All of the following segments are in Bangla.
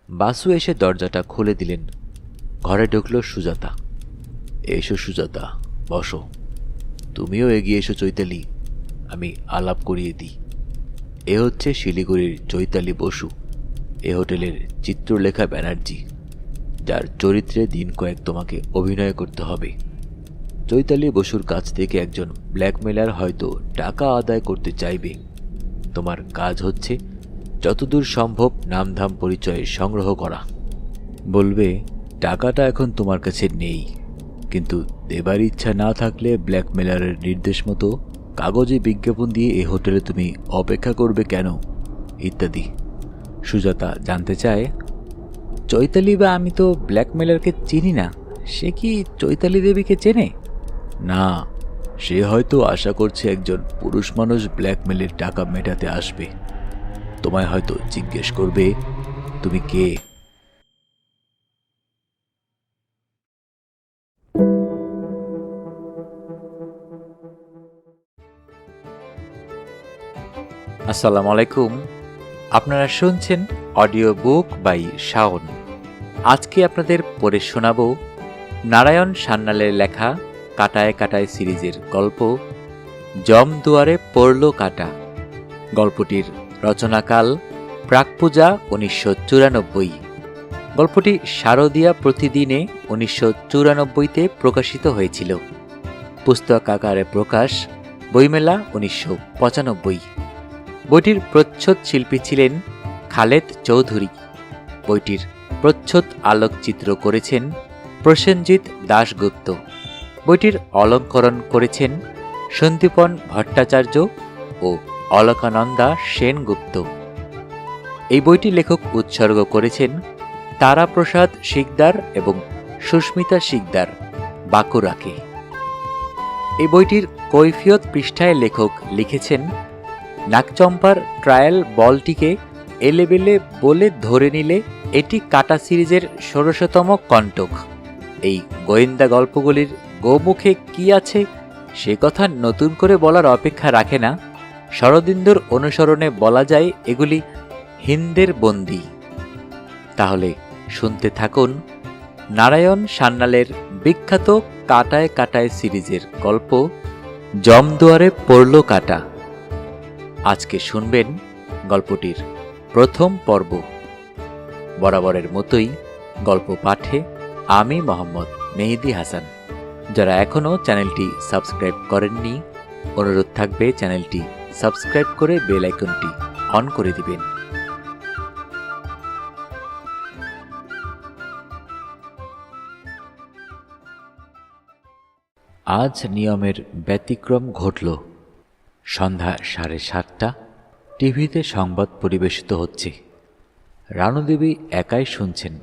বাসু এসে দরজাটা খুলে দিলেন। ঘরে ঢুকল সুজাতা। এসো সুজাতা, বসো। তুমিও এগিয়ে এসো চৈতালি, আমি আলাপ করিয়ে দিই। এ হচ্ছে শিলিগুড়ির চৈতালি বসু, এ হোটেলের চিত্রলেখা ব্যানার্জি, যার চরিত্রে দিন কয়েক তোমাকে অভিনয় করতে হবে। চৈতালি বসুর কাছ থেকে একজন ব্ল্যাকমেলার হয়তো টাকা আদায় করতে চাইবে। তোমার কাজ হচ্ছে যতদূর সম্ভব নামধাম পরিচয় সংগ্রহ করা। বলবে টাকাটা এখন তোমার কাছে নেই, কিন্তু দেবার ইচ্ছা না থাকলে ব্ল্যাকমেলারের নির্দেশ মতো কাগজে বিজ্ঞাপন দিয়ে এ হোটেলে তুমি অপেক্ষা করবে কেন, ইত্যাদি। সুজাতা জানতে চায়, চৈতালি বা আমি তো ব্ল্যাকমেলারকে চিনি না, সে কি চৈতালি দেবীকে চেনে? না, সে হয়তো আশা করছে একজন পুরুষ মানুষ ব্ল্যাকমেলের টাকা মেটাতে আসবে। তোমায় হয়তো জিজ্ঞেস করবে তুমি কে। আসসালামু আলাইকুম। আপনারা শুনছেন অডিও বুক বাই শাওন। আজকে আপনাদের পড়ে শোনাব নারায়ণ সান্যালের লেখা কাটায় কাটায় সিরিজের গল্প জম দুয়ারে পড়ল কাটা। গল্পটির রচনাকাল প্রাকপূজা 1994। গল্পটি শারদীয়া প্রতিদিনে 1994-তে প্রকাশিত হয়েছিল। পুস্তক আকারে প্রকাশ বইমেলা 1995। বইটির প্রচ্ছদ শিল্পী ছিলেন খালেদ চৌধুরী। বইটির প্রচ্ছদ আলোকচিত্র করেছেন প্রসেনজিৎ দাশগুপ্ত। বইটির অলঙ্করণ করেছেন সন্দীপন ভট্টাচার্য ও অলকানন্দা সেনগুপ্ত। এই বইটি লেখক উৎসর্গ করেছেন তারাপ্রসাদ শিকদার এবং সুস্মিতা শিকদার, বাঁকুড়াকে। এই বইটির কৈফিয়ত পৃষ্ঠায় লেখক লিখেছেন, নাকচম্পার ট্রায়াল বলটিকে এলেবেলে বলে ধরে নিলে এটি কাটা সিরিজের ১৬০তম কণ্টক। এই গোয়েন্দা গল্পগুলির গোমুখে কি আছে সে কথা নতুন করে বলার অপেক্ষা রাখে না। শরদিন্দুর অনুসরণে বলা যায় এগুলি হিন্দের বন্দী। তাহলে শুনতে থাকুন নারায়ণ সান্যালের বিখ্যাত কাটায় কাটায় সিরিজের গল্প জমদুয়ারে পড়ল কাটা। আজকে শুনবেন গল্পটির প্রথম পর্ব। বরাবরের মতোই গল্প পাঠে আমি মোহাম্মদ মেহেদি হাসান। যারা এখনও চ্যানেলটি সাবস্ক্রাইব করেননি, অনুরোধ থাকবে চ্যানেলটি সাবস্ক্রাইব করে বেল আইকনটি অন করে দিবেন। আজ নিয়মের ব্যতিক্রম ঘটল। সন্ধ্যা 7:30। টিভিতে সংবাদ পরিবেশিত হচ্ছে। রানুদেবী একাই শুনছেন।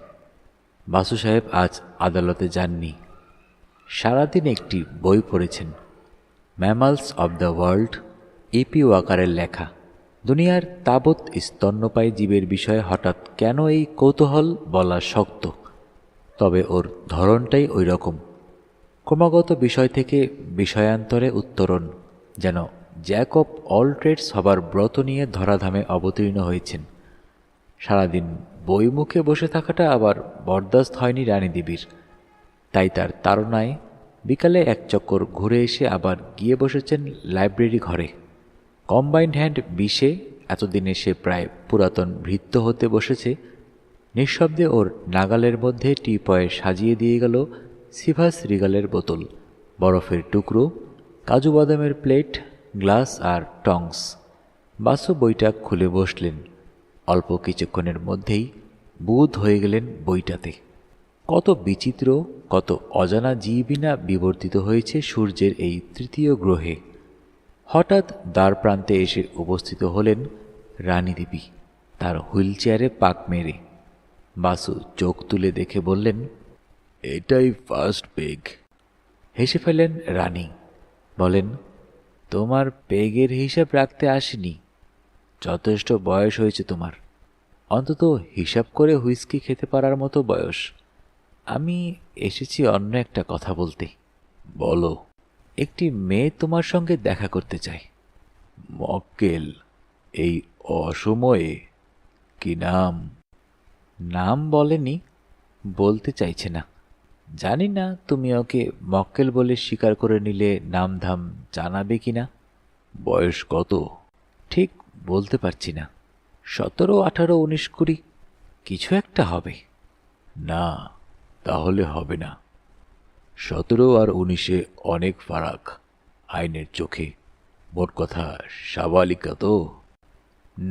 বাসু সাহেব আজ আদালতে যাননি। সারাদিন একটি বই পড়েছেন, mammals of the world, EP ওয়াকারের লেখা। দুনিয়ার তাবৎ স্তন্যপায়ী জীবের বিষয়ে হঠাৎ কেন এই কৌতূহল বলা শক্ত, তবে ওর ধরনটাই ওই রকম। ক্রমাগত বিষয় থেকে বিষয়ান্তরে উত্তরণ, যেন জ্যাক অব অল ট্রেডস হবার ব্রত নিয়ে ধরাধামে অবতীর্ণ হয়েছেন। সারাদিন বই মুখে বসে থাকাটা আবার বরদাস্ত হয়নি রানীদেবীর। তাই তার তাড়নায় বিকালে এক চক্কর ঘুরে এসে আবার গিয়ে বসেছেন লাইব্রেরি ঘরে। কম্বাইন্ড হ্যান্ড 20-এ এতদিনে সে প্রায় পুরাতন ভৃত্য হতে বসেছে। নিঃশব্দে ওর নাগালের মধ্যে টিপয়ে সাজিয়ে দিয়ে গেল সিভাস রিগালের বোতল, বরফের টুকরো, কাজু বাদামের প্লেট, গ্লাস আর টংস। বাসু বইটা খুলে বসলেন। অল্প কিছুক্ষণের মধ্যেই বুঁদ হয়ে গেলেন বইটাতে। কত বিচিত্র, কত অজানা জীবিনা বিবর্তিত হয়েছে সূর্যের এই তৃতীয় গ্রহে। হঠাৎ দ্বার প্রান্তে এসে উপস্থিত হলেন রানীদেবী, তার হুইল চেয়ারে পাক মেরে। বাসু চোখ তুলে দেখে বললেন, এটাই ফার্স্ট পেগ। হেসে ফেলেন রানী, বলেন, তোমার পেগের হিসাব রাখতে আসিনি। যথেষ্ট বয়স হয়েছে তোমার, অন্তত হিসাব করে হুইস্কি খেতে পারার মতো বয়স। আমি এসেছি অন্য একটা কথা বলতে। বলো। একটি মেয়ে তোমার সঙ্গে দেখা করতে চায়। মক্কেল, এই অসময়ে? কি নাম? নাম বলেনি, বলতে চাইছে না। জানি না তুমি ওকে মক্কেল বলে স্বীকার করে নিলে নাম ধাম জানাবে কিনা। বয়স কত? ঠিক বলতে পারছি না। 17, 18, 19, 20 কিছু একটা হবে। না, তাহলে হবে না। 17 আর 19-এ অনেক ফারাক আইনের চোখে। মোট কথা সাবালিকা তো।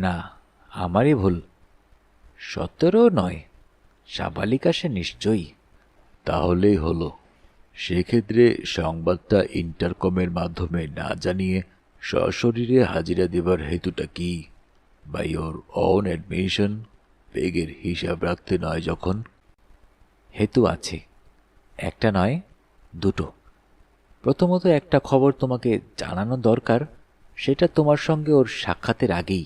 না, আমারই ভুল। 17 নয়, সাবালিকা সে নিশ্চয়ই। তাহলেই হলো। সেক্ষেত্রে সংবাদটা ইন্টারকমের মাধ্যমে না জানিয়ে সশরীরে হাজিরা দেবার হেতুটা কি? বাই ওর অন অ্যাডমিশন, বেগের হিসাব রাখতে নয় যখন। হেতু আছে, একটা নয়, দুটো। প্রথমত একটা খবর তোমাকে জানানো দরকার, সেটা তোমার সঙ্গে ওর সাক্ষাতের আগেই।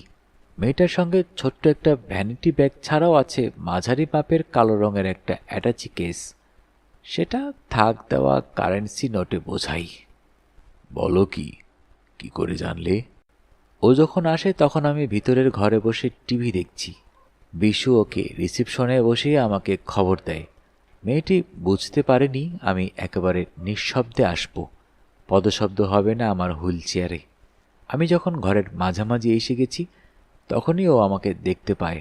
মেয়েটার সঙ্গে ছোট্ট একটা ভ্যানিটি ব্যাগ ছাড়াও আছে মাঝারি মাপের কালো রঙের একটা অ্যাটাচি কেস। সেটা থাক দেওয়া কারেন্সি নোটে বোঝাই। বলো কি, কি করে জানলে? ও যখন আসে তখন আমি ভিতরের ঘরে বসে টিভি দেখছি। বিশু ওকে রিসিপশনে বসে আমাকে খবর দেয়। মেয়েটি বুঝতে পারেনি আমি একেবারে নিঃশব্দে আসব, পদশব্দ হবে না আমার হুইল চেয়ারে। আমি যখন ঘরের মাঝামাঝি এসে গেছি তখনই ও আমাকে দেখতে পায়।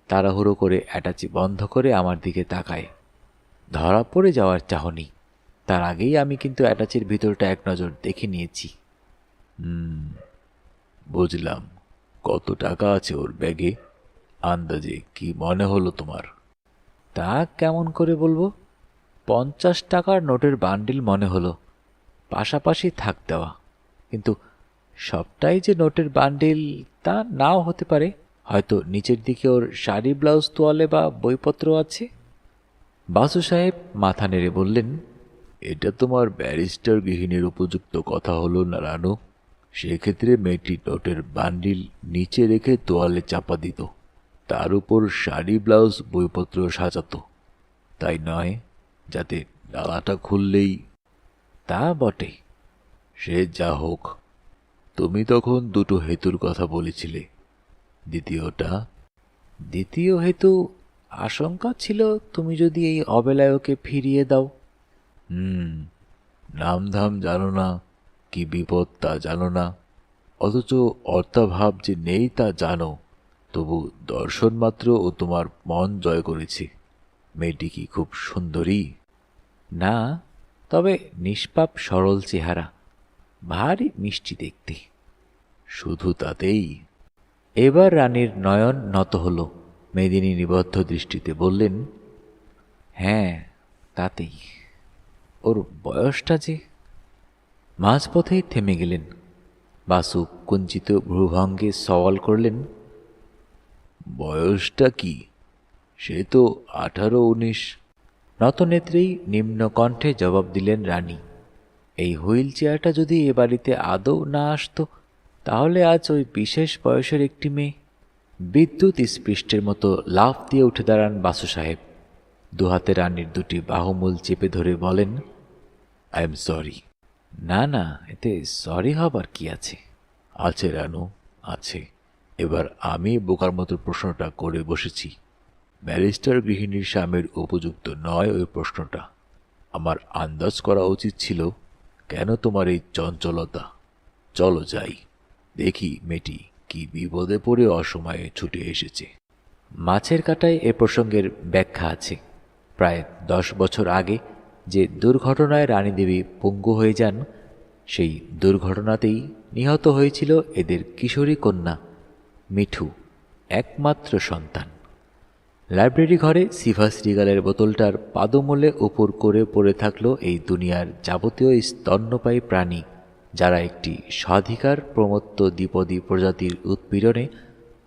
তাড়াহুড়ো করে অ্যাটাচি বন্ধ করে আমার দিকে তাকায়। ধরা পড়ে যাওয়ার চাহনি। তার আগেই আমি কিন্তু অ্যাটাচির ভিতরটা এক নজর দেখে নিয়েছি। বুঝলাম। কত টাকা আছে ওর ব্যাগে? আন্দাজে কি মনে হলো তোমার? তা কেমন করে বলবো? 50 টাকার নোটের বান্ডিল মনে হলো, পাশাপাশি থাক দেওয়া। কিন্তু সবটাই যে নোটের বান্ডিল তা নাও হতে পারে। হয়তো নিচের দিকে ওর শাড়ি ব্লাউজ তোয়ালে বা বইপত্র আছে। বাসু সাহেব মাথা নেড়ে বললেন, এটা তোমার ব্যারিস্টার গৃহিণীর উপযুক্ত কথা হলো না রানু। সেক্ষেত্রে মেয়েটি নোটের বান্ডিল নিচে রেখে তোয়ালে চাপা দিত, তার উপর শাড়ি ব্লাউজ বইপত্র সাজাতো, তাই নয় যাতে ডালাটা খুললেই। তা বটে। সে যা হোক, তুমি তখন দুটো হেতুর কথা বলেছিলে। দ্বিতীয় হেতু আশঙ্কা ছিল তুমি যদি এই অবেলায় ওকে ফিরিয়ে দাও। নামধাম জানো না, কি বিপদ তা জানো না, অথচ অর্থাভাব যে নেই তা জানো। তবু দর্শন মাত্র ও তোমার মন জয় করেছে। মেয়েটি কি খুব সুন্দরী? না, তবে নিষ্পাপ সরল চেহারা, ভারী মিষ্টি দেখতে। শুধু তাতেই? এবার রানীর নয়ন নত হল। মেদিনী নিবদ্ধ দৃষ্টিতে বললেন, হ্যাঁ, তাতেই। ওর বয়সটা যে। মাঝপথেই থেমে গেলেন। বাসু কুঞ্চিত ভ্রুভঙ্গে সওয়াল করলেন, বয়সটা কি? সে তো 18, 19। নতনেত্রেই নিম্ন কণ্ঠে জবাব দিলেন রানী। এই হুইল চেয়ারটা যদি এ বাড়িতে আদৌ না আসতো তাহলে আজ ওই বিশেষ বয়সের একটি মেয়ে। বিদ্যুৎ স্পৃষ্টের মতো লাফ দিয়ে উঠে দাঁড়ান বাসু সাহেব। দুহাতে রানীর দুটি বাহুমূল চেপে ধরে বলেন, আই এম সরি। না না, এতে সরি হবার কি আছে? আছে রানু, আছে। এবার আমি বোকার মতো প্রশ্নটা করে বসেছি। ব্যারিস্টার গৃহিণীর স্বামীর উপযুক্ত নয় ওই প্রশ্নটা। আমার আন্দাজ করা উচিত ছিল। কেন তোমার এই চঞ্চলতা? চলো যাই, দেখি মেয়েটি কি বিপদে পড়ে অসময়ে ছুটে এসেছে। মাছের কাটায় এ প্রসঙ্গের ব্যাখ্যা আছে। প্রায় 10 বছর আগে যে দুর্ঘটনায় রানীদেবী পঙ্গু হয়ে যান, সেই দুর্ঘটনাতেই নিহত হয়েছিল এদের কিশোরী কন্যা মিঠু, একমাত্র সন্তান। লাইব্রেরি ঘরে সিভাস রিগালের বোতলটার পাদমূলে উপর করে পড়ে থাকলো এই দুনিয়ার যাবতীয় স্তন্যপায়ী প্রাণী, যারা একটি স্বাধিকার প্রমত্ত দ্বিপদী প্রজাতির উৎপীড়নে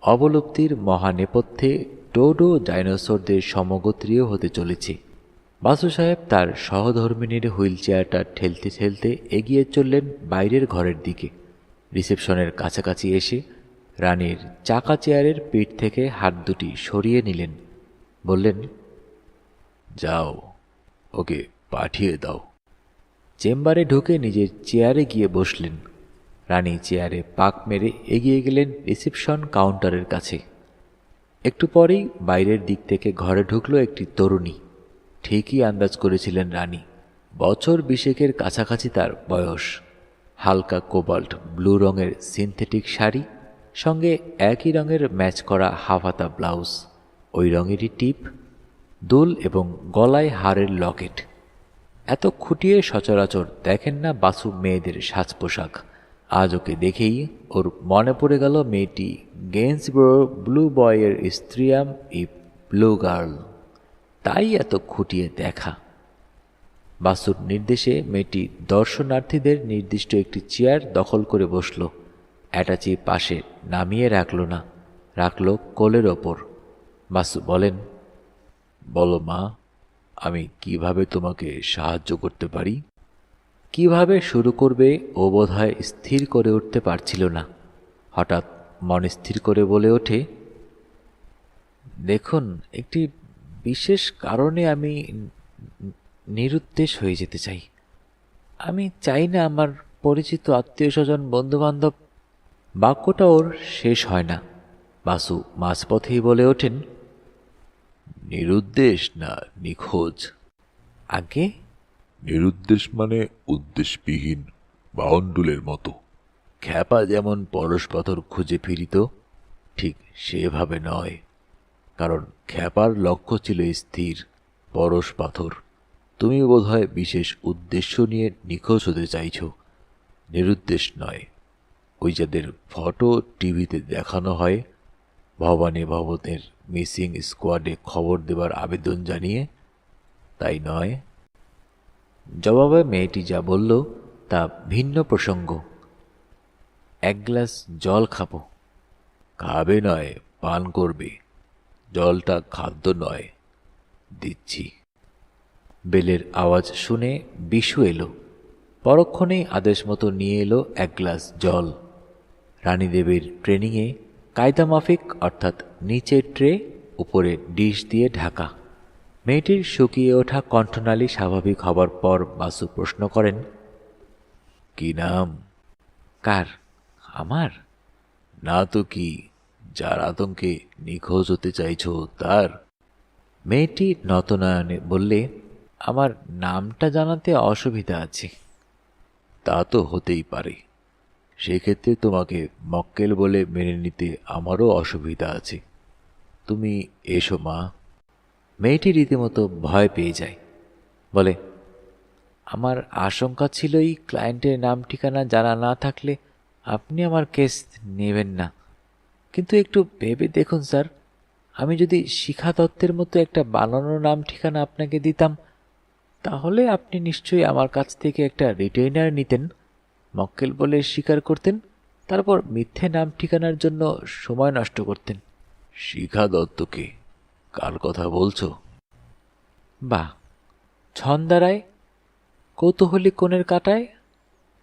অবলুপ্তির মহানেপথ্যে ডোডো ডাইনোসরদের সমগোত্রীয় হতে চলেছে। বাসু সাহেব তার সহধর্মিণীর হুইল চেয়ারটা ঠেলতে ঠেলতে এগিয়ে চললেন বাইরের ঘরের দিকে। রিসেপশনের কাছাকাছি এসে রানীর চাকা চেয়ারের পিঠ থেকে হাত দুটি সরিয়ে নিলেন। বললেন, যাও, ওকে পাঠিয়ে দাও। চেম্বারে ঢুকে নিজের চেয়ারে গিয়ে বসলেন। রানী চেয়ারে পাক মেরে এগিয়ে গেলেন রিসেপশন কাউন্টারের কাছে। একটু পরেই বাইরের দিক থেকে ঘরে ঢুকলো একটি তরুণী। ঠিকই আন্দাজ করেছিলেন রানী। বছর 20 কাছাকাছি তার বয়স। হালকা কোবাল্ট ব্লু রঙের সিনথেটিক শাড়ি, সঙ্গে একই রঙের ম্যাচ করা হাফহাতা ব্লাউজ, ওই রঙেরই টিপ, দুল এবং গলায় হারের লকেট। এত খুঁটিয়ে সচরাচর দেখেন না বাসু মেয়েদের সাজ পোশাক। আজ ওকে দেখেই ওর মনে পড়ে গেল মেয়েটি গেন্সবরো ব্লু বয়ের স্ত্রীয়াম ই ব্লু গার্ল। তাই এত খুঁটিয়ে দেখা। বাসুর নির্দেশে মেয়েটি দর্শনার্থীদের নির্দিষ্ট একটি চেয়ার দখল করে বসল। অ্যাটাচি পাশে নামিয়ে রাখল না, রাখল কোলের ওপর। বাসু বলেন, বলো মা, আমি কিভাবে তোমাকে সাহায্য করতে পারি? কিভাবে শুরু করবে ও বোধহয় স্থির করে উঠতে পারছিল না। হঠাৎ মন স্থির করে বলে ওঠে, দেখুন, একটি বিশেষ কারণে আমি নিরুদ্দেশ হয়ে যেতে চাই। আমি চাই না আমার পরিচিত আত্মীয় স্বজন বন্ধুবান্ধব। বাক্যটা ওর শেষ হয় না। বাসু মাঝপথেই বলে ওঠেন, নিরুদ্দেশ না নিখোঁজ। আগে নিরুদ্দেশ মানে উদ্দেশবিহীন, বাউন্ডুলের মতো। খ্যাপা যেমন পরশ পাথর খুঁজে ফিরিত, ঠিক সেভাবে নয়। কারণ খ্যাপার লক্ষ্য ছিল স্থির, পরশ পাথর। তুমি বোধহয় বিশেষ উদ্দেশ্য নিয়ে নিখোঁজ হতে চাইছ, নিরুদ্দেশ নয়। ওই যাদের ফটো টিভিতে দেখানো হয়, ভবানী ভবনের মিসিং স্কোয়াডে খবর দেবার আবেদন জানিয়ে, তাই নয়। জবাবে মেয়েটি যা বলল তা ভিন্ন প্রসঙ্গ। এক গ্লাস জল খাবো। খাবে নয়, পান করবে। জলটা খাদ্য নয়। দিচ্ছি। বেলের আওয়াজ শুনে বিশু এলো। পরক্ষণেই আদেশ মতো নিয়ে এলো এক গ্লাস জল। রানীদেবীর ট্রেনিংয়ে কায়দা মাফিক, অর্থাৎ নিচের ট্রে, উপরে ডিশ দিয়ে ঢাকা। মেয়েটির শুকিয়ে ওঠা কণ্ঠনালী স্বাভাবিক হবার পর বাসু প্রশ্ন করেন, কি নাম? কার? আমার? না তো কি, যার আতঙ্কে নিখোঁজ হতে চাইছ তার? মেয়েটি নতনয়নে বললে, আমার নামটা জানাতে অসুবিধা আছে। তা তো হতেই পারে। সেক্ষেত্রে তোমাকে মক্কেল বলে মেনে নিতে আমারও অসুবিধা আছে। তুমি এসো মা। মেয়েটি রীতিমতো ভয় পেয়ে যায়। বলে, আমার আশঙ্কা ছিল এই ক্লায়েন্টের নাম ঠিকানা জানা না থাকলে আপনি আমার কেস নেবেন না। কিন্তু একটু ভেবে দেখুন স্যার, আমি যদি শিখা দত্তের মতো একটা বানানো নাম ঠিকানা আপনাকে দিতাম, তাহলে আপনি নিশ্চয়ই আমার কাছ থেকে একটা রিটেইনার নিতেন, মক্কেল বলে স্বীকার করতেন, তারপর মিথ্যে নাম ঠিকানার জন্য সময় নষ্ট করতেন। শিখা দত্তকে? কার কথা বলছো? বাহ, ছন্দারায়, কৌতূহলী কোণের কাটায়।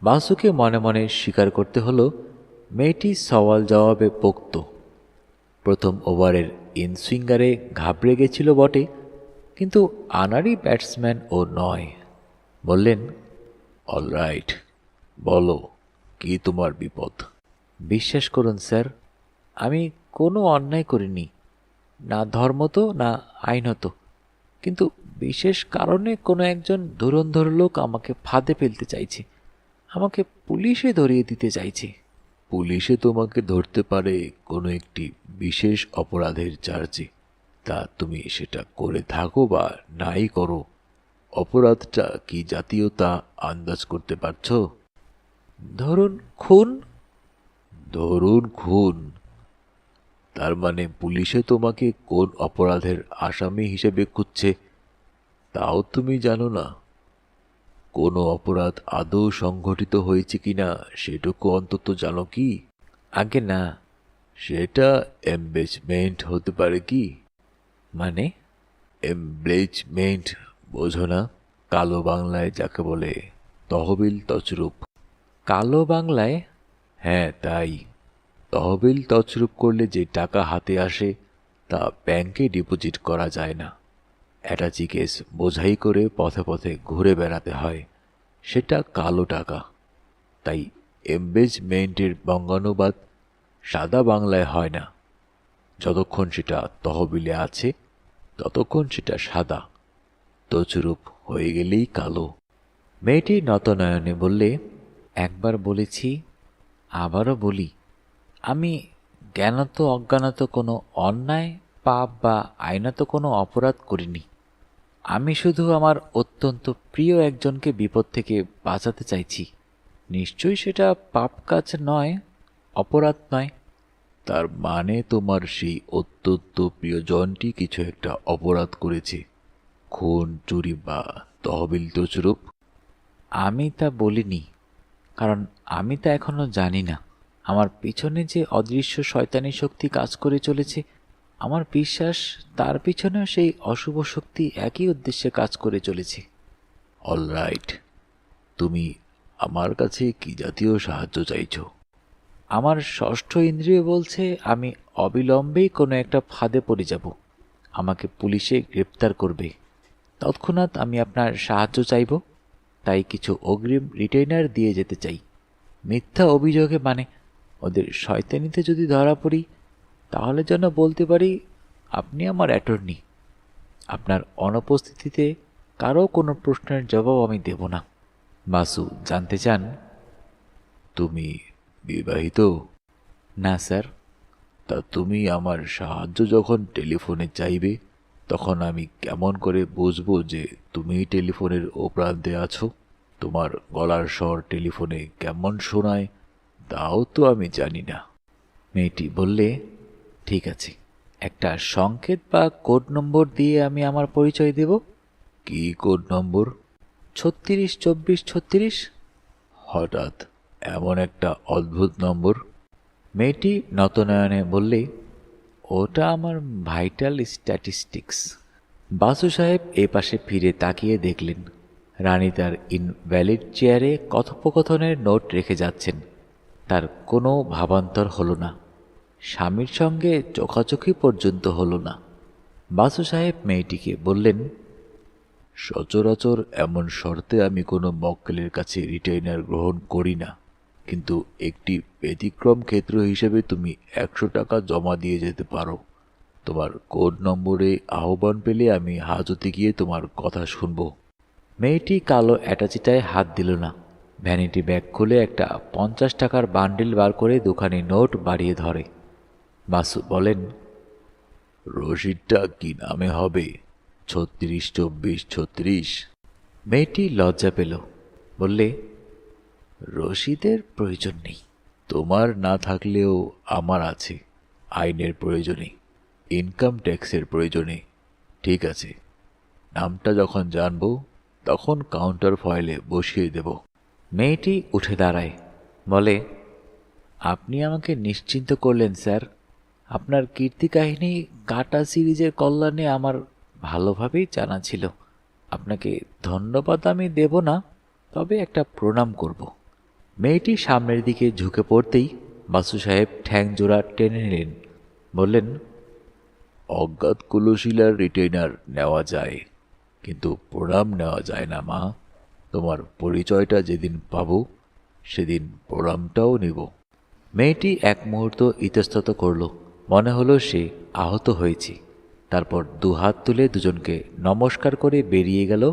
বাসুকে মনে মনে স্বীকার করতে হলো মেয়েটি সওয়াল জবাবে পোক্ত। প্রথম ওভারের ইনসুইঙ্গারে ঘাবড়ে গেছিল বটে, কিন্তু আনাড়ি ব্যাটসম্যান ও নয়। বললেন, অলরাইট, বলো, কি তোমার বিপদ? বিশ্বাস করুন স্যার, আমি কোনো অন্যায় করিনি, না ধর্মত না আইনত। কিন্তু বিশেষ কারণে কোনো একজন ধুরন্ধর লোক আমাকে ফাঁদে ফেলতে চাইছে, আমাকে পুলিশে ধরিয়ে দিতে চাইছে। পুলিশে তোমাকে ধরতে পারে কোনো একটি বিশেষ অপরাধের চার্জে। তা তুমি সেটা করে থাকো বা নাই করো, অপরাধটা কি জাতীয়তা আন্দাজ করতে পারছো? ধরুন খুন। ধরুন খুন। তার মানে পুলিশে তোমাকে কোন অপরাধের আসামি হিসেবে খুঁজছে তাও তুমি জানো না? কোনো অপরাধ আদৌ সংঘটিত হয়েছে কিনা সেটুকু অন্তত জানো কি? আগে না। সেটা এমবেজমেন্ট হতে পারে কি? মানে? এমব্লেজমেন্ট বোঝো না? কালো বাংলায় যাকে বলে তহবিল তছরূপ। কালো বাংলায়? হ্যাঁ, তাই। তহবিল তছরূপ করলে যে টাকা হাতে আসে তা ব্যাংকে ডিপোজিট করা যায় না। অ্যাটাচি কেস বোঝাই করে পথে পথে ঘুরে বেড়াতে হয়, সেটা কালো টাকা। তাই এমবেজমেন্টের বঙ্গানুবাদ সাদা বাংলায় হয় না। যতক্ষণ সেটা তহবিলে আছে ততক্ষণ সেটা সাদা, তছরূপ হয়ে গেলেই কালো। মেয়েটি নতনয়নে বললে, একবার বলেছি, আবারও বলি, আমি জ্ঞানত অজ্ঞানত কোনো অন্যায়, পাপ বা আইনত কোনো অপরাধ করিনি। আমি শুধু আমার অত্যন্ত প্রিয় একজনকে বিপদ থেকে বাঁচাতে চাইছি। নিশ্চয়ই সেটা পাপ কাজ নয়, অপরাধ নয়। তার মানে তোমার সেই অত্যন্ত প্রিয়জনটি কিছু একটা অপরাধ করেছে, খুন, চুরি বা তহবিল তছরূপ? আমি তা বলিনি, কারণ আমি তা এখনো জানি না। আমার পিছনে যে অদৃশ্য শয়তানি শক্তি কাজ করে চলেছে, আমার বিশ্বাস তার পিছনেও সেই অশুভ শক্তি একই উদ্দেশ্যে কাজ করে চলেছে। অলরাইট, তুমি আমার কাছে কি জাতীয় সাহায্য চাইছো? আমার ষষ্ঠ ইন্দ্রিয় বলছে আমি অবিলম্বেই কোনো একটা ফাঁদে পড়ে যাব। আমাকে পুলিশে গ্রেপ্তার করবে। তৎক্ষণাৎ আমি আপনার সাহায্য চাইব। তাই কিছু অগ্রিম রিটেইনার দিয়ে যেতে চাই। মিথ্যা অভিযোগে, মানে ওদের শয়তানিতে যদি ধরা পড়ি, তাহলে যেন বলতে পারি আপনি আমার অ্যাটর্নি। আপনার অনুপস্থিতিতে কারো কোনো প্রশ্নের জবাব আমি দেব না। বাসু জানতে চান, তুমি বিবাহিত? না স্যার। তা তুমি আমার সাহায্য যখন টেলিফোনে চাইবে, তখন আমি কেমন করে বুঝবো যে তুমি টেলিফোনের ও প্রান্তে আছো? তোমার গলার স্বর টেলিফোনে কেমন শোনায় তাও তো আমি জানি না। মেয়েটি বললে, ঠিক আছে, একটা সংকেত বা কোড নম্বর দিয়ে আমি আমার পরিচয় দেব। কি কোড নম্বর? 362436। হঠাৎ এমন একটা অদ্ভুত নম্বর? মেয়েটি নতনয়নে বললে, ওটা আমার ভাইটাল স্ট্যাটিস্টিক্স। বাসু সাহেব এ পাশে ফিরে তাকিয়ে দেখলেন রানী তার ইনভ্যালিড চেয়ারে কথোপকথনের নোট রেখে যাচ্ছেন। তার কোনো ভাবান্তর হলো না, স্বামীর সঙ্গে চোখাচোখি পর্যন্ত হলো না। বাসু সাহেব মেয়েটিকে বললেন, সচরাচর এমন শর্তে আমি কোনো মক্কেলের কাছে রিটেইনার গ্রহণ করি না, কিন্তু একটি ব্যতিক্রম ক্ষেত্র হিসেবে তুমি 100 টাকা জমা দিয়ে যেতে পারো। তোমার কোড নম্বরে আহ্বান পেলে আমি হাজতে গিয়ে তোমার কথা শুনবো। মেয়েটি কালো অ্যাটাচিটায় হাত দিল না। ভ্যানিটি ব্যাগ খুলে একটা 50 টাকার বান্ডিল বার করে দুখানি নোট বাড়িয়ে ধরে। বাসু বলেন, রসিদটা কি নামে হবে? 362436? মেয়েটি লজ্জা পেল, বললে, রসিদের প্রয়োজন নেই। তোমার না থাকলেও আমার আছে, আইনের প্রয়োজনে, ইনকাম ট্যাক্সের প্রয়োজনে। ঠিক আছে, নামটা যখন জানবো তখন কাউন্টার ফয়েলে বসিয়ে দেব। মেয়েটি উঠে দাঁড়ায়, বলে, আপনি আমাকে নিশ্চিন্ত করলেন স্যার। আপনার কীর্তি কাহিনী কাটা সিরিজের কল্যাণে আমার ভালোভাবেই জানা ছিল। আপনাকে ধন্যবাদ আমি দেব না, তবে একটা প্রণাম করব। মেয়েটি সামনের দিকে ঝুঁকে পড়তেই বাসু সাহেব ঠ্যাং জোড়া টেনে নিলেন, বললেন, অজ্ঞাত কুলশীলার রিটেইনার নেওয়া যায়, কিন্তু প্রণাম নেওয়া যায় না মা। তোমার পরিচয়টা যেদিন পাবো সেদিন প্রণামটাও নেব। মেয়েটি এক মুহূর্ত ইতস্তত করল, মনে হলো সে আহত হয়েছে। তারপর দুহাত তুলে দুজনকে নমস্কার করে বেরিয়ে গেল,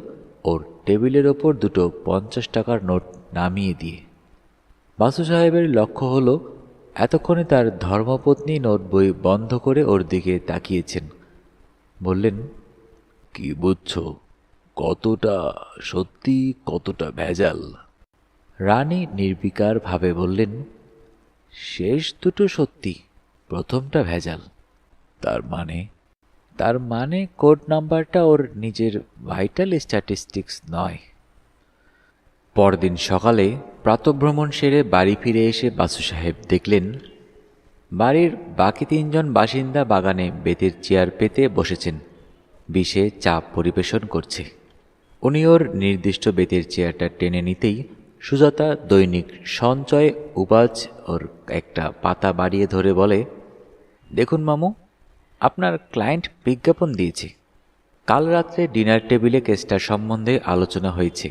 ওর টেবিলের ওপর দুটো 50 টাকার নোট নামিয়ে দিয়ে। বাসু সাহেবের লক্ষ্য হলো এতক্ষণে তার ধর্মপত্নী নোট বই বন্ধ করে ওর দিকে তাকিয়েছেন। বললেন, কি বুঝছো? কতটা সত্যি, কতটা ভেজাল? রানী নির্বিকার ভাবে বললেন, শেষ দুটো সত্যি, প্রথমটা ভেজাল। তার মানে কোড নাম্বারটা ওর নিজের ভাইটাল স্ট্যাটিস্টিক্স নয়। পরদিন সকালে প্রাতঃভ্রমণ সেরে বাড়ি ফিরে এসে বাসু সাহেব দেখলেন বাড়ির বাকি 3 জন বাসিন্দা বাগানে বেতের চেয়ার পেতে বসেছেন, বিষে চা পরিবেশন করছে। উনি ওর নির্দিষ্ট বেতের চেয়ারটা টেনে নিতেই সুজাতা দৈনিক সঞ্চয় উপাজ ওর একটা পাতা বাড়িয়ে ধরে বলে, দেখুন মামু, আপনার ক্লায়েন্ট বিজ্ঞাপন দিয়েছে। কাল রাত্রে ডিনার টেবিলে কেসটার সম্বন্ধে আলোচনা হয়েছে।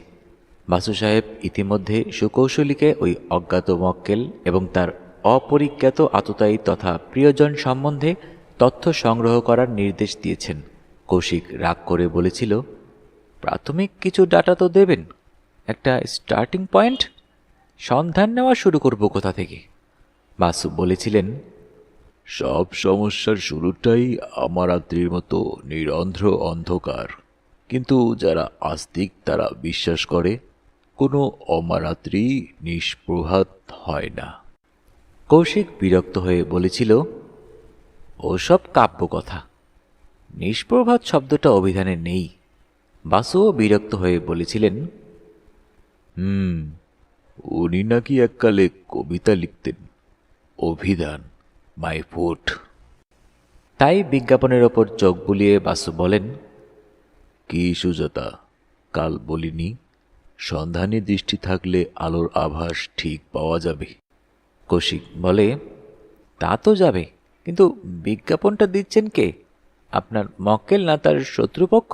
বাসু সাহেব ইতিমধ্যে সুকৌশলীকে ওই অজ্ঞাত মক্কেল এবং তার অপরিজ্ঞাত আততায়ী তথা প্রিয়জন সম্বন্ধে তথ্য সংগ্রহ করার নির্দেশ দিয়েছেন। কৌশিক রাগ করে বলেছিল, প্রাথমিক কিছু ডাটা তো দেবেন, একটা স্টার্টিং পয়েন্ট। সন্ধান নেওয়া শুরু করব কোথা থেকে? বাসু বলেছিলেন, সব সমস্যার শুরুটাই আমার রাত্রির মতো নিরন্ধ্র অন্ধকার, কিন্তু যারা আস্তিক তারা বিশ্বাস করে কোনো অমারাত্রি নিষ্প্রভাত হয় না। কৌশিক বিরক্ত হয়ে বলেছিল, ওসব কাব্য কথা, নিষ্প্রভাত শব্দটা অভিধানে নেই। বাসুও বিরক্ত হয়ে বলেছিলেন, উনি নাকি এককালে কবিতা লিখতেন, অভিধান মাই ফুট। তাই বিজ্ঞাপনের ওপর চোখ বুলিয়ে বাসু বলেন, কি সুজাতা, কাল বলিনি সন্ধানী দৃষ্টি থাকলে আলোর আভাস ঠিক পাওয়া যাবে? কৌশিক বলে, তা তো যাবে, কিন্তু বিজ্ঞাপনটা দিচ্ছেন কে? আপনার মক্কেল না তার শত্রুপক্ষ?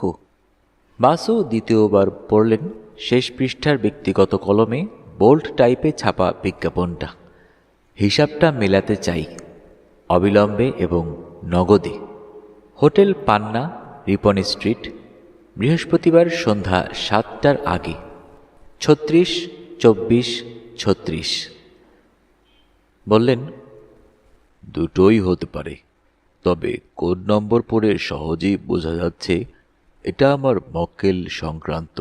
বাসু দ্বিতীয়বার পড়লেন শেষ পৃষ্ঠার ব্যক্তিগত কলমে বোল্ড টাইপে ছাপা বিজ্ঞাপনটা। হিসাবটা মেলাতে চাই, অবিলম্বে এবং নগদে। হোটেল পান্না, রিপন স্ট্রিট, বৃহস্পতিবার সন্ধ্যা 7টার আগে, 36, 24, 36। বললেন, দুটোই হতে পারে, তবে কোড নম্বর পড়ে সহজেই বোঝা যাচ্ছে এটা আমার মক্কেল সংক্রান্ত।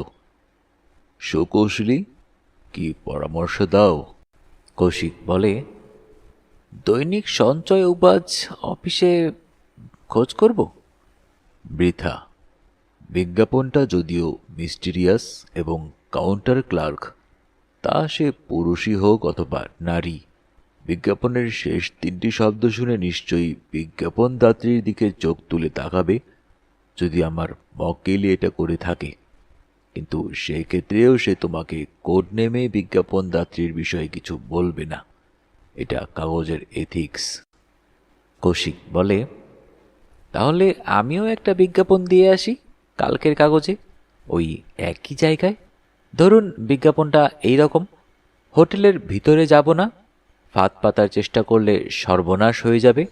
সুকৌশলী, কি পরামর্শ দাও? কৌশিক বলে, দৈনিক সঞ্চয় উপাজ অফিসে খোঁজ করব। বৃথা। বিজ্ঞাপনটা যদিও মিস্টিরিয়াস এবং কাউন্টার ক্লার্ক, তা সে পুরুষই হোক অথবা নারী, বিজ্ঞাপনের শেষ 3টি শব্দ শুনে নিশ্চয়ই বিজ্ঞাপনদাত্রীর দিকে চোখ তুলে তাকাবে, যদি আমার মক্কেলই এটা করে থাকে। কিন্তু সেক্ষেত্রেও সে তোমাকে কোড নেমে বিজ্ঞাপনদাত্রীর বিষয়ে কিছু বলবে না, এটা কাগজের এথিক্স। কৌশিক বলে, তাহলে আমিও একটা বিজ্ঞাপন দিয়ে আসি কালকের কাগজে, ওই একই জায়গায়। ধরুন বিজ্ঞাপনটা এই রকম, হোটেলের ভিতরে যাব না, ফাঁদ পাতার চেষ্টা করলে সর্বনাশ হয়ে যাবে।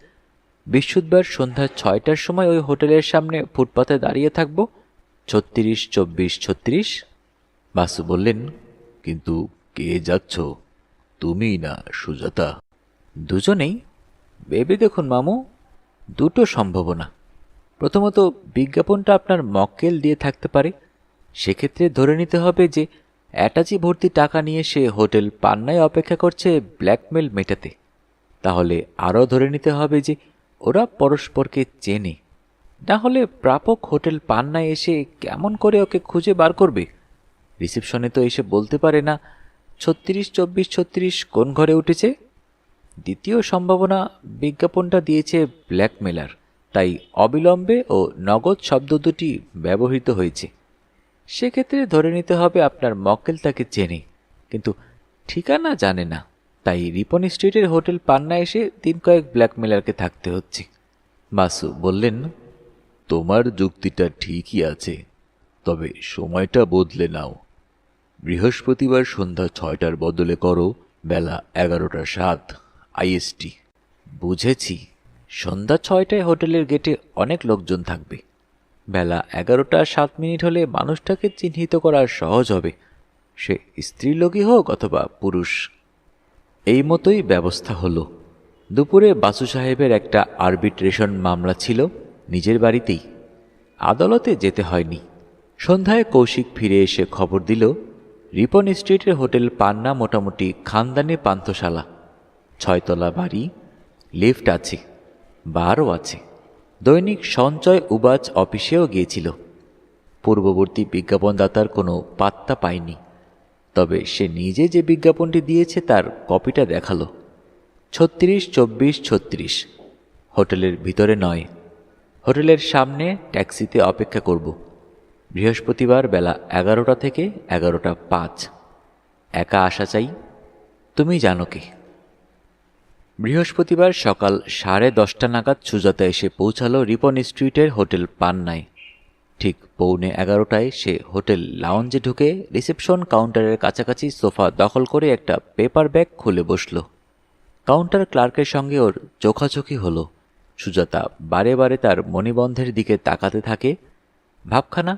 বৃহস্পতিবার সন্ধ্যা 6টার সময় ওই হোটেলের সামনে ফুটপাতে দাঁড়িয়ে থাকব, 36, 24, 36। বাসু বললেন, কিন্তু কে যাচ্ছ? তুমি না সুজাতা? দুজনেই। ভেবে দেখুন মামু, দুটো সম্ভাবনা। প্রথমত, বিজ্ঞাপনটা আপনার মক্কেল দিয়ে থাকতে পারে। সেক্ষেত্রে ধরে নিতে হবে যে অ্যাটাচি ভর্তি টাকা নিয়ে সে হোটেল পান্নায় অপেক্ষা করছে ব্ল্যাকমেল মেটাতে। তাহলে আরও ধরে নিতে হবে যে ওরা পরস্পরকে চেনে, না হলে প্রাপক হোটেল পান্নায় এসে কেমন করে ওকে খুঁজে বার করবে? রিসেপশনে তো এসে বলতে পারে না 36, 24, 36 কোন ঘরে উঠেছে। দ্বিতীয় সম্ভাবনা, বিজ্ঞাপনটা দিয়েছে ব্ল্যাকমেলার, তাই অবিলম্বে ও নগদ শব্দ দুটি ব্যবহৃত হয়েছে। সেক্ষেত্রে ধরে নিতে হবে আপনার মক্কেল তাকে চেনে, কিন্তু ঠিকানা জানে না, তাই রিপন স্ট্রিটের হোটেল পান্না এসে দিন কয়েক ব্ল্যাকমেলারকে থাকতে হচ্ছে। বাসু বললেন, তোমার যুক্তিটা ঠিকই আছে, তবে সময়টা বদলে নাও। বৃহস্পতিবার সন্ধ্যা 6টার বদলে করো বেলা 11:07 IST। বুঝেছি, সন্ধ্যা 6টায় হোটেলের গেটে অনেক লোকজন থাকবে। বেলা 11:07 হলে মানুষটাকে চিহ্নিত করা সহজ হবে, সে স্ত্রীলোকই হোক অথবা পুরুষ। এই মতোই ব্যবস্থা হলো। দুপুরে বাসু সাহেবের একটা আরবিট্রেশন মামলা ছিল নিজের বাড়িতেই, আদালতে যেতে হয়নি। সন্ধ্যায় কৌশিক ফিরে এসে খবর দিল, রিপন স্ট্রিটের হোটেল পান্না মোটামুটি খানদানি পান্থশালা। 6 তলা বাড়ি, লিফট আছে, বারও আছে। দৈনিক সঞ্চয় উবাচ অফিসেও গিয়েছিল। পূর্ববর্তী বিজ্ঞাপনদাতার কোনো পাত্তা পায়নি, তবে সে নিজে যে বিজ্ঞাপনটি দিয়েছে তার কপিটা দেখালো। 36, 24, 36। হোটেলের ভিতরে নয়, হোটেলের সামনে ট্যাক্সিতে অপেক্ষা করব। বৃহস্পতিবার বেলা 11টা থেকে 11:05। একা আসা চাই, তুমি জানো কে। বৃহস্পতিবার সকাল 10:30 নাগাদ সুজাতা এসে পৌঁছালো রিপন স্ট্রিটের হোটেল পান্নায়। ঠিক 11:45 সে হোটেল লাউঞ্জে ঢুকে রিসেপশন কাউন্টারের কাছাকাছি সোফা দখল করে একটা পেপার ব্যাগ খুলে বসল। কাউন্টার ক্লার্কের সঙ্গে ওর চোখাচোখি হলো। সুজাতা বারে বারে তার মণিবন্ধের দিকে তাকাতে থাকে। ভাবখানা,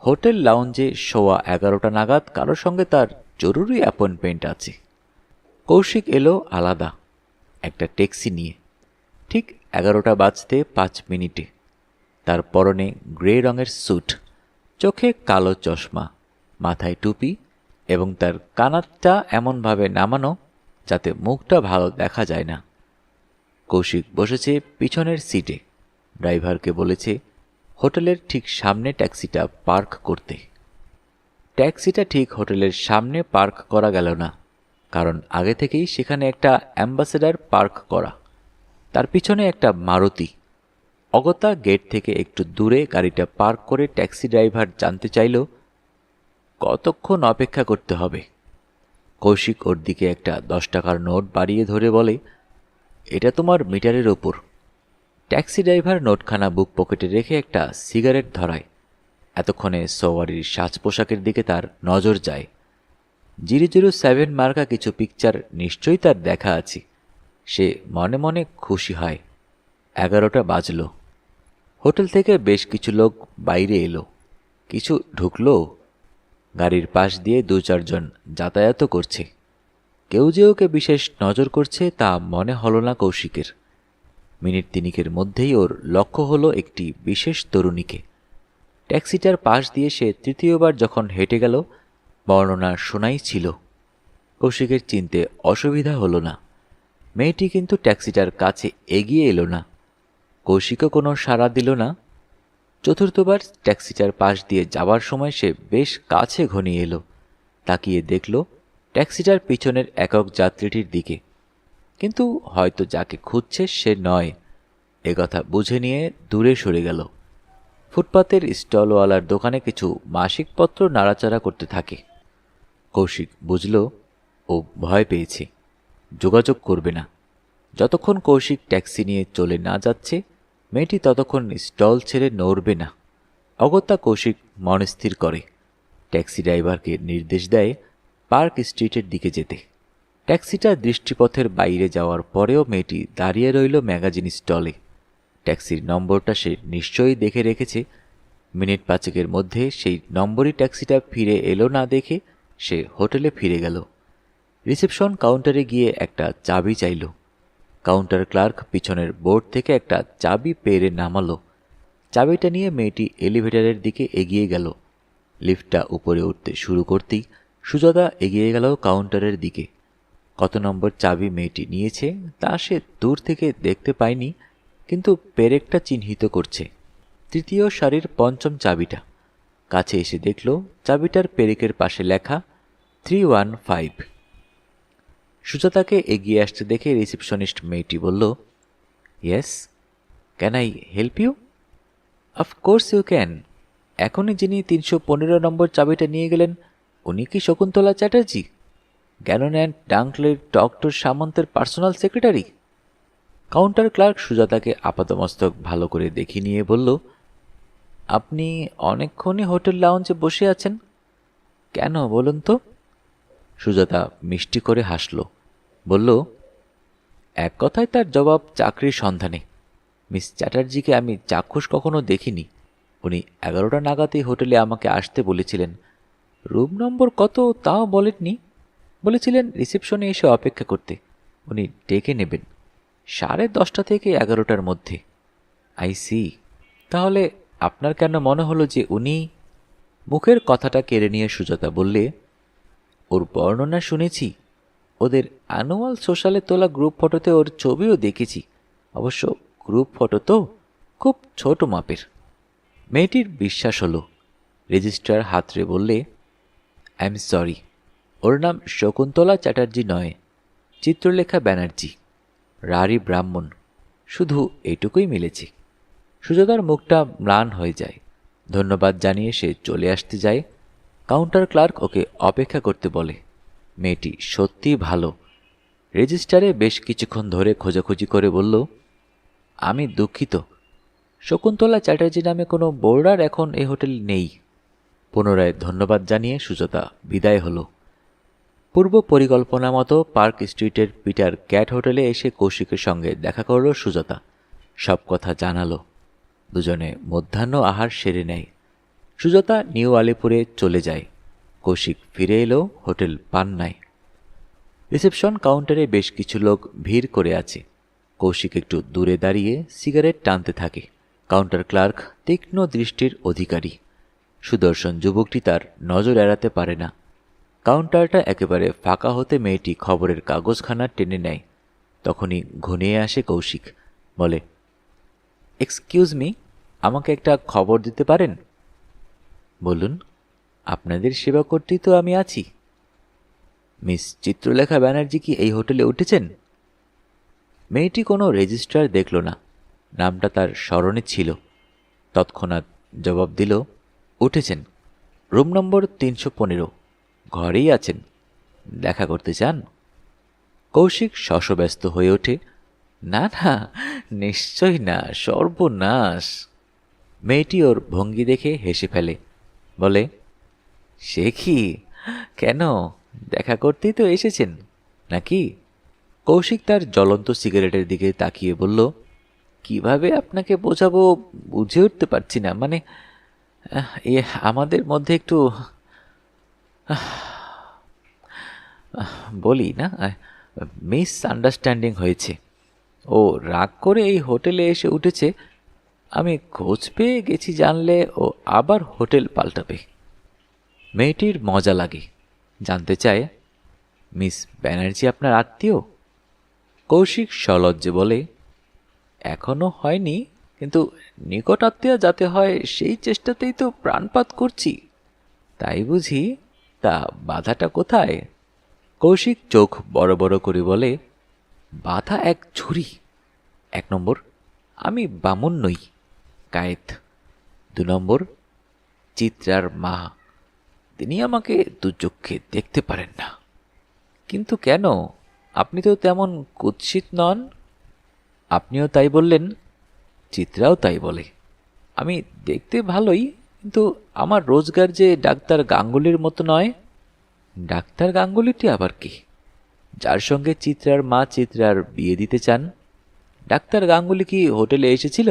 হোটেল লাউঞ্জে 11:15 নাগাদ কারোর সঙ্গে তার জরুরি অ্যাপয়েন্টমেন্ট আছে। কৌশিক এলো আলাদা একটা ট্যাক্সি নিয়ে, ঠিক 11টা বাজতে 5 মিনিটে। তার পরনে গ্রে রঙের স্যুট, চোখে কালো চশমা, মাথায় টুপি এবং তার কানাতটা এমনভাবে নামানো যাতে মুখটা ভালো দেখা যায় না। কৌশিক বসেছে পিছনের সিটে। ড্রাইভারকে বলেছে হোটেলের ঠিক সামনে ট্যাক্সিটা পার্ক করতে। ট্যাক্সিটা ঠিক হোটেলের সামনে পার্ক করা গেল না, কারণ আগে থেকেই সেখানে একটা অ্যাম্বাসেডর পার্ক করা, তার পিছনে একটা মারুতি। অগত্যা গেট থেকে একটু দূরে গাড়িটা পার্ক করে ট্যাক্সি ড্রাইভার জানতে চাইল কতক্ষণ অপেক্ষা করতে হবে। কৌশিক ওর দিকে একটা 10 টাকার নোট বাড়িয়ে ধরে বলে, এটা তোমার মিটারের ওপর। ট্যাক্সি ড্রাইভার নোটখানা বুক পকেটে রেখে একটা সিগারেট ধরায়। এতক্ষণে সওয়ারির সাজ পোশাকের দিকে তার নজর যায়। 007 মার্কা কিছু পিকচার নিশ্চয়ই তার দেখা আছে। সে মনে মনে খুশি হয়। 11টা বাজল। হোটেল থেকে বেশ কিছু লোক বাইরে এলো, কিছু ঢুকলো। গাড়ির পাশ দিয়ে 2-4 জন যাতায়াত করছে। কেউ যে ওকে বিশেষ নজর করছে তা মনে হলো না কৌশিকের। মিনিট 3 মধ্যেই ওর লক্ষ্য হলো একটি বিশেষ তরুণীকে। ট্যাক্সিটার পাশ দিয়ে সে তৃতীয়বার যখন হেঁটে গেল, বর্ণনা শোনাই ছিল। কৌশিকের চিনতে অসুবিধা হলো না। মেয়েটি কিন্তু ট্যাক্সিটার কাছে এগিয়ে এলো না। কৌশিকও কোনো সাড়া দিল না। চতুর্থবার ট্যাক্সিটার পাশ দিয়ে যাবার সময় সে বেশ কাছে ঘনিয়ে এলো। তাকিয়ে দেখল ট্যাক্সিটার পিছনের একক যাত্রীটির দিকে, কিন্তু হয়তো যাকে খুঁজছে সে নয়। একথা বুঝে নিয়ে দূরে সরে গেল। ফুটপাতের স্টলওয়ালার দোকানে কিছু মাসিকপত্র নাড়াচাড়া করতে থাকে। কৌশিক বুঝল ও ভয় পেয়েছে, যোগাযোগ করবে না। যতক্ষণ কৌশিক ট্যাক্সি নিয়ে চলে না যাচ্ছে, মেয়েটি ততক্ষণ স্টল ছেড়ে নড়বে না। অগত্যা কৌশিক মন স্থির করে। ট্যাক্সি ড্রাইভারকে নির্দেশ দেয় পার্ক স্ট্রিটের দিকে যেতে। ট্যাক্সিটা দৃষ্টিপথের বাইরে যাওয়ার পরেও মেয়েটি দাঁড়িয়ে রইল ম্যাগাজিন স্টলে। ট্যাক্সির নম্বরটা সে নিশ্চয়ই দেখে রেখেছে। মিনিট 5 মধ্যে সেই নম্বরই ট্যাক্সিটা ফিরে এলো না দেখে সে হোটেলে ফিরে গেল। রিসেপশন কাউন্টারে গিয়ে একটা চাবি চাইল। কাউন্টার ক্লার্ক পিছনের বোর্ড থেকে একটা চাবি পেরে নামালো। চাবিটা নিয়ে মেয়েটি এলিভেটরের দিকে এগিয়ে গেল। লিফটটা উপরে উঠতে শুরু করতেই সুজাতা এগিয়ে গেল কাউন্টারের দিকে। কত নম্বর চাবি মেয়েটি নিয়েছে তা সে দূর থেকে দেখতে পায়নি, কিন্তু পেরেকটা চিহ্নিত করছে। তৃতীয় সারির 5ম চাবিটা। কাছে এসে দেখল চাবিটার পেরেকের পাশে লেখা 315। সুজাতাকে এগিয়ে আসতে দেখে রিসেপশনিস্ট মেয়েটি বলল, yes, can I help you? Of course you can. এখনই যিনি 315 নম্বর চাবিটা নিয়ে গেলেন উনি কি শকুন্তলা চ্যাটার্জি, গ্যানন অ্যান্ড ডাঙ্কলের ডক্টর সামন্তের পার্সোনাল সেক্রেটারি? কাউন্টার ক্লার্ক সুজাতাকে আপাতমস্তক ভালো করে দেখে নিয়ে বলল, আপনি অনেকক্ষণই হোটেল লাউঞ্জে বসে আছেন কেন বলুন তো? সুজাতা মিষ্টি করে হাসল, বলল, এক কথায় তার জবাব চাকরির সন্ধানে। মিস চ্যাটার্জিকে আমি চাক্ষুষ কখনো দেখিনি। উনি 11টা নাগাদই হোটেলে আমাকে আসতে বলেছিলেন। রুম নম্বর কত তাও বলেননি। বলেছিলেন রিসেপশনে এসে অপেক্ষা করতে, উনি ডেকে নেবেন 10:30 থেকে 11টার মধ্যে। I see. তাহলে আপনার কেন মনে হলো যে উনি? মুখের কথাটা কেড়ে নিয়ে সুজাতা বললে, ওর বর্ণনা শুনেছি। ওদের অ্যানুয়াল সোশ্যালে তোলা গ্রুপ ফটোতে ওর ছবিও দেখেছি। অবশ্য গ্রুপ ফটো তো খুব ছোট মাপের। মেয়েটির বিশ্বাস হলো। রেজিস্ট্রার হাতড়ে বললে, আই এম সরি, ওর নাম শকুন্তলা চ্যাটার্জি নয়, চিত্রলেখা ব্যানার্জি, রাঢ়ী ব্রাহ্মণ। শুধু এইটুকুই মিলেছে। সুজাতার মুখটা ম্লান হয়ে যায়। ধন্যবাদ জানিয়ে সে চলে আসতে যায়। কাউন্টার ক্লার্ক ওকে অপেক্ষা করতে বলে। মেয়েটি সত্যিই ভালো। রেজিস্টারে বেশ কিছুক্ষণ ধরে খোঁজাখুঁজি করে বলল, আমি দুঃখিত, শকুন্তলা চ্যাটার্জি নামে কোনো বোর্ডার এখন এই হোটেলে নেই। পুনরায় ধন্যবাদ জানিয়ে সুজাতা বিদায় হল। পূর্ব পরিকল্পনা মতো পার্ক স্ট্রিটের পিটার ক্যাট হোটেলে এসে কৌশিকের সঙ্গে দেখা করল সুজাতা। সব কথা জানালো। দুজনে মধ্যাহ্ন আহার সেরে নেয়। সুজাতা নিউ আলিপুরে চলে যায়। কৌশিক ফিরে এলেও হোটেল পান নাই। রিসেপশন কাউন্টারে বেশ কিছু লোক ভিড় করে আছে। কৌশিক একটু দূরে দাঁড়িয়ে সিগারেট টানতে থাকে। কাউন্টার ক্লার্ক তীক্ষ্ণ দৃষ্টির অধিকারী। সুদর্শন যুবকটি তার নজর এড়াতে পারে না। কাউন্টারটা একেবারে ফাঁকা হতে মেয়েটি খবরের কাগজখানা টেনে নেয়। তখনই ঘনিয়ে আসে কৌশিক, বলে, এক্সকিউজ মি, আমাকে একটা খবর দিতে পারেন? বলুন, আপনাদের সেবা করতেই তো আমি আছি। মিস চিত্রলেখা ব্যানার্জি কি এই হোটেলে উঠেছেন? মেয়েটি কোনো রেজিস্ট্রার দেখল না। নামটা তার স্মরণে ছিল। তৎক্ষণাৎ জবাব দিল, উঠেছেন, রুম নম্বর 315, ঘরেই আছেন। দেখা করতে চান? কৌশিক শশব্যস্ত হয়ে ওঠে, না না, নিশ্চয়ই না, সর্বনাশ। মেয়েটি ওর ভঙ্গি দেখে হেসে ফেলে, বলে, সে কি, কেন, দেখা করতেই তো এসেছেন নাকি? কৌশিক তার জ্বলন্ত সিগারেটের দিকে তাকিয়ে বলল, কিভাবে আপনাকে বোঝাবো বুঝে উঠতে পারছি না, মানে আমাদের মধ্যে একটু বলি না, মিস আন্ডারস্ট্যান্ডিং হয়েছে। ও রাগ করে এই হোটেলে এসে উঠেছে। আমি খোঁজ পেয়ে গেছি জানলে ও আবার হোটেল পাল্টাবে। মেয়েটির মজা লাগে, জানতে চায়, মিস ব্যানার্জি আপনার আত্মীয়? কৌশিক সলজ্জে বলে, এখনো হয়নি, কিন্তু নিকট আত্মীয় যাতে হয় সেই চেষ্টাতেই তো প্রাণপাত করছি। তাই বুঝি? তা বাধাটা কোথায়? কৌশিক চোখ বড় বড় করে বলে, বাধা এক ছুরি। 1 নম্বর, আমি বামুন নই, কায়েত। 2 নম্বর, চিত্রার মা, তিনি আমাকে দু চোখে দেখতে পারেন না। কিন্তু কেন? আপনি তো তেমন কুৎসিত নন। আপনিও তাই বললেন, চিত্রাও তাই বলে। আমি দেখতে ভালোই, কিন্তু আমার রোজগার যে ডাক্তার গাঙ্গুলির মতো নয়। ডাক্তার গাঙ্গুলিটি আবার কি? যার সঙ্গে চিত্রার মা চিত্রার বিয়ে দিতে চান। ডাক্তার গাঙ্গুলি কি হোটেলে এসেছিল?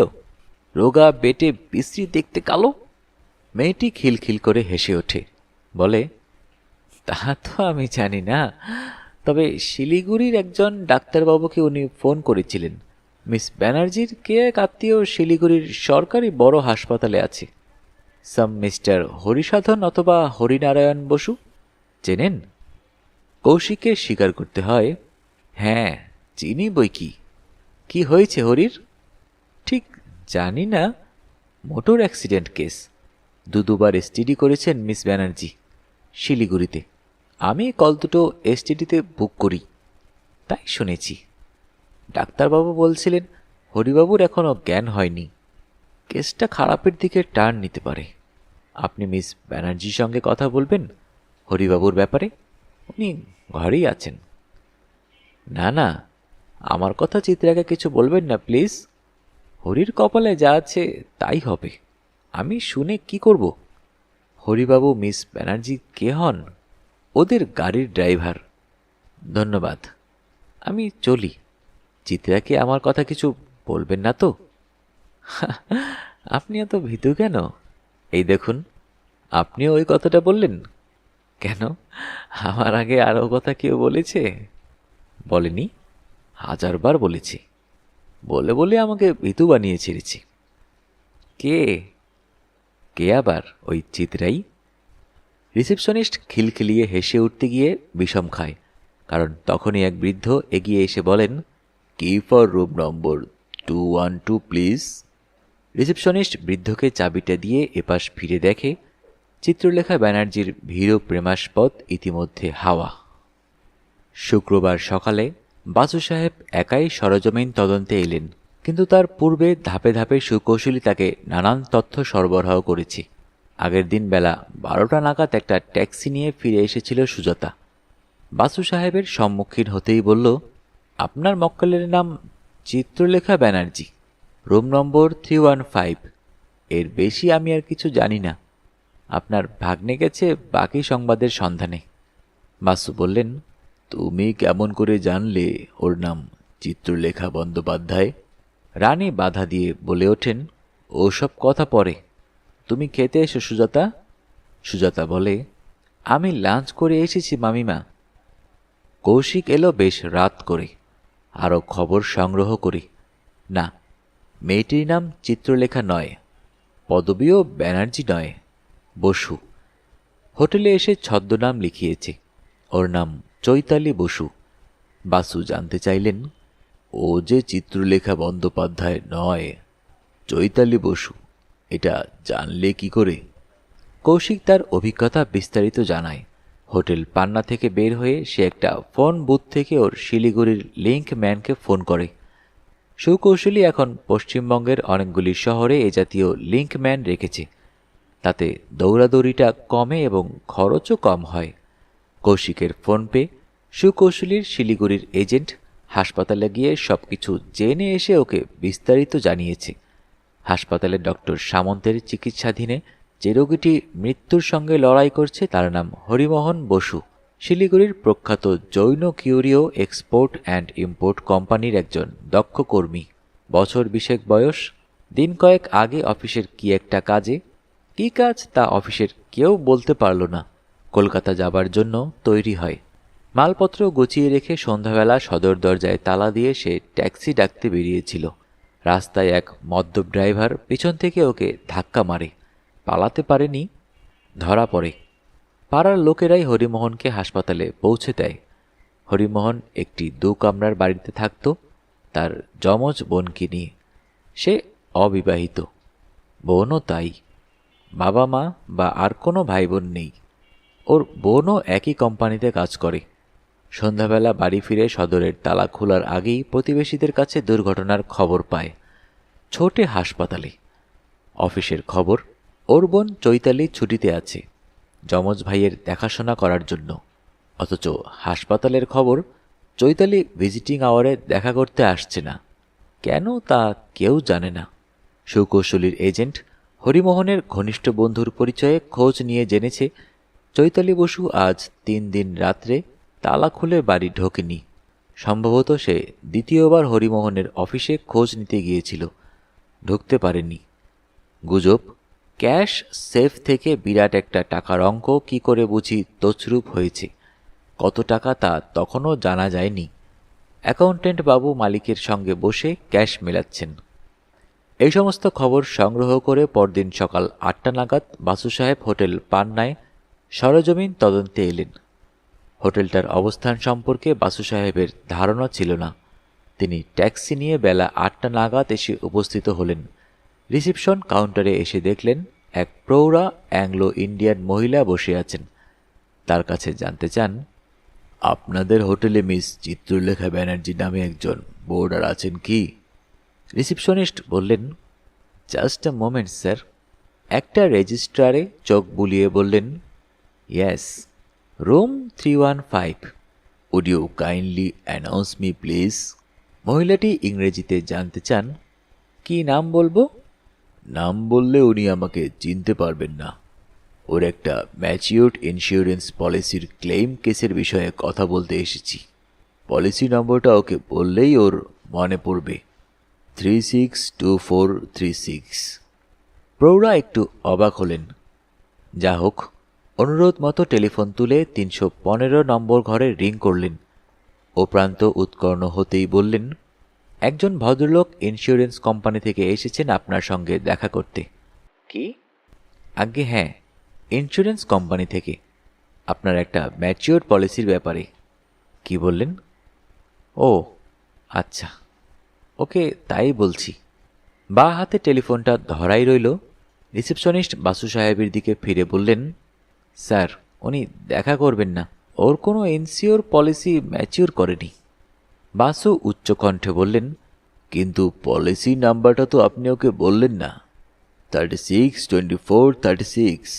রোগা বেটে বিশ্রী, দেখতে কালো। মেয়েটি খিলখিল করে হেসে ওঠে, বলে, তা তো আমি জানি না, তবে শিলিগুড়ির একজন ডাক্তারবাবুকে উনি ফোন করেছিলেন। মিস ব্যানার্জির কে এক আত্মীয় শিলিগুড়ির সরকারি বড় হাসপাতালে আছে। সাম মিস্টার হরিসাধন অথবা হরিনারায়ণ বসু, চেনেন? কৌশিককে স্বীকার করতে হয়, হ্যাঁ চিনি বই কি। কি হয়েছে হরির? ঠিক জানি না, মোটর অ্যাক্সিডেন্ট কেস। দুবার এসটিডি করেছেন মিস ব্যানার্জি শিলিগুড়িতে। আমি কল দুটো এসটিডিতে বুক করি, তাই শুনেছি। ডাক্তারবাবু বলছিলেন হরিবাবুর এখনও জ্ঞান হয়নি। কেসটা খারাপের দিকে টার্ন নিতে পারে। আপনি মিস ব্যানার্জির সঙ্গে কথা বলবেন হরিবাবুর ব্যাপারে, উনি ঘরেই আছেন। না না, আমার কথা চিত্রাকে কিছু বলবেন না প্লিজ। হরির কপালে যা আছে তাই হবে। আমি শুনে কি করব? হরিবাবু মিস ব্যানার্জি কে হন? ওদের গাড়ির ড্রাইভার। ধন্যবাদ, আমি চলি। চিত্রাকে আমার কথা কিছু বলবেন না তো? আপনি এত ভীতু কেন? এই দেখুন, আপনিও ওই কথাটা বললেন। কেন, আমার আগে আরও কথা কেউ বলেছে? বলেনি, 1000 বার বলেছি। বলে বলে আমাকে ভীতু বানিয়ে ছেড়েছি। কে? কে আবার? ওই চিত্রাই। রিসেপশনিস্ট খিলখিলিয়ে হেসে উঠতে গিয়ে বিষম খায়, কারণ তখনই এক বৃদ্ধ এগিয়ে এসে বলেন, key for room number 212 please. Receptionist বৃদ্ধকে চাবিটা দিয়ে এপাশ ফিরে দেখে চিত্রলেখা ব্যানার্জির ভীরু প্রেমাস্পদ ইতিমধ্যে হাওয়া। শুক্রবার সকালে বাসু সাহেব একাই সরজমিন তদন্তে এলেন, কিন্তু তার পূর্বে ধাপে ধাপে সুকৌশলী তাকে নানান তথ্য সরবরাহ করেছে। আগের দিন বেলা 12টা নাগাদ একটা ট্যাক্সি নিয়ে ফিরে এসেছিল সুজাতা। বাসু সাহেবের সম্মুখীন হতেই বলল, আপনার মক্কেলের নাম চিত্রলেখা ব্যানার্জি, রুম নম্বর 315। এর বেশি আমি আর কিছু জানি না। আপনার ভাগ্নে গেছে বাকি সংবাদের সন্ধানে। বাসু বললেন, তুমি কেমন করে জানলে ওর নাম চিত্রলেখা বন্দ্যোপাধ্যায়? রানী বাধা দিয়ে বলে ওঠেন, ওসব কথা পরে, তুমি খেতে এসো সুজাতা। সুজাতা বলে, আমি লাঞ্চ করে এসেছি মামিমা। কৌশিক এলো বেশ রাত করে, আরও খবর সংগ্রহ করি। না, মেয়েটির নাম চিত্রলেখা নয়, পদবীও ব্যানার্জি নয়, বসু। হোটেলে এসে ছদ্মনাম লিখিয়েছে, ওর নাম চৈতালি বসু। বাসু জানতে চাইলেন, ও যে চিত্রলেখা বন্দ্যোপাধ্যায় নয়, চৈতালি বসু, এটা জানলে কি করে? কৌশিক তার অভিজ্ঞতা বিস্তারিত জানায়। হোটেল পান্না থেকে বের হয়ে সে একটা ফোন বুথ থেকে ওর শিলিগুড়ির লিঙ্ক ম্যানকে ফোন করে। সুকৌশলী এখন পশ্চিমবঙ্গের অনেকগুলি শহরে এ জাতীয় লিঙ্ক ম্যান রেখেছে, তাতে দৌড়াদৌড়িটা কমে এবং খরচও কম হয়। কৌশিকের ফোন পেয়ে সুকৌশলীর শিলিগুড়ির এজেন্ট হাসপাতালে গিয়ে সবকিছু জেনে এসে ওকে বিস্তারিত জানিয়েছে। হাসপাতালে ডক্টর সামন্তের চিকিৎসাধীনে যে রোগীটি মৃত্যুর সঙ্গে লড়াই করছে তার নাম হরিমোহন বসু, শিলিগুড়ির প্রখ্যাত জৈন কিউরিও এক্সপোর্ট অ্যান্ড ইম্পোর্ট কোম্পানির একজন দক্ষ কর্মী। বছর 20 বয়স। দিন কয়েক আগে অফিসের কি একটা কাজে, কি কাজ তা অফিসের কেউ বলতে পারল না, কলকাতা যাবার জন্য তৈরি হয়। মালপত্র গুছিয়ে রেখে সন্ধ্যাবেলা সদর দরজায় তালা দিয়ে সে ট্যাক্সি ডাকতে বেরিয়েছিল। রাস্তায় এক মদ্যপ ড্রাইভার পিছন থেকে ওকে ধাক্কা মারে, পালাতে পারেনি, ধরা পড়ে। পাড়ার লোকেরাই হরিমোহনকে হাসপাতালে পৌঁছে দেয়। হরিমোহন একটি 2 কামরার বাড়িতে থাকত, তার যমজ বোনকে নিয়ে। সে অবিবাহিত, বোনও তাই। বাবা মা বা আর কোনো ভাই বোন নেই। ওর বোনও একই কোম্পানিতে কাজ করে। সন্ধ্যাবেলা বাড়ি ফিরে সদরের তালা খোলার আগেই প্রতিবেশীদের কাছে দুর্ঘটনার খবর পায়। ছোটে হাসপাতালে। অফিসের খবর, ওর বোন চৈতালি ছুটিতে আছে যমজ ভাইয়ের দেখাশোনা করার জন্য। অথচ হাসপাতালের খবর, চৈতালি ভিজিটিং আওয়ারে দেখা করতে আসছে না। কেন তা কেউ জানে না। সুকৌশলীর এজেন্ট হরিমোহনের ঘনিষ্ঠ বন্ধুর পরিচয়ে খোঁজ নিয়ে জেনেছে চৈতালি বসু আজ 3 দিন রাত্রে তালা খুলে বাড়ি ঢোকেনি। সম্ভবত সে দ্বিতীয়বার হরিমোহনের অফিসে খোঁজ নিতে গিয়েছিল, ঢুকতে পারেনি। গুজব, ক্যাশ সেফ থেকে বিরাট একটা টাকার অঙ্ক কি করে বুঝি তছরূপ হয়েছে। কত টাকা তা তখনও জানা যায়নি। অ্যাকাউন্টেন্ট বাবু মালিকের সঙ্গে বসে ক্যাশ মেলাচ্ছেন। এই সমস্ত খবর সংগ্রহ করে পরদিন সকাল 8টা নাগাদ বাসু সাহেব হোটেল পান্নায় সরেজমিন তদন্তে এলেন। হোটেলটার অবস্থান সম্পর্কে বাসু সাহেবের ধারণা ছিল না। তিনি ট্যাক্সি নিয়ে বেলা 8টা নাগাদ এসে উপস্থিত হলেন। রিসিপশন কাউন্টারে এসে দেখলেন এক প্রৌঢ়া অ্যাংলো ইন্ডিয়ান মহিলা বসে আছেন। তার কাছে জানতে চান, আপনাদের হোটেলে মিস চিত্রলেখা ব্যানার্জি নামে একজন বোর্ডার আছেন কি? রিসিপশনিস্ট বললেন, জাস্ট আ মোমেন্ট স্যার। একটা রেজিস্ট্রারে চোখ বুলিয়ে বললেন, yes, room 315। Would you kindly announce me please? মহিলাটি ইংরেজিতে জানতে চান, কি নাম বলবো? নাম বললে উনি আমাকে চিনতে পারবেন না। ওর একটা ম্যাচিওর্ড ইন্স্যুরেন্স পলিসির ক্লেইম কেসের বিষয়ে কথা বলতে এসেছি। পলিসি নম্বরটা ওকে বললেই ওর মনে পড়বে, 362436। প্রৌঢ়া একটু অবাক হলেন। যা হোক, অনুরোধ মতো টেলিফোন তুলে 315 নম্বর ঘরে রিং করলেন। ও প্রান্ত উৎকর্ণ হতেই বললেন, একজন ভদ্রলোক ইন্স্যুরেন্স কোম্পানি থেকে এসেছেন আপনার সঙ্গে দেখা করতে। কি? আজ্ঞে হ্যাঁ, ইন্স্যুরেন্স কোম্পানি থেকে, আপনার একটা ম্যাচিওর পলিসির ব্যাপারে। কি বললেন? ও আচ্ছা, ওকে তাই বলছি। বা হাতে টেলিফোনটা ধরাই রইল। রিসেপশনিস্ট বাসু সাহেবের দিকে ফিরে বললেন, স্যার, উনি দেখা করবেন না, ওর কোনো ইন্স্যুর পলিসি ম্যাচিওর করেনি। বাসু উচ্চকণ্ঠে বললেন, কিন্তু পলিসি নাম্বারটা তো আপনি ওকে বললেন না, 362436।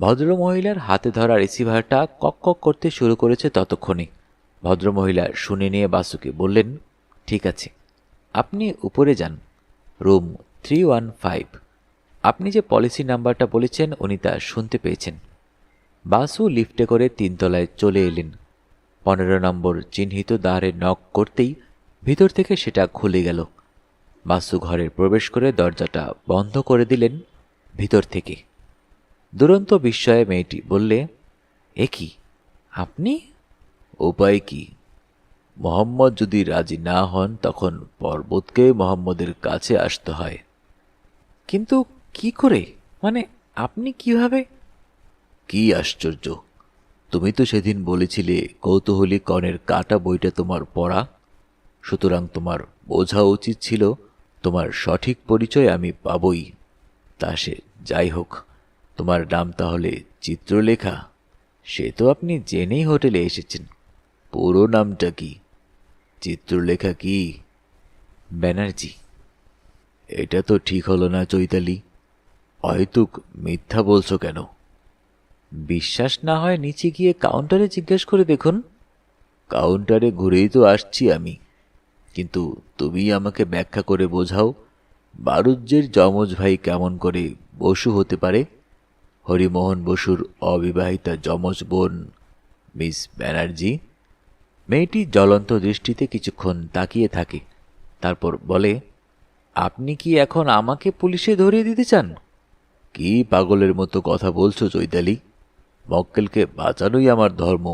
ভদ্রমহিলার হাতে ধরা রিসিভারটা কক কক করতে শুরু করেছে ততক্ষণে। ভদ্রমহিলা শুনে নিয়ে বাসুকে বললেন, ঠিক আছে, আপনি উপরে যান, রুম 315। আপনি যে পলিসি নাম্বারটা বলেছেন উনি তা শুনতে পেয়েছেন। বাসু লিফটে করে 3 তলায় চলে এলেন। 15 নম্বর চিহ্নিত দ্বারে নক করতেই ভিতর থেকে সেটা খুলে গেল। বাসু ঘরে প্রবেশ করে দরজাটা বন্ধ করে দিলেন ভিতর থেকে। দুরন্ত বিস্ময়ে মেয়েটি বললে, এ কি, আপনি? উপায় কি? মোহাম্মদ যদি রাজি না হন তখন পর্বতকে মোহাম্মদের কাছে আসতে হয়। কিন্তু কি করে, মানে আপনি কিভাবে? কি আশ্চর্য! তুমি তো সেদিন বলেছিলে কৌতূহলী কণের কাটা বইটা তোমার পড়া, সুতরাং তোমার বোঝা উচিত ছিল তোমার সঠিক পরিচয় আমি পাবই। তা সে যাই হোক, তোমার নাম তাহলে চিত্রলেখা? সে তো আপনি জেনেই হোটেলে এসেছেন। পুরো নামটা কি? চিত্রলেখা কি? ব্যানার্জি। এটা তো ঠিক হলো না চৈতালি। অহেতুক মিথ্যা বলছো কেন? বিশ্বাস না হয় নিচে গিয়ে কাউন্টারে জিজ্ঞেস করে দেখুন। কাউন্টারে ঘুরেই তো আসছি আমি, কিন্তু তুমি আমাকে ব্যাখ্যা করে বোঝাও, বারুজ্যের যমজ ভাই কেমন করে বসু হতে পারে? হরিমোহন বসুর অবিবাহিতা যমজ বোন মিস ব্যানার্জি। মেয়েটি জ্বলন্ত দৃষ্টিতে কিছুক্ষণ তাকিয়ে থাকে, তারপর বলে, আপনি কি এখন আমাকে পুলিশে ধরিয়ে দিতে চান? কি পাগলের মতো কথা বলছো চৈতালি? মক্কেলকে বাঁচানোই আমার ধর্ম।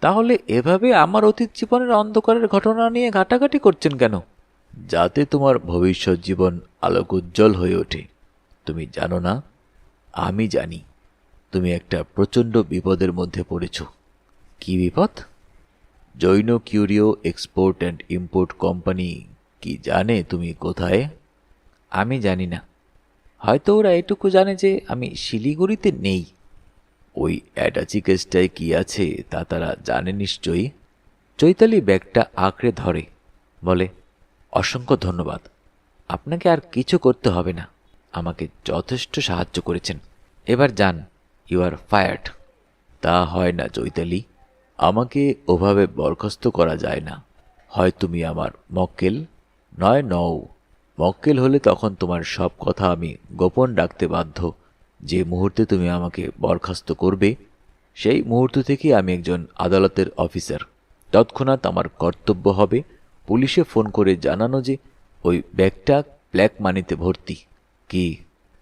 তাহলে এভাবে আমার অতীত জীবনের অন্ধকারের ঘটনা নিয়ে ঘাটাঘাটি করছেন কেন? যাতে তোমার ভবিষ্যৎ জীবন আলোকোজ্জ্বল হয়ে ওঠে। তুমি জানো না, আমি জানি। তুমি একটা প্রচণ্ড বিপদের মধ্যে পড়েছ। কি বিপদ? জৈন কিউরিও এক্সপোর্ট অ্যান্ড ইম্পোর্ট কোম্পানি কি জানে তুমি কোথায়? আমি জানি না। হয়তো ওরা এটুকু জানে যে আমি শিলিগুড়িতে নেই। ওই অ্যাটাচি কেসটায় কি আছে তা তারা জানে নিশ্চয়ই। চৈতালি ব্যাগটা আঁকড়ে ধরে, বলে, অসংখ্য ধন্যবাদ। আপনাকে আর কিছু করতে হবে না। আমাকে যথেষ্ট সাহায্য করেছেন। এবার যান, ইউ আর ফায়ার্ড। তা হয় না চৈতালি, আমাকে ওভাবে বরখাস্ত করা যায় না। হয় তুমি আমার মক্কেল, নয় নও। মক্কেল হলে তখন তোমার সব কথা আমি গোপন রাখতে বাধ্য। যে মুহূর্তে তুমি আমাকে বরখাস্ত করবে, সেই মুহূর্ত থেকে আমি একজন আদালতের অফিসার। তৎক্ষণাৎ আমার কর্তব্য হবে পুলিশে ফোন করে জানানো যে ওই ব্যাগটা ব্ল্যাক মানিতে ভর্তি। কি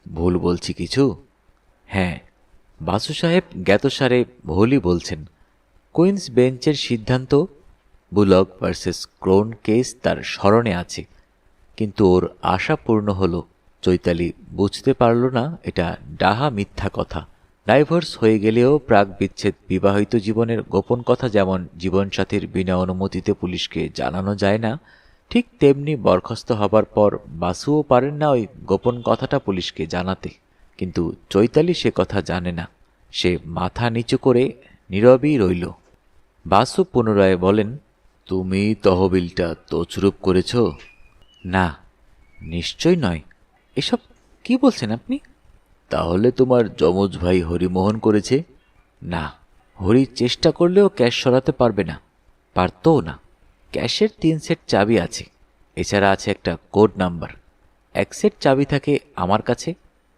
ভুল বলছি কিছু? হ্যাঁ, বাসু সাহেব জ্ঞাতসারে ভুলই বলছেন। কুইন্স বেঞ্চের সিদ্ধান্ত বুলক ভার্সেস ক্রোন কেস তার স্মরণে আছে, কিন্তু ওর আশা পূর্ণ হলো। চৈতালি বুঝতে পারল না এটা ডাহা মিথ্যা কথা। ডাইভোর্স হয়ে গেলেও প্রাক বিচ্ছেদ বিবাহিত জীবনের গোপন কথা যেমন জীবনসাথীর বিনা অনুমতিতে পুলিশকে জানানো যায় না, ঠিক তেমনি বরখাস্ত হবার পর বাসুও পারেন না ওই গোপন কথাটা পুলিশকে জানাতে। কিন্তু চৈতালি সে কথা জানে না। সে মাথা নিচু করে নীরবই রইল। বাসু পুনরায় বলেন, তুমি তহবিলটা তছরূপ করেছ? না, নিশ্চয় নয়। এসব কি বলছেন আপনি? তাহলে তোমার যমজ ভাই হরিমোহন করেছে? না, হরি চেষ্টা করলেও ক্যাশ সরাতে পারবে না, পারতও না। ক্যাশের 3 সেট চাবি আছে, এছাড়া আছে একটা কোড নাম্বার। 1 সেট চাবি থাকে আমার কাছে,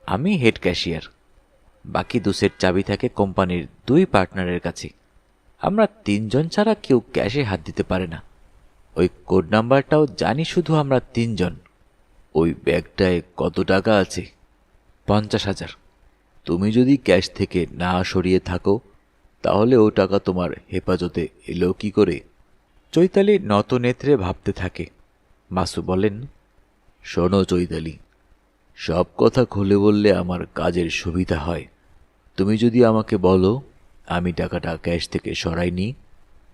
আমি হেড ক্যাশিয়ার। বাকি 2 সেট চাবি থাকে কোম্পানির 2 পার্টনারের কাছে। আমরা 3 জন ছাড়া কেউ ক্যাশে হাত দিতে পারে না। ওই কোড নাম্বারটাও জানি শুধু আমরা 3 জন। ওই ব্যাগটায় কত টাকা আছে? 50,000। তুমি যদি ক্যাশ থেকে না সরিয়ে থাকো, তাহলে ও টাকা তোমার হেফাজতে এলো কি করে? চৈতালি নত নেত্রে ভাবতে থাকে। বাসু বলেন, শোনো চৈতালি, সব কথা খুলে বললে আমার কাজের সুবিধা হয়। তুমি যদি আমাকে বলো আমি টাকাটা ক্যাশ থেকে সরাইনি,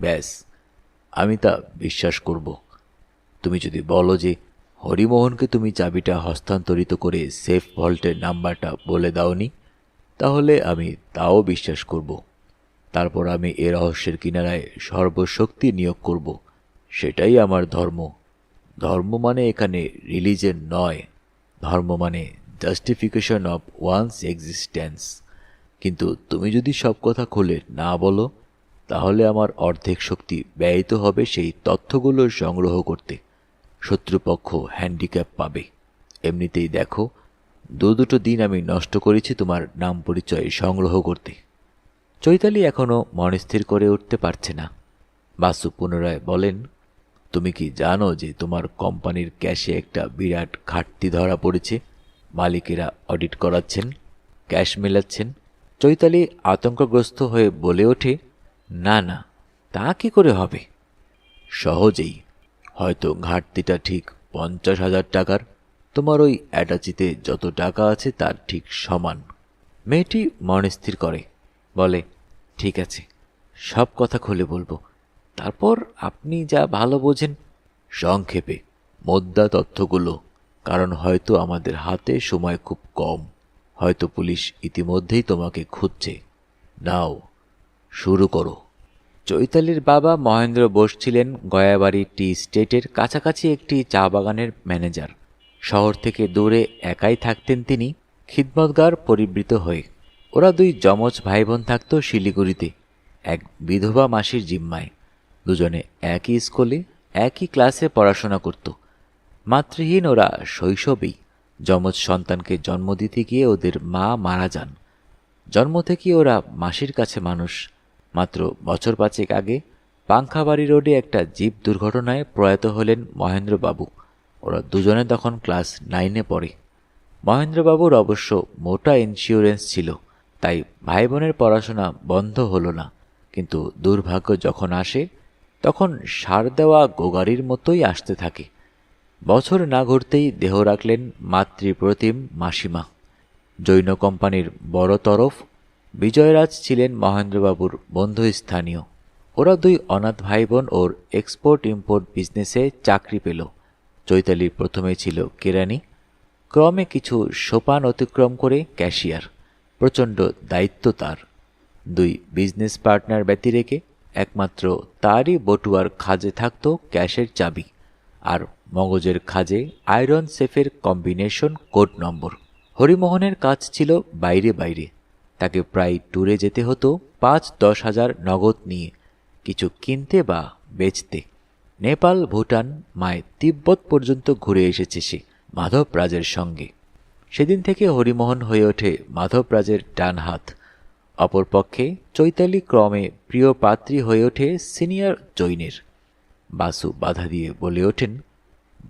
ব্যাস, আমি তা বিশ্বাস করব। তুমি যদি বলো যে হরিমোহনকে তুমি চাবিটা হস্তান্তরিত করে সেফ ভল্টের নাম্বারটা বলে দাওনি, তাহলে আমি তাও বিশ্বাস করব। তারপর আমি এ রহস্যের কিনারায় সর্বশক্তি নিয়োগ করব। সেটাই আমার ধর্ম। ধর্ম মানে এখানে রিলিজেন নয়, ধর্ম মানে জাস্টিফিকেশন অফ ওয়ান্স এক্সিস্টেন্স। কিন্তু তুমি যদি সব কথা খুলে না বলো, তাহলে আমার অর্ধেক শক্তি ব্যয়িত হবে সেই তথ্যগুলো সংগ্রহ করতে। শত্রুপক্ষ হ্যান্ডিক্যাপ পাবে। এমনিতেই দেখো, দুটো দিন আমি নষ্ট করেছি তোমার নাম পরিচয় সংগ্রহ করতে। চৈতালি এখনো মন স্থির করে উঠতে পারছে না। বাসু পুনরায় বলেন, তুমি কি জানো যে তোমার কোম্পানির ক্যাশে একটা বিরাট ঘাটতি ধরা পড়েছে? মালিকেরা অডিট করাচ্ছেন, ক্যাশ মেলাচ্ছেন। চৈতালি আতঙ্কগ্রস্ত হয়ে বলে ওঠে, না না, তা কি করে হবে? সহজেই। হয়তো ঘাটতিটা ঠিক 50,000 টাকার। তোমার ওই অ্যাটাচিতে যত টাকা আছে তার ঠিক সমান। মেয়েটি মন স্থির করে, বলে, ঠিক আছে, সব কথা খুলে বলবো। তারপর আপনি যা ভালো বোঝেন। সংক্ষেপে মোদ্দা তথ্যগুলো, কারণ হয়তো আমাদের হাতে সময় খুব কম। হয়তো পুলিশ ইতিমধ্যেই তোমাকে খুঁজছে। নাও, শুরু করো। চৈতালির বাবা মহেন্দ্র বোস ছিলেন গয়াবাড়ি টি স্টেটের কাছাকাছি একটি চা বাগানের ম্যানেজার। শহর থেকে দূরে একাই থাকতেন তিনি, খিদমতগার পরিবৃত হয়ে। ওরা দুই যমজ ভাই বোন থাকত শিলিগুড়িতে, এক বিধবা মাসির জিম্মায়। দুজনে একই স্কুলে, একই ক্লাসে পড়াশোনা করত। মাতৃহীন ওরা শৈশবেই। যমজ সন্তানকে জন্ম দিতে গিয়ে ওদের মা মারা যান। জন্ম থেকে ওরা মাসির কাছে মানুষ। মাত্র বছর পাঁচেক আগে পাংখাবাড়ি রোডে একটা জিপ দুর্ঘটনায় প্রয়াত হলেন মহেন্দ্রবাবু। ওরা দুজনে তখন ক্লাস 9-এ পড়ে। মহেন্দ্রবাবুর অবশ্য মোটা ইন্স্যুরেন্স ছিল, তাই ভাই বোনের পড়াশোনা বন্ধ হলো না। কিন্তু দুর্ভাগ্য যখন আসে, তখন সার দেওয়া গোগাড়ির মতোই আসতে থাকে। বছর না ঘুরতেই দেহ রাখলেন মাতৃপ্রতিম মাসিমা। জৈন কোম্পানির বড় তরফ বিজয়রাজ ছিলেন মহেন্দ্রবাবুর বন্ধুস্থানীয়। ওরা দুই অনাথ ভাই বোন ওর এক্সপোর্ট ইম্পোর্ট বিজনেসে চাকরি পেল। চৈতালির প্রথমে ছিল কেরানি, ক্রমে কিছু সোপান অতিক্রম করে ক্যাশিয়ার। প্রচণ্ড দায়িত্ব তার। দুই বিজনেস পার্টনার ব্যতিরেকে একমাত্র তারই বটুয়ার খাজে থাকত ক্যাশের চাবি, আর মগজের খাজে আয়রন সেফের কম্বিনেশন কোড নম্বর। হরিমোহনের কাজ ছিল বাইরে বাইরে। তাকে প্রায় ট্যুরে যেতে হতো 5-10 হাজার নগদ নিয়ে, কিছু কিনতে বা বেচতে। নেপাল, ভুটান, মায় তিব্বত পর্যন্ত ঘুরে এসেছে সে মাধবরাজের সঙ্গে। সেদিন থেকে হরিমোহন হয়ে ওঠে মাধবরাজের ডান হাত। অপরপক্ষে চৈতালি ক্রমে প্রিয় পাত্রী হয়ে ওঠে সিনিয়র জৈনের। বাসু বাধা দিয়ে বলে ওঠেন,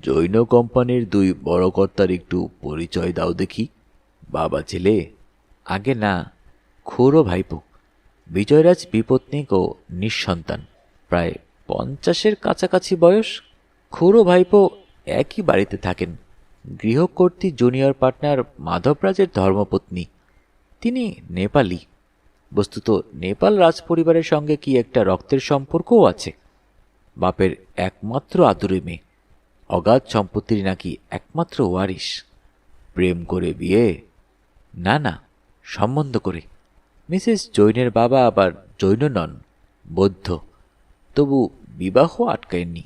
জৈন কোম্পানির দুই বড় কর্তার একটু পরিচয় দাও দেখি। বাবা ছেলে? আগে না, খুড়ো ভাইপো। বিজয়রাজ বিপত্নিক ও নিঃসন্তান, প্রায় 50-এর কাছাকাছি বয়স। খুড়ো ভাইপো একই বাড়িতে থাকেন। গৃহকর্ত্রী জুনিয়র পার্টনার মাধবরাজের ধর্মপত্নী। তিনি নেপালি। বস্তুত নেপাল রাজপরিবারের সঙ্গে কি একটা রক্তের সম্পর্কও আছে। বাপের একমাত্র আদুরে মেয়ে, অগাধ সম্পত্তির নাকি একমাত্র ওয়ারিশ। প্রেম করে বিয়ে? না না, সম্বন্ধ করে। মিসেস জৈনের বাবা আবার জৈন নন, বৌদ্ধ। তবু বিবাহ আটকায়নি।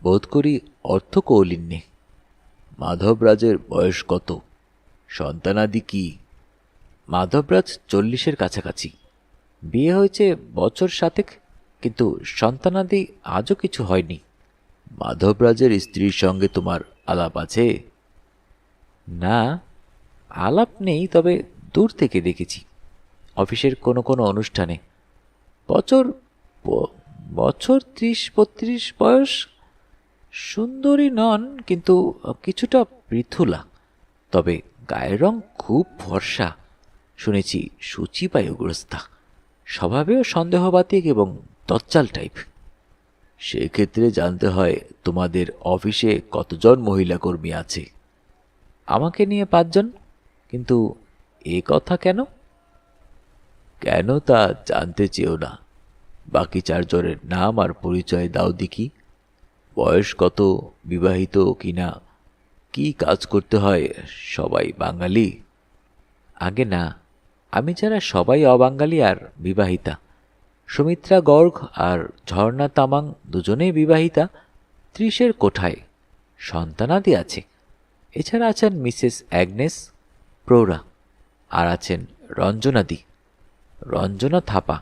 বোধ করি অর্থ কৌলিন্যে। মাধবরাজের বয়স কত? সন্তানাদি কি? মাধবরাজ 40-এর কাছাকাছি। বিয়ে হয়েছে বছর 7 কিন্তু সন্তানাদি আজও কিছু হয়নি। মাধবরাজের স্ত্রীর সঙ্গে তোমার আলাপ আছে? না, আলাপ নেই, তবে দূর থেকে দেখেছি অফিসের কোনো কোনো অনুষ্ঠানে। বছর 30-32 বয়স। সুন্দরী নন, কিন্তু কিছুটা পৃথুলা। তবে গায়ের রং খুব ফর্সা। শুনেছি সূচিবায়ুগ্রস্তা। স্বভাবেও সন্দেহবাতিক এবং দজ্জাল টাইপ। সেক্ষেত্রে জানতে হয় তোমাদের অফিসে কতজন মহিলা কর্মী আছে? আমাকে নিয়ে 5 জন। কিন্তু এ কথা কেন? কেন তা জানতে চেও না। বাকি 4 জনের নাম আর পরিচয় দাও দেখি। বয়স কত, বিবাহিত কিনা, কি কাজ করতে হয়? সবাই বাঙালি? আগে না, আমি যারা সবাই অবাঙালি আর বিবাহিতা। সুমিত্রা গর্গ আর ঝর্ণা তামাং দুজনেই বিবাহিতা, 30-এর কোঠায়। সন্তানাদি আছে। এছাড়া আছেন মিসেস অ্যাগনেস, প্রৌঢ়া। আর আছেন রঞ্জনাদি, রঞ্জনা থাপা।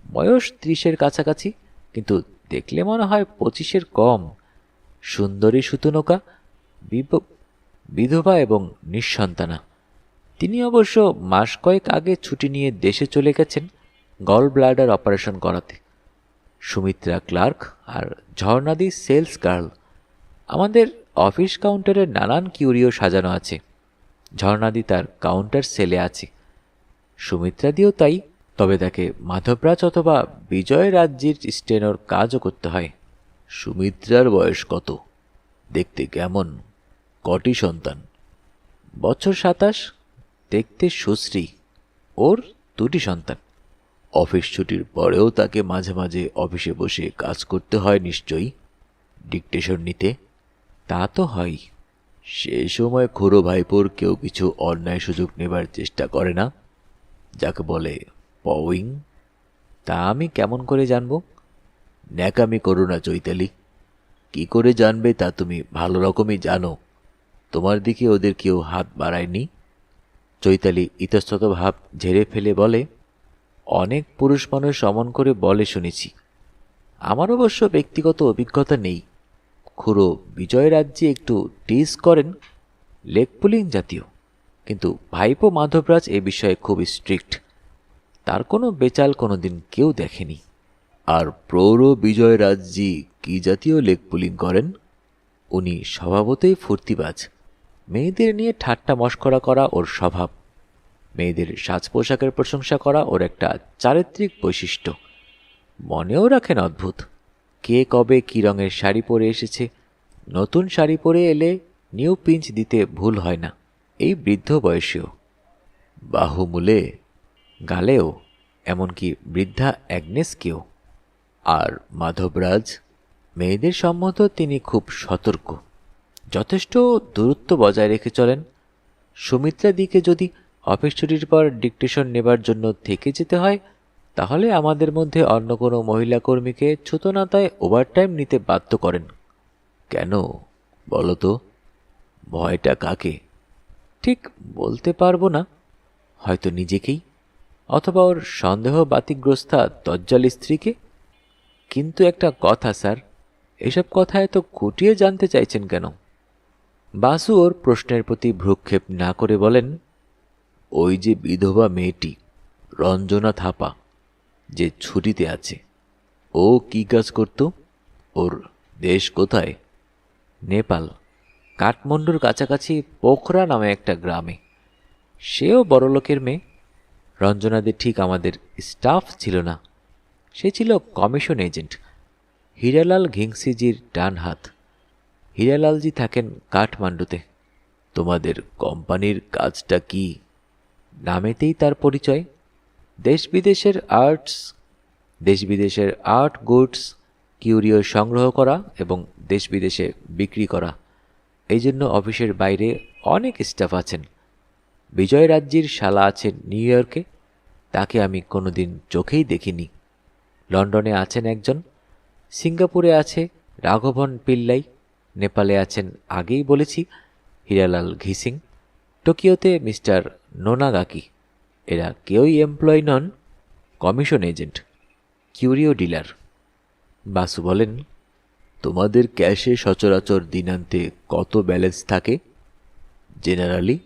বয়স 30-এর কাছাকাছি, কিন্তু দেখলে মনে হয় 25-এর কম। সুন্দরী সুতনকা, বিধবা এবং নিঃসন্তানা। তিনি অবশ্য মাস কয়েক আগে ছুটি নিয়ে দেশে চলে গেছেন গল ব্লাডার অপারেশন করাতে। সুমিত্রা ক্লার্ক আর ঝর্ণাদি সেলস গার্ল। আমাদের অফিস কাউন্টারে নানান কিউরিও সাজানো আছে। ঝর্ণাদি তার কাউন্টার সেলে আছে, সুমিত্রাদিও তাই। তবে তাকে মাধবরাজ অথবা বিজয় রাজ্যের স্টেনোর কাজও করতে হয়। সুমিত্রার বয়স কত? দেখতে কেমন? কটি সন্তান? বছর 27, দেখতে সুশ্রী। ওর 2টি সন্তান। অফিস ছুটির পরেও তাকে মাঝে মাঝে অফিসে বসে কাজ করতে হয় নিশ্চয়ই, ডিকটেশন নিতে। তা তো হয়। সে সময় খুড়ো ভাইপোর কেউ কিছু অন্যায় সুযোগ নেবার চেষ্টা করে না, যাকে বলে পউইং? তা আমি কেমন করে জানব? ন্যাকামি করো না চৈতালি। কি করে জানবে তা তুমি ভালো রকমই জানো। তোমার দিকে ওদের কেউ হাত বাড়ায়নি? চৈতালি ইতস্তত ভাব ঝেড়ে ফেলে বলে, অনেক পুরুষ মানুষ অমন করে বলে শুনেছি। আমার অবশ্য ব্যক্তিগত অভিজ্ঞতা নেই। খুড়ো বিজয় রাজ্যে একটু টিজ করেন, লেগ পুলিং জাতীয়। কিন্তু ভাইপো মাধবরাজ এ বিষয়ে খুব স্ট্রিক্ট। তার কোনো বেচাল কোনোদিন কেউ দেখেনি। আর প্রৌঢ় বিজয় রাজজি কি জাতীয় লেগ পুলিং করেন? উনি স্বভাবতই ফুর্তিবাজ। মেয়েদের নিয়ে ঠাট্টা মশকরা করা ওর স্বভাব। মেয়েদের সাজ পোশাকের প্রশংসা করা ওর একটা চারিত্রিক বৈশিষ্ট্য। মনেও রাখেন অদ্ভুত। কে কবে কী রঙের শাড়ি পরে এসেছে, নতুন শাড়ি পরে এলে নিউ পিঞ্চ দিতে ভুল হয় না, এই বৃদ্ধ বয়সেও। বাহুমূলে, গালেও, এমনকি বৃদ্ধা অ্যাগনেসকেও। আর মাধবরাজ? মেয়েদের সম্মত তিনি খুব সতর্ক, যথেষ্ট দূরত্ব বজায় রেখে চলেন। সুমিত্রাদিকে যদি অফিস ছুটির পর ডিকটেশন নেবার জন্য থেকে যেতে হয়, তাহলে আমাদের মধ্যে অন্য কোনো মহিলা কর্মীকে ছুতোনাতায় ওভারটাইম নিতে বাধ্য করেন। কেন বলো তো? ভয়টা কাকে? ঠিক বলতে পারবো না। হয়তো নিজেকেই, অথবা ওর সন্দেহ বাতিগ্রস্তা দজ্জাল স্ত্রীকে। কিন্তু একটা কথা স্যার, এসব কথা এত খুঁটিয়ে জানতে চাইছেন কেন? বাসু ওর প্রশ্নের প্রতি ভ্রুক্ষেপ না করে বলেন, ওই যে বিধবা মেয়েটি রঞ্জনা থাপা, যে ছুটিতে আছে, ও কি কাজ করত? ওর দেশ কোথায়? নেপাল, কাঠমান্ডুর কাছাকাছি পোখরা নামে একটা গ্রামে। সেও বড়লোকের মেয়ে। রঞ্জনাদের ঠিক আমাদের স্টাফ ছিল না, সে ছিল কমিশন এজেন্ট, হীরালাল ঘিংসিজির ডান হাত। হীরালালজি থাকেন কাঠমান্ডুতে। তোমাদের কোম্পানির কাজটা কি? নামেতেই তার পরিচয়। দেশ বিদেশের আর্ট গুডস কিউরিও সংগ্রহ করা এবং দেশ বিদেশে বিক্রি করা। এই জন্য অফিসের বাইরে অনেক স্টাফ আছেন। বিজয় রাজ্যের শালা আছেন নিউ ইয়র্কে, তাকে আমি কোনোদিন চোখেই দেখিনি। লন্ডনে আছেন একজন, সিঙ্গাপুরে আছে রাঘবন পিল্লাই, নেপালে আছেন আগেই বলেছি হীরালাল ঘিসিং, টোকিওতে মিস্টার নোনাগাকি। এরা কেউই এমপ্লয় নন, কমিশন এজেন্ট, কিউরিও ডিলার। বাসু বলেন, তোমাদের ক্যাশে সচরাচর দিনান্তে কত ব্যালেন্স থাকে জেনারেলি?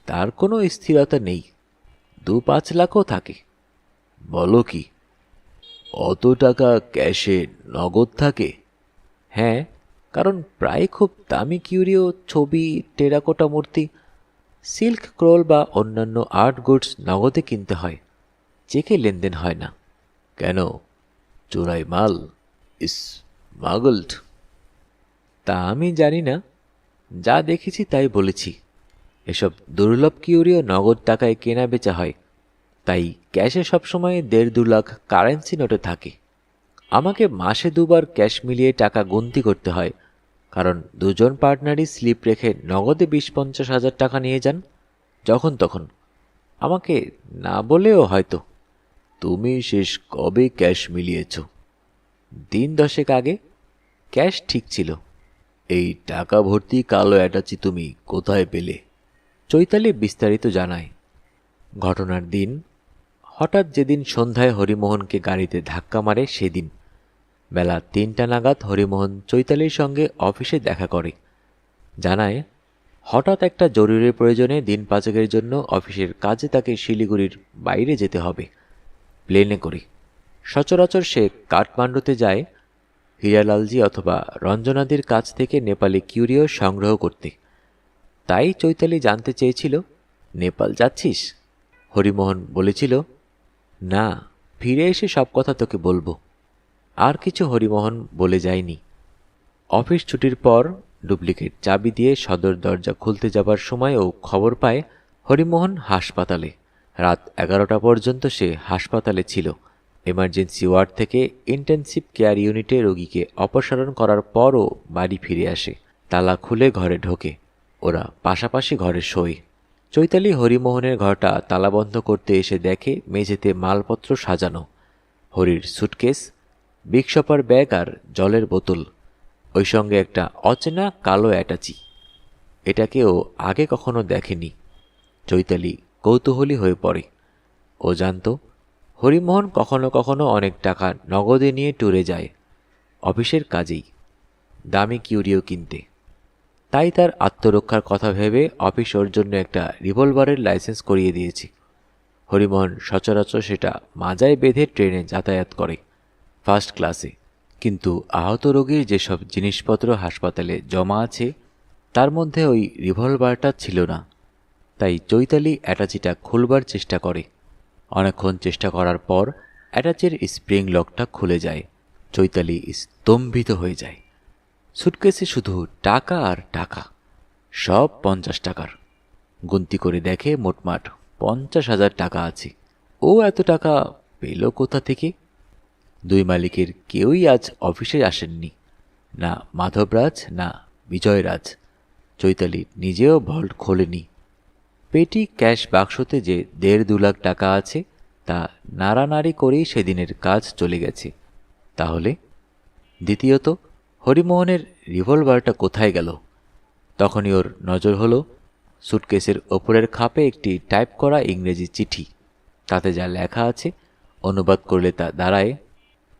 তার কোনো স্থিরতা নেই, 2-5 লাখও থাকে। বলো কি, অত টাকা ক্যাশে নগদ থাকে? হ্যাঁ, কারণ প্রায় খুব দামি কিউরিও, ছবি, টেরাকোটা মূর্তি, সিল্ক ক্রোল বা অন্যান্য আর্ট গুডস নগদে কিনতে হয়, চেকে লেনদেন হয় না। কেন? চোরাই মাল? স্মাগলড? তা আমি জানি না, যা দেখেছি তাই বলেছি। এসব দুর্লভ কিউরিও নগদ টাকায় কেনা বেচা হয়, তাই ক্যাশে সবসময় 1.5-2 লাখ কারেন্সি নোটে থাকে। আমাকে মাসে 2বার ক্যাশ মিলিয়ে টাকা গুনতি করতে হয়, কারণ দুজন পার্টনারই স্লিপ রেখে নগদে 20-50 হাজার টাকা নিয়ে যান যখন তখন। আমাকে না বলেও হয়তো। তুমি শেষ কবে ক্যাশ মিলিয়েছ? দিন 10 আগে। ক্যাশ ঠিক ছিল। এই টাকা ভর্তি কালো অ্যাটাচি তুমি কোথায় পেলে? চৈতালি বিস্তারিত জানায়। ঘটনার দিন, হঠাৎ যেদিন সন্ধ্যায় হরিমোহনকে গাড়িতে ধাক্কা মারে, সেদিন বেলা 3টা নাগাদ হরিমোহন চৈতালির সঙ্গে অফিসে দেখা করে। জানায়, হঠাৎ একটা জরুরি প্রয়োজনে দিন 5 জন্য অফিসের কাজে তাকে শিলিগুড়ির বাইরে যেতে হবে প্লেনে করে। সচরাচর সে কাঠমান্ডুতে যায় হীরালালজি অথবা রঞ্জনাদির কাছ থেকে নেপালি কিউরিও সংগ্রহ করতে। তাই চৈতালি জানতে চেয়েছিল, নেপাল যাচ্ছিস? হরিমোহন বলেছিল, না, ফিরে এসে সব কথা তোকে বলবো। আর কিছু হরিমোহন বলে যায়নি। অফিস ছুটির পর ডুপ্লিকেট চাবি দিয়ে সদর দরজা খুলতে যাবার সময়ও খবর পায় হরিমোহন হাসপাতালে। রাত 11টা পর্যন্ত সে হাসপাতালে ছিল। এমার্জেন্সি ওয়ার্ড থেকে ইন্টেনসিভ কেয়ার ইউনিটে রোগীকে অপসারণ করার পরও বাড়ি ফিরে আসে। তালা খুলে ঘরে ঢোকে। ওরা পাশাপাশি ঘরে শোয়। চৈতালি হরিমোহনের ঘরটা তালাবন্ধ করতে এসে দেখে মেঝেতে মালপত্র সাজানো। হরির সুটকেস, বিগ শপার ব্যাগ আর জলের বোতল, ওই সঙ্গে একটা অচেনা কালো অ্যাটাচি। এটাকে ও আগে কখনো দেখেনি। চৈতালি কৌতূহলী হয়ে পড়ে। ও জানত হরিমোহন কখনো কখনো অনেক টাকা নগদে নিয়ে ট্যুরে যায়, অফিসের কাজেই, দামি কিউরিও কিনতে। তাই তার আত্মরক্ষার কথা ভেবে অফিস ওর জন্য একটা রিভলভারের লাইসেন্স করিয়ে দিয়েছে। হরিমোহন সচরাচর সেটা মাজায় বেঁধে ট্রেনে যাতায়াত করে, ফার্স্ট ক্লাসে। কিন্তু আহত রোগীর যেসব জিনিসপত্র হাসপাতালে জমা আছে তার মধ্যে ওই রিভলভারটা ছিল না। তাই চৈতালি অ্যাটাচিটা খুলবার চেষ্টা করে। অনেকক্ষণ চেষ্টা করার পর অ্যাটাচের স্প্রিং লকটা খুলে যায়। চৈতালি স্তম্ভিত হয়ে যায়। সুটকেসে শুধু টাকা আর টাকা, সব 50 টাকার। গুনতি করে দেখে মোটমাট 50,000 টাকা আছে। ও এত টাকা পেল কোথা থেকে? দুই মালিকের কেউই আজ অফিসে আসেননি, না মাধবরাজ না বিজয়রাজ। চৈতালি নিজেও ভল্ট খোলেনি। পেটি ক্যাশ বাক্সতে যে 1.5-2 লাখ টাকা আছে তা নাড়ানাড়ি করেই সেদিনের কাজ চলে গেছে। তাহলে দ্বিতীয়ত, হরিমোহনের রিভলভারটা কোথায় গেল? তখনই ওর নজর হলো সুটকেসের ওপরের খাপে একটি টাইপ করা ইংরেজি চিঠি। তাতে যা লেখা আছে অনুবাদ করলে তা দাঁড়ায়,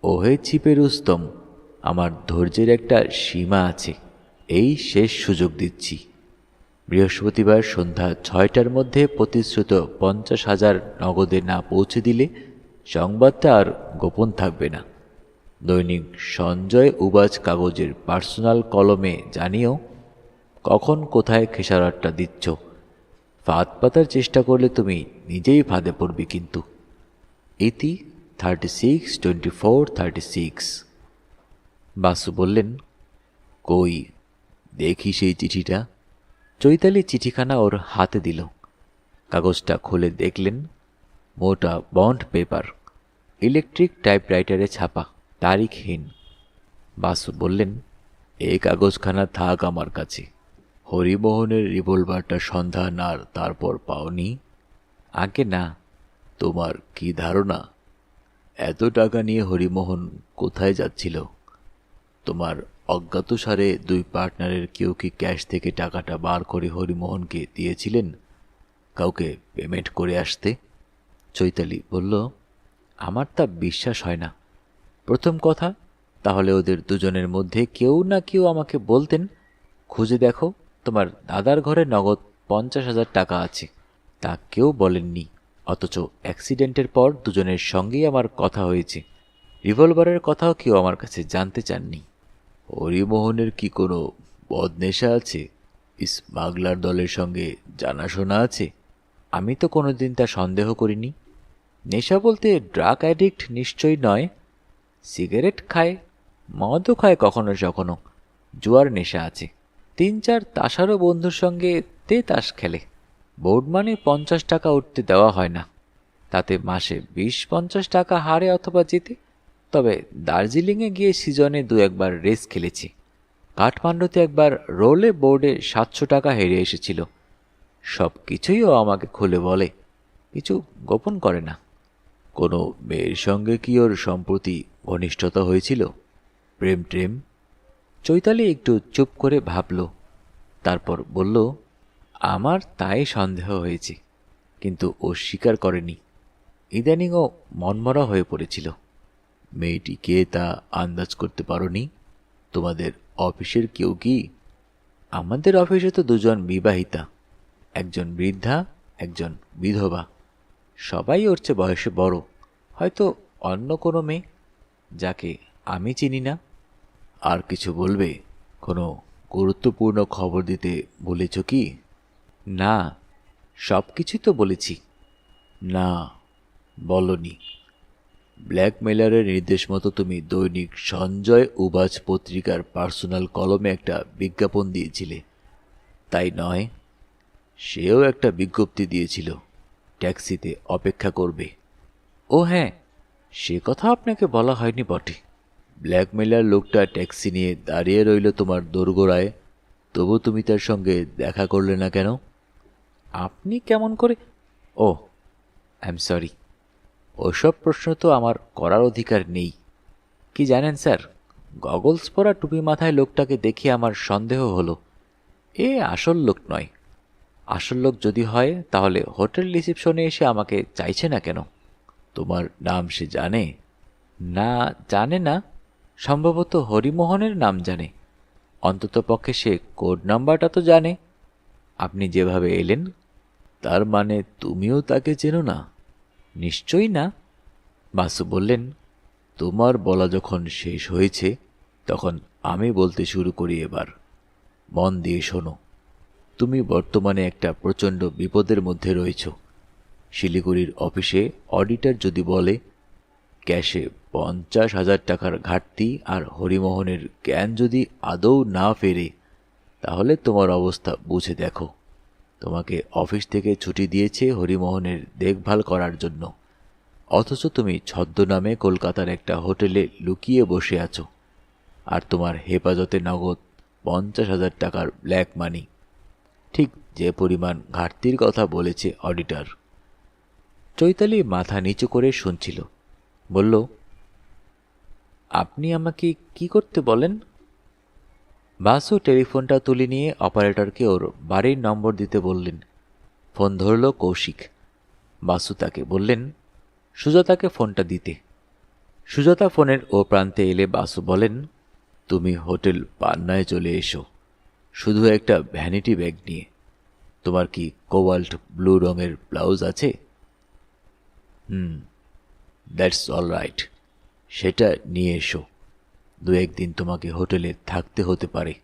ওহে ছিপে রুস্তম, আমার ধৈর্যের একটা সীমা আছে, এই শেষ সুযোগ দিচ্ছি। বৃহস্পতিবার সন্ধ্যা 6টার মধ্যে প্রতিশ্রুত 50,000 নগদে না পৌঁছে দিলে সংবাদটা আর গোপন থাকবে না। দৈনিক সঞ্জয় উবাজ কাগজের পার্সোনাল কলমে জানিও কখন কোথায় খেসারতটা দিচ্ছ। ফাঁদ পাতার চেষ্টা করলে তুমি নিজেই ফাঁদে পড়বে কিন্তু। ইতি 36/24/36। বাসু বললেন, কই দেখি সেই চিঠিটা। চৈতালি চিঠিখানা ওর হাতে দিল। কাগজটা খুলে দেখলেন মোটা বন্ড পেপার, ইলেকট্রিক টাইপরাইটারে ছাপা, তারিখহীন। বাসু বললেন, এই কাগজখানা থাক আমার কাছে। হরিমোহনের রিভলভারটা সন্ধান আর তারপর পাওনি? আগে না। তোমার কি ধারণা এত টাকা নিয়ে হরিমোহন কোথায় যাচ্ছিল? তোমার অজ্ঞাতসারে দুই পার্টনারের কেউ কি ক্যাশ থেকে টাকাটা বার করে হরিমোহনকে দিয়েছিলেন, কাউকে পেমেন্ট করে আসতে? চৈতালি বলল, আমার তা বিশ্বাস হয় না। প্রথম কথা, তাহলে ওদের দুজনের মধ্যে কেউ না কেউ আমাকে বলতেন, খুঁজে দেখো তোমার দাদার ঘরে নগদ 50,000 টাকা আছে। তা কেউ বলেননি। অথচ অ্যাক্সিডেন্টের পর দুজনের সঙ্গেই আমার কথা হয়েছে। রিভলভারের কথাও কেউ আমার কাছে জানতে চাননি। হরিমোহনের কি কোনো বদনেশা আছে? স্মাগলার দলের সঙ্গে জানাশোনা আছে? আমি তো কোনোদিন তা সন্দেহ করিনি। নেশা বলতে ড্রাগ অ্যাডিক্ট নিশ্চয়ই নয়। সিগারেট খায়, মদও খায় কখনো কখনো, জুয়ার নেশা আছে। 3-4 তাসারও বন্ধুর সঙ্গে তাস খেলে। বোর্ড মানে 50 টাকা উঠতে দেওয়া হয় না। তাতে মাসে 20-50 টাকা হারে অথবা জেতে। তবে দার্জিলিংয়ে গিয়ে সিজনে 2-1 রেস খেলেছি। কাঠমান্ডুতে একবার রোলে বোর্ডে 700 টাকা হেরে এসেছিল। সব কিছুই ও আমাকে খুলে বলে, কিছু গোপন করে না। কোনো মেয়ের সঙ্গে কি ওর সম্প্রতি ঘনিষ্ঠতা হয়েছিল? প্রেম ট্রেম? চৈতালি একটু চুপ করে ভাবল, তারপর বলল, আমার তাই সন্দেহ হয়েছে, কিন্তু ও স্বীকার করেনি। ইদানিং ও মনমরা হয়ে পড়েছিল। মেয়েটি কে তা আন্দাজ করতে পারোনি? তোমাদের অফিসের কেউ কি? আমাদের অফিসে তো 2জন বিবাহিতা, একজন বৃদ্ধা, একজন বিধবা। সবাই ওর চেয়ে বয়সে বড়, হয়তো অন্য কোনো মেয়ে, যাকে আমি চিনি না। আর কিছু বলবে? কোনো গুরুত্বপূর্ণ খবর দিতে বলেছ কি? না, সব কিছুই তো বলেছি। না, বলনি। ব্ল্যাকমেলারের নির্দেশ মতো তুমি দৈনিক সঞ্জয় উবাজ পত্রিকার পার্সোনাল কলমে একটা বিজ্ঞাপন দিয়েছিলে, তাই নয়? সেও একটা বিজ্ঞপ্তি দিয়েছিল, ট্যাক্সিতে অপেক্ষা করবে। ও হ্যাঁ, সে কথা আপনাকে বলা হয়নি বটে। ব্ল্যাকমেলার লোকটা ট্যাক্সি নিয়ে দাঁড়িয়ে রইল তোমার দোরগোড়ায়, তবু তুমি তার সঙ্গে দেখা করলে না কেন? আপনি কেমন করে? ও, আই এম সরি। ওসব প্রশ্ন তো আমার করার অধিকার নেই। কি জানেন স্যার, গগলস পরা টুপি মাথায় লোকটাকে দেখে আমার সন্দেহ হলো এ আসল লোক নয়। আসল লোক যদি হয় তাহলে হোটেল রিসেপশনে এসে আমাকে চাইছে না কেন? তোমার নাম সে জানে? না, জানে না। সম্ভবত হরিমোহনের নাম জানে। অন্ততপক্ষে সে কোড নাম্বারটা তো জানে। আপনি যেভাবে এলেন। তার মানে তুমিও তাকে চেনো না? নিশ্চয়ই না। বাসু বললেন, তোমার বলা যখন শেষ হয়েছে তখন আমি বলতে শুরু করি এবার। মন দিয়ে শোনো। তুমি বর্তমানে একটা প্রচণ্ড বিপদের মধ্যে রয়েছ। শিলিগুড়ির অফিসে অডিটর যদি বলে ক্যাশে 50,000 টাকার ঘাটতি আর হরিমোহনের জ্ঞান যদি আদৌ না ফেরে, তাহলে তোমার অবস্থা বুঝে দেখো। তোমাকে অফিস থেকে ছুটি দিয়েছে হরিমোহনের দেখভাল করার জন্য, অথচ তুমি ছদ্মনামে কলকাতার একটা হোটেলে লুকিয়ে বসে আছো, আর তোমার হেফাজতে নগদ 50,000 টাকার ব্ল্যাক মানি, ঠিক যে পরিমাণ ঘাটতির কথা বলেছে অডিটর। চৈতালি মাথা নিচু করে শুনছিল। বলল, আপনি আমাকে কি করতে বলেন? বাসু টেলিফোনটা তুলে নিয়ে অপারেটরকে ওর বাড়ির নম্বর দিতে বললেন। ফোন ধরল কৌশিক। বাসু তাকে বললেন সুজাতাকে ফোনটা দিতে। সুজাতা ফোনের ও প্রান্তে এলে বাসু বলেন, তুমি হোটেল পান্নায় চলে এসো, শুধু একটা ভ্যানিটি ব্যাগ নিয়ে। তোমার কি কোবাল্ট ব্লু রঙের ব্লাউজ আছে? দ্যাটস অল রাইট, সেটা নিয়ে এসো। 2-1 দিন তোমাকে হোটেলে থাকতে হতে পারে,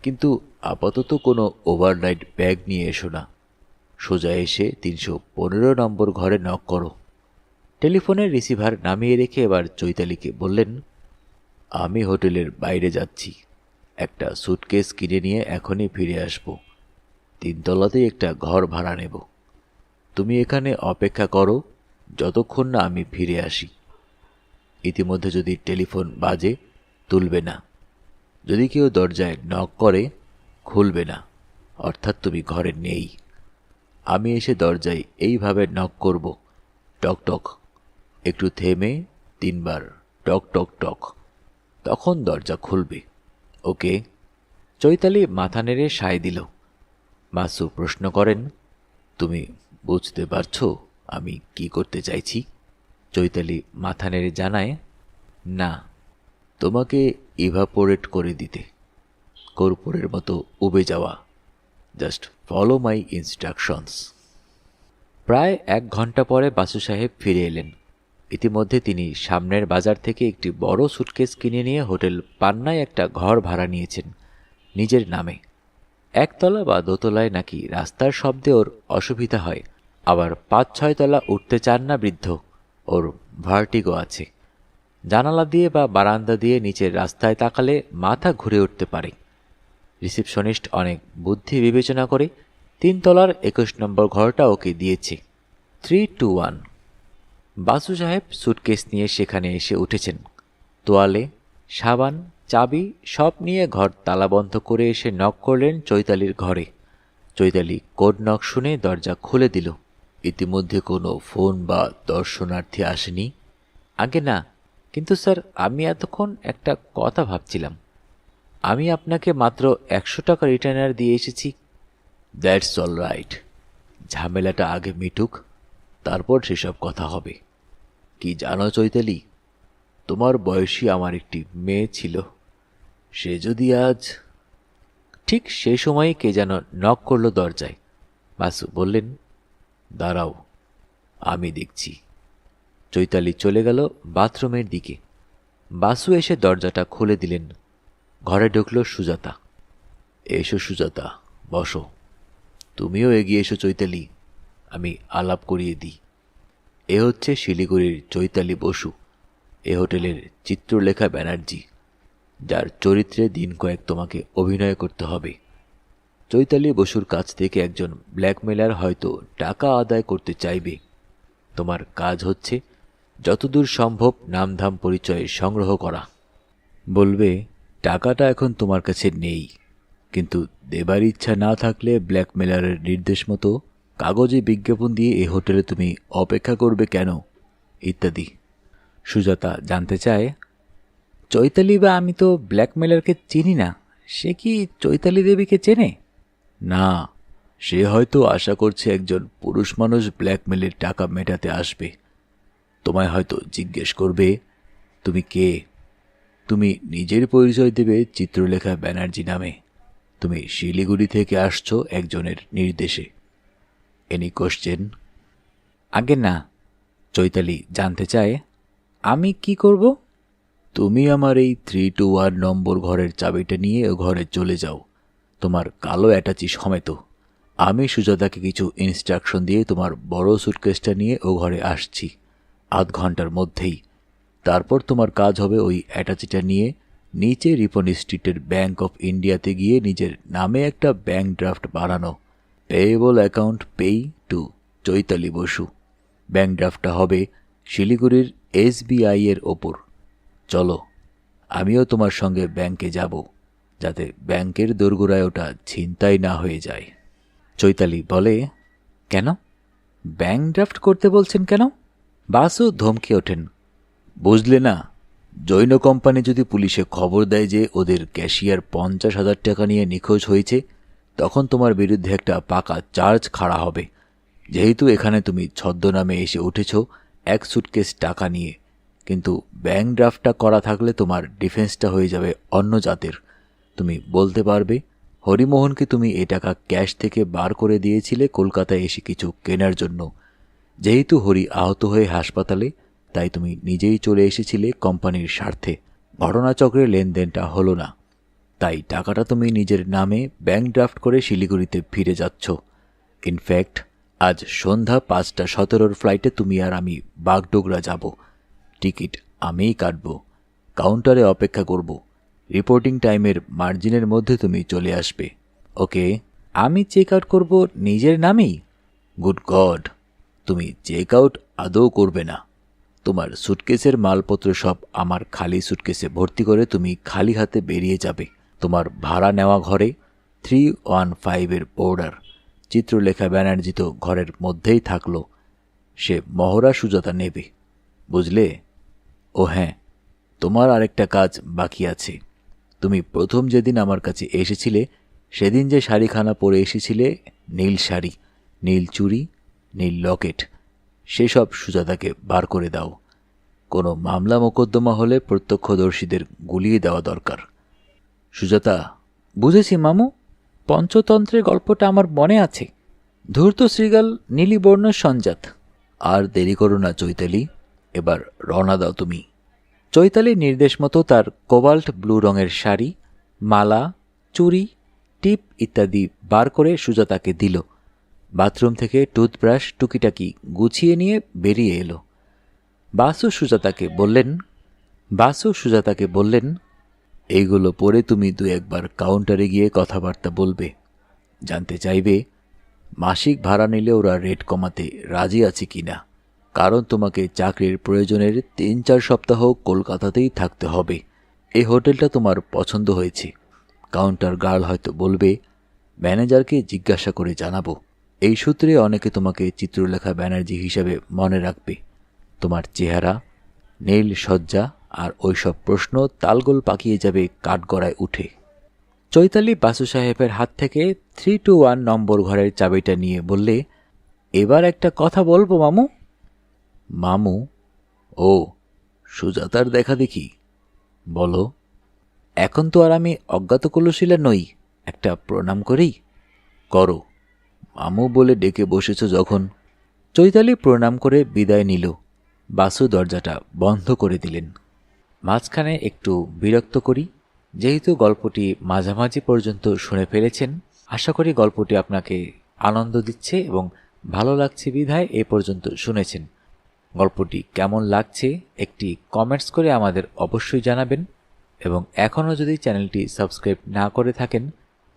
কিন্তু আপাতত কোনো ওভারনাইট ব্যাগ নিয়ে এসো না। সোজা এসে 315 নম্বর ঘরে নক করো। টেলিফোনের রিসিভার নামিয়ে রেখে এবার চৈতালিকে বললেন, আমি হোটেলের বাইরে যাচ্ছি, একটা সুটকেস কিনে নিয়ে এখনই ফিরে আসব। 3 তলাতেই একটা ঘর ভাড়া নেব। তুমি এখানে অপেক্ষা করো যতক্ষণ না আমি ফিরে আসি। ইতিমধ্যে যদি টেলিফোন বাজে, তুলবে না। যদি কেউ দরজায় নক করে, খুলবে না, অর্থাৎ তুমি ঘরে নেই। আমি এসে দরজায় এইভাবে নক করব, টক টক, একটু থেমে 3 বার টক টক টক, তখন দরজা খুলবে। ওকে? চৈতালি মাথা নেড়ে সায় দিল। বাসু প্রশ্ন করেন, তুমি বুঝতে পারছো আমি কি করতে চাইছি? চৈতালি মাথা নেড়ে জানায়, না। তোমাকে ইভাপোরেট করে দিতে, কর্পূরের মতো উবে যাওয়া। Just follow my instructions. প্রায় 1 ঘন্টা পরে বাসু সাহেব ফিরে এলেন। ইতিমধ্যে তিনি সামনের বাজার থেকে একটি বড় সুটকেস কিনে নিয়ে হোটেল পান্নায় একটা ঘর ভাড়া নিয়েছেন নিজের নামে। 1 তলা বা 2 তলায় নাকি রাস্তার শব্দে ওর অসুবিধা হয়, আবার 5-6 তলা উঠতে চান না বৃদ্ধ, ওর ভার্টিগো আছে। জানালা দিয়ে বা বারান্দা দিয়ে নিচের রাস্তায় তাকালে মাথা ঘুরে উঠতে পারে। রিসেপশনিস্ট অনেক বুদ্ধি বিবেচনা করে 3 তলার 21 নম্বর ঘরটা ওকে দিয়েছে। 321। বাসু সাহেব সুটকেস নিয়ে সেখানে এসে উঠেছেন। তোয়ালে, সাবান, চাবি সব নিয়ে ঘর তালাবন্ধ করে এসে নক করলেন চৈতালির ঘরে। চৈতালি কোড নক শুনে দরজা খুলে দিল। ইতিমধ্যে কোনো ফোন বা দর্শনার্থী আসেনি? আগে না, কিন্তু স্যার আমি এতক্ষণ একটা কথা ভাবছিলাম। আমি আপনাকে মাত্র 100 টাকা রিটার্নার দিয়ে এসেছি। দ্যাটস অল রাইট, ঝামেলাটা আগে মিটুক, তারপর সেসব কথা হবে। কি জানো চৈতালি, তোমার বয়সী আমার একটি মেয়ে ছিল, সে যদি আজ... ঠিক সেই সময়ই কে যেন নক করল দরজায়। বাসু বললেন, দাঁড়াও, আমি দেখছি। চৈতালি চলে গেল বাথরুমের দিকে। বাসু এসে দরজাটা খুলে দিলেন। ঘরে ঢুকল সুজাতা। এসো সুজাতা, বসো। তুমিও এগিয়ে এসো চৈতালি, আমি আলাপ করিয়ে দিই। এ হচ্ছে শিলিগুড়ির চৈতালি বসু, এ হোটেলের চিত্রলেখা ব্যানার্জি, যার চরিত্রে দিন কয়েক তোমাকে অভিনয় করতে হবে। চৈতালি বসুর কাছ থেকে একজন ব্ল্যাকমেলার হয়তো টাকা আদায় করতে চাইবে। তোমার কাজ হচ্ছে যতদূর সম্ভব নামধাম পরিচয় সংগ্রহ করা। বলবে টাকাটা এখন তোমার কাছে নেই, কিন্তু দেবার ইচ্ছা না থাকলে ব্ল্যাকমেলারের নির্দেশ মতো কাগজে বিজ্ঞাপন দিয়ে এ হোটেলে তুমি অপেক্ষা করবে কেন, ইত্যাদি। সুজাতা জানতে চায়, চৈতালি বা আমি তো ব্ল্যাকমেলারকে চিনি না, সে কি চৈতালি দেবীকে চেনে? না, সে হয়তো আশা করছে একজন পুরুষ মানুষ ব্ল্যাকমেলের টাকা মেটাতে আসবে। তোমায় হয়তো জিজ্ঞেস করবে, তুমি কে? তুমি নিজের পরিচয় দেবে চিত্রলেখা ব্যানার্জি নামে। তুমি শিলিগুড়ি থেকে আসছো একজনের নির্দেশে। Any question? আগে না। চৈতালি জানতে চায়, আমি কি করব? তুমি আমার এই 321 নম্বর ঘরের চাবিটা নিয়ে ও ঘরে চলে যাও, তোমার কালো অ্যাটাচি সমেত। আমি সুজাতাকে কিছু ইনস্ট্রাকশন দিয়ে তোমার বড় সুটকেসটা নিয়ে ও ঘরে আসছি আধ ঘন্টার মধ্যেই। তারপর তোমার কাজ হবে ওই অ্যাটাচিটা নিয়ে নিচে রিপন স্ট্রিটের ব্যাংক অফ ইন্ডিয়াতে গিয়ে নিজের নামে একটা ব্যাংক ড্রাফট বানানো। পেয়েবল অ্যাকাউন্ট পেই টু চৈতালি বসু। ব্যাংক ড্রাফটটা হবে শিলিগুড়ির SBI এর ওপর। চলো, আমিও তোমার সঙ্গে ব্যাংকে যাব, যাতে ব্যাংকের দোরগোড়ায় ওটা ছিনতাই না হয়ে যায়। চৈতালি বলে, কেন? ব্যাংক ড্রাফট করতে বলছেন কেন? বাসু ধমকে ওঠেন, বুঝলে না? জৈন কোম্পানি যদি পুলিশে খবর দেয় যে ওদের ক্যাশিয়ার 50,000 টাকা নিয়ে নিখোঁজ হয়েছে, তখন তোমার বিরুদ্ধে একটা পাকা চার্জ খাড়া হবে। যেহেতু এখানে তুমি ছদ্মনামে এসে উঠেছ এক সুটকেস টাকা নিয়ে, কিন্তু ব্যাংক ড্রাফটটা করা থাকলে তোমার ডিফেন্সটা হয়ে যাবে অন্য জাতের। তুমি বলতে পারবে হরিমোহনকে তুমি এই টাকা ক্যাশ থেকে বার করে দিয়েছিলে কলকাতায় এসে কিছু কেনার জন্য। যেহেতু হরি আহত হয়ে হাসপাতালে, তাই তুমি নিজেই চলে এসেছিলে কোম্পানির স্বার্থে। ঘটনাচক্রে লেনদেনটা হলো না, তাই টাকাটা তুমি নিজের নামে ব্যাংক ড্রাফট করে শিলিগুড়িতে ফিরে যাচ্ছ। ইনফ্যাক্ট আজ সন্ধ্যা 5:17 ফ্লাইটে তুমি আর আমি বাগডোগরা যাব। টিকিট আমিই কাটব, কাউন্টারে অপেক্ষা করব। রিপোর্টিং টাইমের মার্জিনের মধ্যে তুমি চলে আসবে। ওকে? আমি চেক আউট করব নিজের নামেই? গুড গড, তুমি চেক আউট আদৌ করবে না। তোমার সুটকেসের মালপত্র সব আমার খালি সুটকেসে ভর্তি করে তুমি খালি হাতে বেরিয়ে যাবে। তোমার ভাড়া নেওয়া ঘরে 315 বোর্ডার চিত্রলেখা ব্যানার্জি তো ঘরের মধ্যেই থাকলো, সে মহড়া সুজাতা নেবে, বুঝলে? ও হ্যাঁ, তোমার আরেকটা কাজ বাকি আছে। তুমি প্রথম যেদিন আমার কাছে এসেছিলে, সেদিন যে শাড়িখানা পরে এসেছিলে, নীল শাড়ি, নীল চুড়ি, নীল লকেট, সেসব সুজাতাকে বার করে দাও। কোনো মামলা মোকদ্দমা হলে প্রত্যক্ষদর্শীদের গুলিয়ে দেওয়া দরকার। সুজাতা? বুঝেছি মামু, পঞ্চতন্ত্রের গল্পটা আমার মনে আছে। ধূর্ত শ্রীগাল নীলিবর্ণ সঞ্জাত। আর দেরি করো না চৈতালি, এবার রওনা দাও তুমি। চৈতালির নির্দেশ মতো তার কোবাল্ট ব্লু রঙের শাড়ি, মালা, চুড়ি, টিপ ইত্যাদি বার করে সুজাতাকে দিল। বাথরুম থেকে টুথব্রাশ টুকিটাকি গুছিয়ে নিয়ে বেরিয়ে এলো। বাসু সুজাতাকে বললেন, এইগুলো পরে তুমি 2-1 কাউন্টারে গিয়ে কথাবার্তা বলবে। জানতে চাইবে মাসিক ভাড়া নিলে ওরা রেট কমাতে রাজি আছে কিনা, কারণ তোমাকে চাকরির প্রয়োজনের 3-4 সপ্তাহ কলকাতাতেই থাকতে হবে। এই হোটেলটা তোমার পছন্দ হয়েছে। কাউন্টার গার্ল হয়তো বলবে, ম্যানেজারকে জিজ্ঞাসা করে জানাবো। এই সূত্রে অনেকে তোমাকে চিত্রলেখা ব্যানার্জি হিসেবে মনে রাখবে। তোমার চেহারা, নীল সজ্জা আর ওইসব প্রশ্ন তালগোল পাকিয়ে যাবে কাঠগড়ায় উঠে। চৈতালি বাসু সাহেবের হাত থেকে 321 নম্বর ঘরের চাবিটা নিয়ে বললে, এবার একটা কথা বলবো মামু। মামু? ও, সুজাতার দেখা দেখি, বলো। এখন তো আর আমি অজ্ঞাত কলুশীলা নই, একটা প্রণাম করি। করো, মামু বলে ডেকে বসেছ যখন। চৈতালি প্রণাম করে বিদায় নিল। বাসু দরজাটা বন্ধ করে দিলেন। মাঝখানে একটু বিরক্ত করি, যেহেতু গল্পটি মাঝামাঝি পর্যন্ত শুনে ফেলেছেন, আশা করি গল্পটি আপনাকে আনন্দ দিচ্ছে এবং ভালো লাগছে বিধায় এ পর্যন্ত শুনেছেন। গল্পটি কেমন লাগছে একটি কমেন্টস করে আমাদের অবশ্যই জানাবেন এবং এখনও যদি চ্যানেলটি সাবস্ক্রাইব না করে থাকেন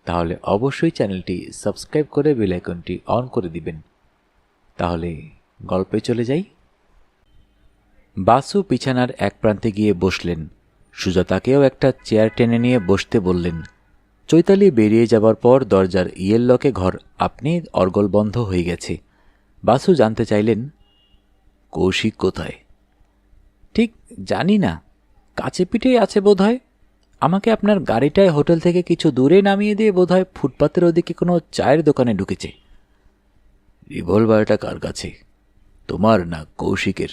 তাহলে অবশ্যই চ্যানেলটি সাবস্ক্রাইব করে বেল আইকনটি অন করে দিবেন। তাহলে গল্পে চলে যাই। বাসু বিছানার এক প্রান্তে গিয়ে বসলেন। সুজাতাকেও একটা চেয়ার টেনে নিয়ে বসতে বললেন। চৈতালি বেরিয়ে যাবার পর দরজার ইয়েল লকে ঘর আপনি অর্গল বন্ধ হয়ে গেছে। বাসু জানতে চাইলেন, কৌশিক কোথায়? ঠিক জানি না, কাছে পিঠেই আছে বোধহয়। আমাকে আপনার গাড়িটায় হোটেল থেকে কিছু দূরে নামিয়ে দিয়ে বোধহয় ফুটপাতের ওদিকে কোনো চায়ের দোকানে ঢুকেছে। রিভলভারটা কার কাছে, তোমার না কৌশিকের?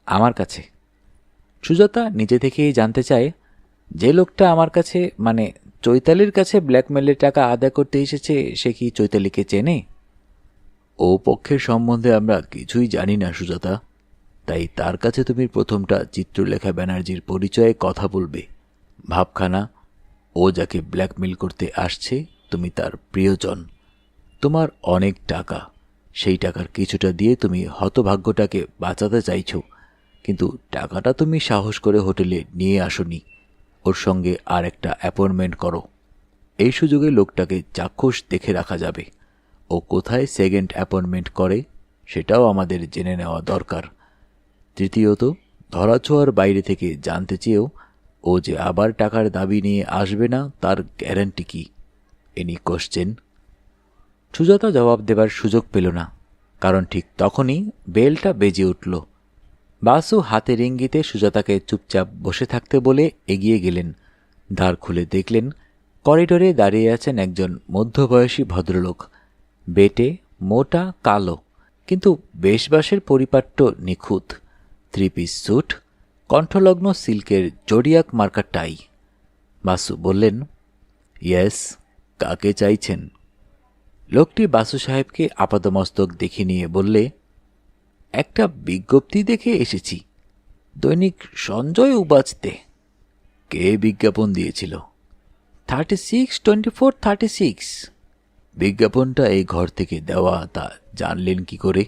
আমার কাছে। সুজাতা নিজে থেকেই জানতে চায়, যে লোকটা আমার কাছে মানে চৈতালির কাছে ব্ল্যাকমেলের টাকা আদায় করতে এসেছে সে কি চৈতালিকে চেনে? ও পক্ষের সম্বন্ধে আমরা কিছুই জানি না সুজাতা, তাই তার কাছে তুমি প্রথমটা চিত্রলেখা ব্যানার্জির পরিচয়ে কথা বলবে। ভাবখানা, ও যাকে ব্ল্যাকমেল করতে আসছে তুমি তার প্রিয়জন। তোমার অনেক টাকা, সেই টাকার কিছুটা দিয়ে তুমি হতভাগ্যটাকে বাঁচাতে চাইছো, কিন্তু টাকাটা তুমি সাহস করে হোটেলে নিয়ে আসোনি। ওর সঙ্গে আর একটা অ্যাপয়েন্টমেন্ট করো। এই সুযোগে লোকটাকে চাক্ষুষ দেখে রাখা যাবে। ও কোথায় সেকেন্ড অ্যাপয়েন্টমেন্ট করে সেটাও আমাদের জেনে নেওয়া দরকার। তৃতীয়ত, ধরাছোঁয়ার বাইরে থেকে জানতে চেয়েও ও যে আবার টাকার দাবি নিয়ে আসবে না তার গ্যারান্টি কি? Any question. সুজাতা জবাব দেবার সুযোগ পেল না, কারণ ঠিক তখনই বেলটা বেজে উঠল। বাসু হাতের ইঙ্গিতে সুজাতাকে চুপচাপ বসে থাকতে বলে এগিয়ে গেলেন। দ্বার খুলে দেখলেন করিডোরে দাঁড়িয়ে আছেন একজন মধ্যবয়সী ভদ্রলোক। বেটে, মোটা, কালো, কিন্তু বেশবাসের পরিপাট্য নিখুঁত। 3 পিস স্যুট, কণ্ঠলগ্ন সিল্কের জোডিয়াক মার্কা টাই। বাসু বললেন, ইয়েস, কাকে চাইছেন? লোকটি বাসু সাহেবকে আপাদমস্তক দেখে নিয়ে বললে, একটা বিজ্ঞপ্তি দেখে এসেছি, দৈনিক সঞ্জয় উবাচতে। কে বিজ্ঞাপন দিয়েছিল? 36/24/36। বিজ্ঞাপনটা এই ঘর থেকে দেওয়া তা জানলেন কি করে?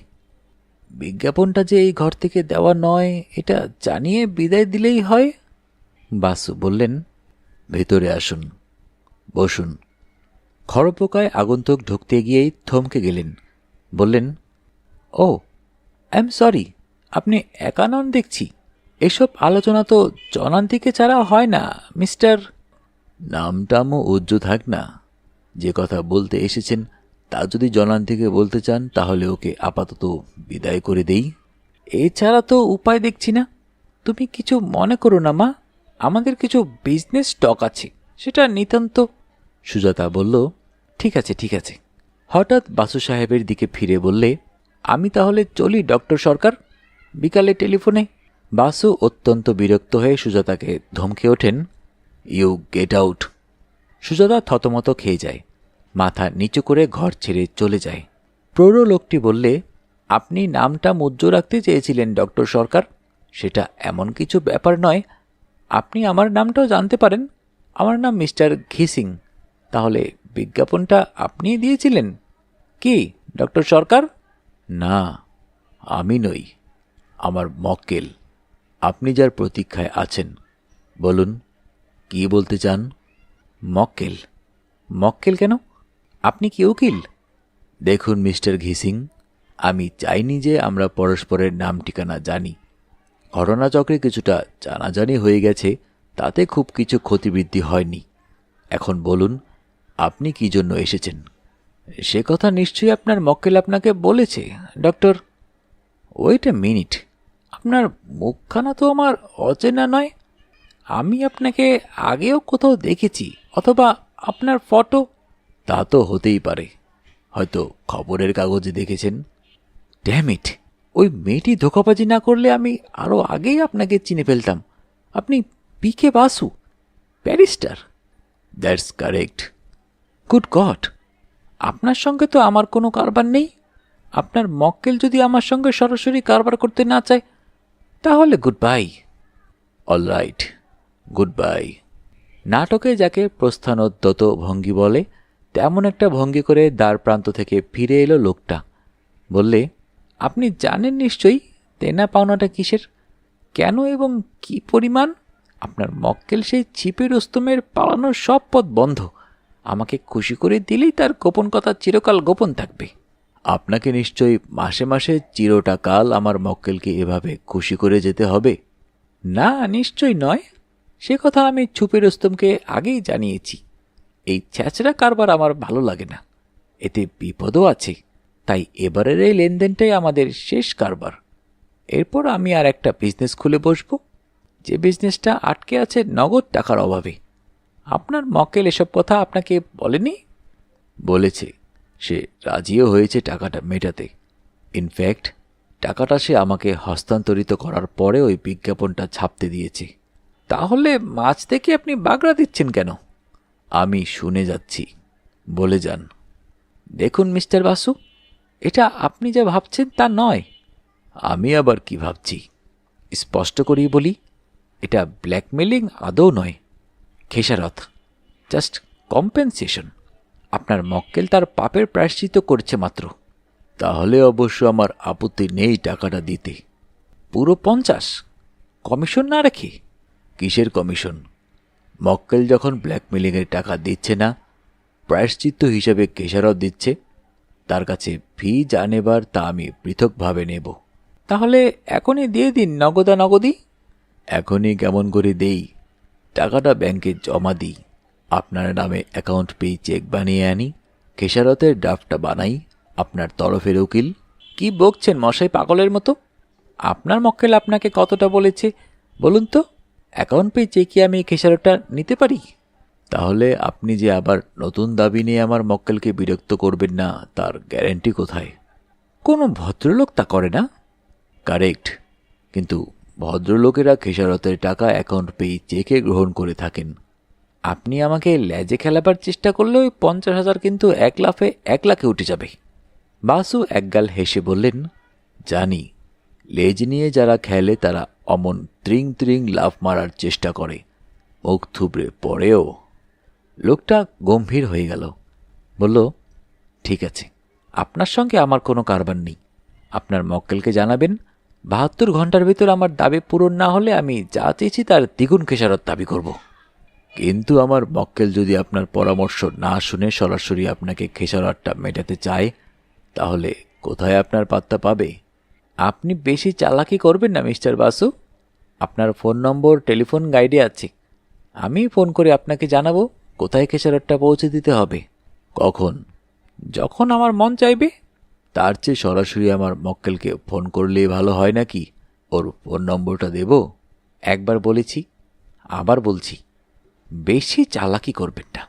বিজ্ঞাপনটা যে এই ঘর থেকে দেওয়া নয় এটা জানিয়ে বিদায় দিলেই হয়। বাসু বললেন, ভেতরে আসুন, বসুন। খড়পোকায় আগন্তুক ঢুকতে গিয়েই থমকে গেলেন। বললেন, ও আই এম সরি, আপনি একা নন দেখছি। এসব আলোচনা তো জনান্তিকে ছাড়া হয় না মিস্টার। নামটামও উজ্জ থাক না। যে কথা বলতে এসেছেন তা যদি জনান্তিকে বলতে চান তাহলে ওকে আপাতত বিদায় করে দেই। এছাড়া তো উপায় দেখছি না। তুমি কিছু মনে করো না মা, আমাদের কিছু বিজনেস স্টক আছে, সেটা নিতান্ত। সুজাতা বলল, ঠিক আছে ঠিক আছে। হঠাৎ বাসু সাহেবের দিকে ফিরে বললে, আমি তাহলে চলি ডক্টর সরকার, বিকালে টেলিফোনে। বাসু অত্যন্ত বিরক্ত হয়ে সুজাতাকে ধমকে ওঠেন, ইউ গেট আউট। সুজাতা থতমত খেয়ে যায়, মাথা নিচু করে ঘর ছেড়ে চলে যায়। প্রৌঢ় লোকটি বললে, আপনি নামটা মুজ্জ রাখতে চেয়েছিলেন ডক্টর সরকার, সেটা এমন কিছু ব্যাপার নয়। আপনি আমার নামটাও জানতে পারেন, আমার নাম মিস্টার ঘিসিং। তাহলে বিজ্ঞাপনটা আপনিই দিয়েছিলেন কি ডক্টর সরকার? না, আমি নই, আমার মক্কেল। আপনি যার প্রতীক্ষায় আছেন, বলুন কি বলতে চান? মক্কেল? মক্কেল কেন? আপনি কি উকিল? দেখুন মিস্টার ঘিসিং, আমি চাইনি যে আমরা পরস্পরের নাম ঠিকানা জানি। ঘটনাচক্রে কিছুটা জানাজানি হয়ে গেছে, তাতে খুব কিছু ক্ষতিবৃদ্ধি হয়নি। এখন বলুন আপনি কি জন্য এসেছেন? সে কথা নিশ্চয়ই আপনার মক্কেল আপনাকে বলেছে ডক্টর। ওয়েট এ মিনিট, আপনার মুখখানা তো আমার অচেনা নয়। আমি আপনাকে আগেও কোথাও দেখেছি, অথবা আপনার ফটো। তা তো হতেই পারে, হয়তো খবরের কাগজে দেখেছেন। ড্যাম ইট, ওই মেয়েটি ধোঁকাবাজি না করলে আমি আরও আগেই আপনাকে চিনে ফেলতাম। আপনি PK Basu, barrister. That's correct. Good God, আপনার সঙ্গে তো আমার কোনো কারবার নেই। আপনার মক্কেল যদি আমার সঙ্গে সরাসরি কারবার করতে না চায় তাহলে good bye. Alright, good bye. নাটকে যাকে প্রস্থানোদ্যত ভঙ্গি বলে তেমন একটা ভঙ্গি করে দ্বার প্রান্ত থেকে ফিরে এলো লোকটা। বললে, আপনি জানেন নিশ্চয়ই দেনা পাওনাটা কিসের, কেন এবং কি পরিমাণ? আপনার মক্কেল সেই ছিপে রুস্তমের পালানোর সব পথ বন্ধ। আমাকে খুশি করে দিলেই তার গোপন কথা চিরকাল গোপন থাকবে। আপনাকে নিশ্চয়ই মাসে মাসে চিরটা কাল আমার মক্কেলকে এভাবে খুশি করে যেতে হবে? না, নিশ্চয়ই নয়। সে কথা আমি ছুপে রুস্তমকে আগেই জানিয়েছি। এই ছ্যাঁচড়া কারবার আমার ভালো লাগে না, এতে বিপদও আছে। তাই এবারের এই লেনদেনটাই আমাদের শেষ কারবার। এরপর আমি আর একটা বিজনেস খুলে বসব, যে বিজনেসটা আটকে আছে নগদ টাকার অভাবে। আপনার মক্কেল এসব কথা আপনাকে বলেনি? বলেছে, সে রাজিও হয়েছে টাকাটা মেটাতে। ইনফ্যাক্ট টাকাটা সে আমাকে হস্তান্তরিত করার পরে ওই বিজ্ঞাপনটা ছাপতে দিয়েছে। তাহলে মাছ থেকে আপনি বাগড়া দিচ্ছেন কেন? আমি শুনে যাচ্ছি, বলে যান। দেখুন মিস্টার বাসু, এটা আপনি যা ভাবছেন তা নয়। আমি আবার কি ভাবছি? স্পষ্ট করেই বলি, এটা ব্ল্যাকমেলিং আদৌ নয়, খেসারত, জাস্ট কম্পেনসেশন। আপনার মক্কেল তার পাপের প্রায়শ্চিত্ত করছে মাত্র। তাহলে অবশ্য আমার আপত্তি নেই টাকাটা দিতে। পুরো 50? কমিশন না রেখে? কিসের কমিশন? মক্কেল যখন ব্ল্যাকমেলিংয়ের টাকা দিচ্ছে না, প্রায়শ্চিত্ত হিসেবে খেসারত দিচ্ছে, তার কাছে ফি যা নেবার তা আমি পৃথকভাবে নেব। তাহলে এখনই দিয়ে দিন, নগদা নগদি। এখনই কেমন করে দেই? টাকাটা ব্যাংকে জমা দিই, আপনার নামে অ্যাকাউন্ট পেয়ে চেক বানিয়ে আনি, খেসারতের ড্রাফটটা বানাই, আপনার তরফের উকিল। কি বকছেন মশাই পাগলের মতো? আপনার মক্কেল আপনাকে কতটা বলেছে বলুন তো? অ্যাকাউন্ট পেয়ে চেকে আমি খেসারতটা নিতে পারি? তাহলে আপনি যে আবার নতুন দাবি নিয়ে আমার মক্কেলকে বিরক্ত করবেন না, তার গ্যারেন্টি কোথায়? কোনো ভদ্রলোক তা করে না। কারেক্ট, কিন্তু ভদ্রলোকেরা খেসারতের টাকা অ্যাকাউন্ট পেয়ে চেকে গ্রহণ করে থাকেন। আপনি আমাকে লেজে খেলাবার চেষ্টা করলে ওই 50,000 কিন্তু 1 লাখে উঠে যাবে। বাসু একগাল হেসে বললেন, জানি, লেজ নিয়ে যারা খেলে তারা অমন ত্রিং ত্রিং লাফ মারার চেষ্টা করে, মুখ থুবড়ে পড়েও। লোকটা গম্ভীর হয়ে গেল, বলল, ঠিক আছে, আপনার সঙ্গে আমার কোনো কারবার নেই। আপনার মক্কেলকে জানাবেন 72 ঘন্টার ভিতর আমার দাবি পূরণ না হলে আমি যা চেয়েছি তার দ্বিগুণ খেসারত দাবি করব। কিন্তু আমার মক্কেল যদি আপনার পরামর্শ না শুনে সরাসরি আপনাকে খেসারতটা মেটাতে চায়, তাহলে কোথায় আপনার পাত্তা পাবে? আপনি বেশি চালাকি করবেন না মিস্টার বাসু। আপনার ফোন নম্বর টেলিফোন গাইডে আছে। আমি ফোন করে আপনাকে জানাবো কোথায় খেসারতটা পৌঁছে দিতে হবে। কখন? যখন আমার মন চাইবে। তার চেয়ে সরাসরি আমার মক্কেলকে ফোন করলেই ভালো হয় নাকি? ওর ফোন নম্বরটা দেব? একবার বলেছি, আবার বলছি, বেশি চালাকি করবেন না।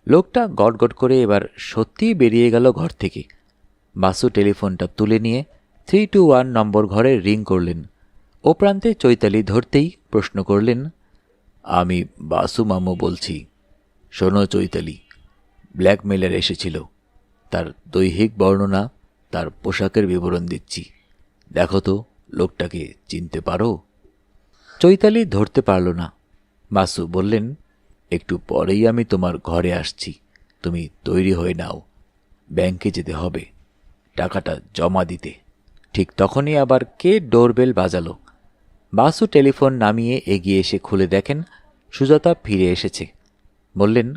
লোকটা গটগট করে এবার সত্যিই বেরিয়ে গেল ঘর থেকে। বাসু টেলিফোনটা তুলে নিয়ে 321 নম্বর ঘরে রিং করলেন। ও প্রান্তে চৈতালি ধরতেই প্রশ্ন করলেন, আমি বাসু মামু বলছি। শোনো চৈতালি, ব্ল্যাকমেলার এসেছিল, তার দৈহিক বর্ণনা, তার পোশাকের বিবরণ দিচ্ছি। দেখো তো লোকটাকে চিনতে পারো? চৈতালি ধরতে পারল না। বাসু বললেন, একটু পরেই আমি তোমার ঘরে আসছি, তুমি তৈরি হয়ে নাও, ব্যাংকে যেতে হবে টাকাটা জমা দিতে। ঠিক তখনই আবার কে ডোরবেল বাজালো। বাসু টেলিফোন নামিয়ে এগিয়ে এসে খুলে দেখেন সুজাতা ফিরে এসেছে। বললেন,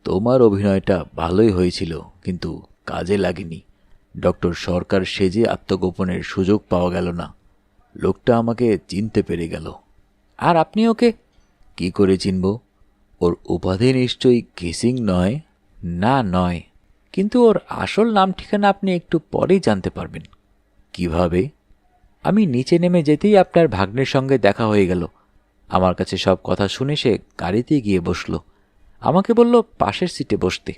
তোমার অভিনয়টা ভালোই হয়েছিল, কিন্তু কাজে লাগেনি। ডক্টর সরকার সেজে আত্মগোপনের সুযোগ পাওয়া গেল না। লোকটা আমাকে চিনতে পেরে গেল। আর আপনি ওকে? কি করে চিনব? ওর উপাধি নিশ্চয়ই কিসিং নয়? না, নয়, কিন্তু ওর আসল নাম ঠিকানা আপনি একটু পরেই জানতে পারবেন। কিভাবে? আমি নিচে নেমে যেতেই আপনার ভাগ্নের সঙ্গে দেখা হয়ে গেল। আমার কাছে সব কথা শুনে সে গাড়িতে গিয়ে বসল। আমাকে বলল পাশের সিটে বসতে।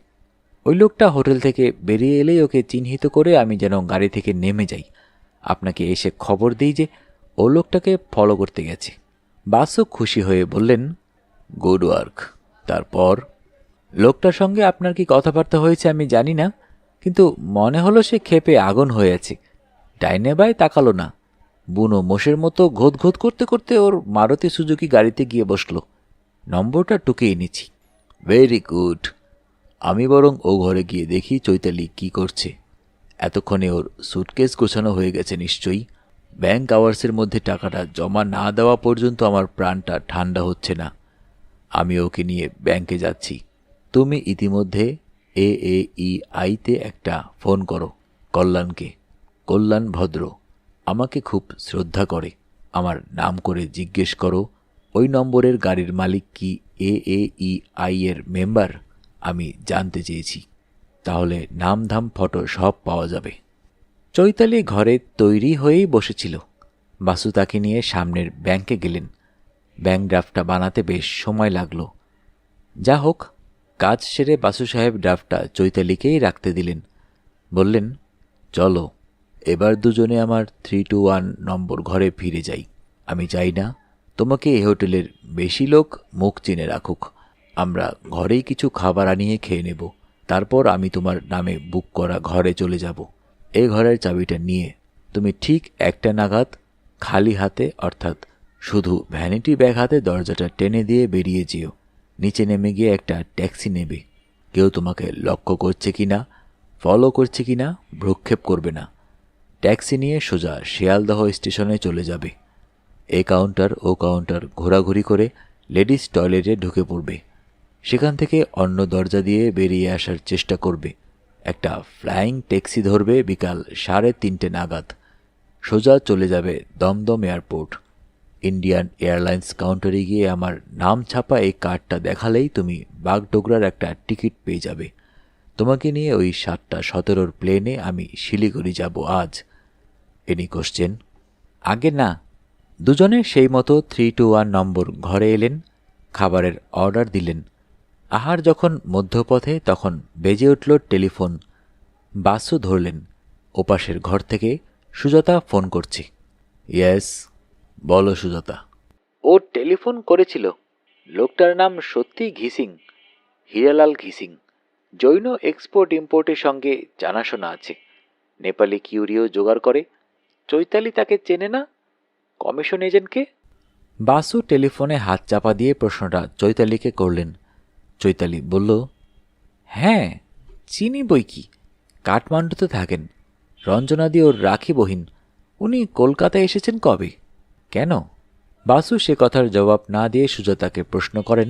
ওই লোকটা হোটেল থেকে বেরিয়ে এলেই ওকে চিহ্নিত করে আমি যেন গাড়ি থেকে নেমে যাই, আপনাকে এসে খবর দিই যে ও লোকটাকে ফলো করতে গেছে। বাসু খুশি হয়ে বললেন, গুড ওয়ার্ক। তারপর? লোকটার সঙ্গে আপনার কি কথাবার্তা হয়েছে আমি জানি না, কিন্তু মনে হলো সে ক্ষেপে আগুন হয়ে আছে। ডাইনে বাই তাকালো না, বুনো মোষের মতো ঘোত ঘোত করতে করতে ওর মারুতি সুজুকি গাড়িতে গিয়ে বসলো। নম্বরটা টুকে এনেছি। Very good. আমি বরং ও ঘরে গিয়ে দেখি চৈতালি কি করছে। এতক্ষণে ওর সুটকেস গোছানো হয়ে গেছে নিশ্চয়ই। ব্যাংক আওয়ার্সের মধ্যে টাকাটা জমা না দেওয়া পর্যন্ত আমার প্রাণটা ঠান্ডা হচ্ছে না। আমি ওকে নিয়ে ব্যাংকে যাচ্ছি। তুমি ইতিমধ্যে AAEI-তে একটা ফোন করো কল্যাণকে। কল্যাণ ভদ্র, আমাকে খুব শ্রদ্ধা করে। আমার নাম করে জিজ্ঞেস করো ওই নম্বরের গাড়ির মালিক কি AAEI-এর মেম্বার। আমি জানতে চেয়েছি। তাহলে নাম ধাম ফটো সব পাওয়া যাবে। চৈতালি ঘরে তৈরি হয়েই বসেছিল। বাসু তাকে নিয়ে সামনের ব্যাংকে গেলেন। ব্যাংক ড্রাফটটা বানাতে বেশ সময় লাগল। যা হোক, কাজ সেরে বাসু সাহেব ড্রাফটটা চৈতালিকেই রাখতে দিলেন। বললেন, চলো এবার দুজনে আমার 321 নম্বর ঘরে ফিরে যাই। আমি চাই না তোমাকে এই হোটেলের বেশি লোক মুখ চিনে রাখুক। আমরা ঘরেই কিছু খাবার আনিয়ে খেয়ে নেব। তারপর আমি তোমার নামে বুক করা ঘরে চলে যাব। এই ঘরের চাবিটা নিয়ে তুমি ঠিক 1টা নাগাদ খালি হাতে, অর্থাৎ শুধু ভ্যানিটি ব্যাগ হাতে দরজাটা টেনে দিয়ে বেরিয়ে যেও। নিচে নেমে গিয়ে একটা ট্যাক্সি নেবে। কেউ তোমাকে লক্ষ্য করছে কিনা, ফলো করছে কিনা ভ্রুক্ষেপ করবে না। ট্যাক্সি নিয়ে সোজা শিয়ালদহ স্টেশনে চলে যাবে। এ কাউন্টার ও কাউন্টার ঘোরাঘুরি করে লেডিস টয়লেটে ঢুকে পড়বে। সেখান থেকে অন্য দরজা দিয়ে বেরিয়ে আসার চেষ্টা করবে। একটা ফ্লাইং ট্যাক্সি ধরবে বিকাল 3:30 নাগাদ। সোজা চলে যাবে দমদম এয়ারপোর্ট। ইন্ডিয়ান এয়ারলাইন্স কাউন্টারে গিয়ে আমার নাম ছাপা এই কার্ডটা দেখালেই তুমি বাগডোগরার একটা টিকিট পেয়ে যাবে। তোমাকে নিয়ে ওই 7:17 প্লেনে আমি শিলিগুড়ি যাব আজ। Any question? আগে না। দুজনে সেই মতো 321 নম্বর ঘরে এলেন। খাবারের অর্ডার দিলেন। আহার যখন মধ্যপথে তখন বেজে উঠল টেলিফোন। বাসু ধরলেন। ওপাশের ঘর থেকে সুজাতা ফোন করছে। ইয়েস, বলো সুজাতা। ও টেলিফোন করেছিল। লোকটার নাম সত্যি ঘিসিং, হীরালাল ঘিসিং। জৈন এক্সপোর্ট ইম্পোর্টের সঙ্গে জানাশোনা আছে। নেপালি কিউরিও জোগাড় করে। চৈতালি তাকে চেনে না? কমিশন এজেন্টকে? বাসু টেলিফোনে হাত চাপা দিয়ে প্রশ্নটা চৈতালিকে করলেন। চৈতালি বলল, হ্যাঁ চিনি বই কি। কাঠমান্ডুতে থাকেন। রঞ্জনাদি ওর রাখি বহিন। উনি কলকাতায় এসেছেন কবে? কেন? বাসু সে কথার জবাব না দিয়ে সুজাতাকে প্রশ্ন করেন,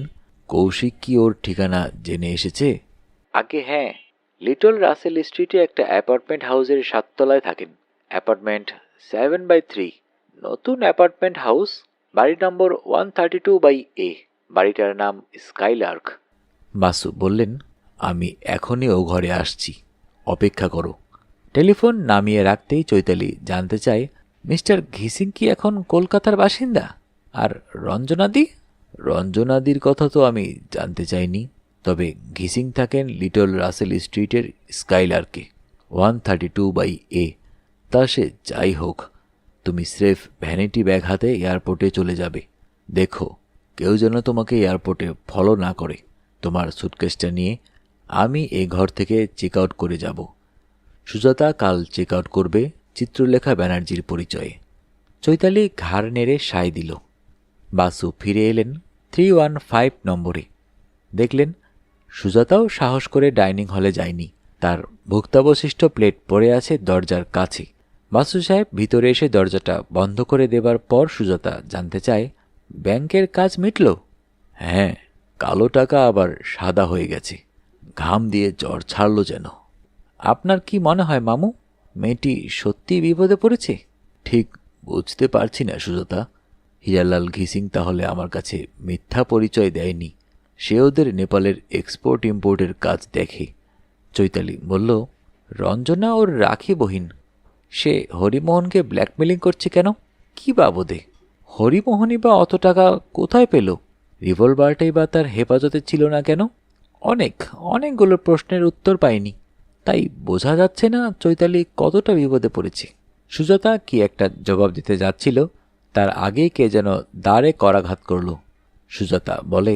কৌশিক কি ওর ঠিকানা জেনে এসেছে? আগে হ্যাঁ, লিটল রাসেল স্ট্রিটে একটা অ্যাপার্টমেন্ট হাউসের 7 তলায় থাকেন। অ্যাপার্টমেন্ট 7/3, নতুন অ্যাপার্টমেন্ট হাউস। বাড়ি নম্বর 132/A। বাড়িটার নাম স্কাইলার্ক। বাসু বললেন, আমি এখনই ও ঘরে আসছি, অপেক্ষা করো। টেলিফোন নামিয়ে রাখতেই চৈতালি জানতে চায়, মিস্টার ঘিসিং কি এখন কলকাতার বাসিন্দা? আর রঞ্জনাদি? রঞ্জনাদির কথা তো আমি জানতে চাইনি। তবে ঘিসিং থাকেন লিটল রাসেল স্ট্রিটের স্কাইলার্কে, 132/A। তা সে যাই হোক, তুমি স্রেফ ভ্যানিটি ব্যাগ হাতে এয়ারপোর্টে চলে যাবে। দেখো কেউ যেন তোমাকে এয়ারপোর্টে ফলো না করে। তোমার সুটকেসটা নিয়ে আমি এ ঘর থেকে চেক আউট করে যাব। সুজাতা কাল চেক আউট করবে চিত্রলেখা ব্যানার্জির পরিচয়ে। চৈতালি ঘাড় নেড়ে সায় দিল। বাসু ফিরে এলেন 315 নম্বরে। দেখলেন সুজাতাও সাহস করে ডাইনিং হলে যায়নি। তার ভুক্তাবশিষ্ট প্লেট পড়ে আছে দরজার কাছে। বাসু সাহেব ভিতরে এসে দরজাটা বন্ধ করে দেবার পর সুজাতা জানতে চায়, ব্যাংকের কাজ মিটল? হ্যাঁ, কালো টাকা আবার সাদা হয়ে গেছে। ঘাম দিয়ে জ্বর ছাড়ল যেন। আপনার কি মনে হয় মামু, মেয়েটি সত্যি বিপদে পড়েছে? ঠিক বুঝতে পারছি না সুজাতা। হীরালাল ঘিসিং তাহলে আমার কাছে মিথ্যা পরিচয় দেয়নি। সে ওদের নেপালের এক্সপোর্ট ইম্পোর্টের কাজ দেখে। চৈতালি বলল, রঞ্জনা ওর রাখি বহিন। সে হরিমোহনকে ব্ল্যাকমেলিং করছে কেন? কি বাবদে? হরিমোহনই বা অত টাকা কোথায় পেল? রিভলভারটাই বা তার হেফাজতে ছিল না কেন? অনেকগুলো প্রশ্নের উত্তর পায়নি। তাই বোঝা যাচ্ছে না চৈতালি কতটা বিপদে পড়েছে। সুজাতা কি একটা জবাব দিতে যাচ্ছিল, তার আগেই কে যেন দ্বারে করাঘাত করল। সুজাতা বলে,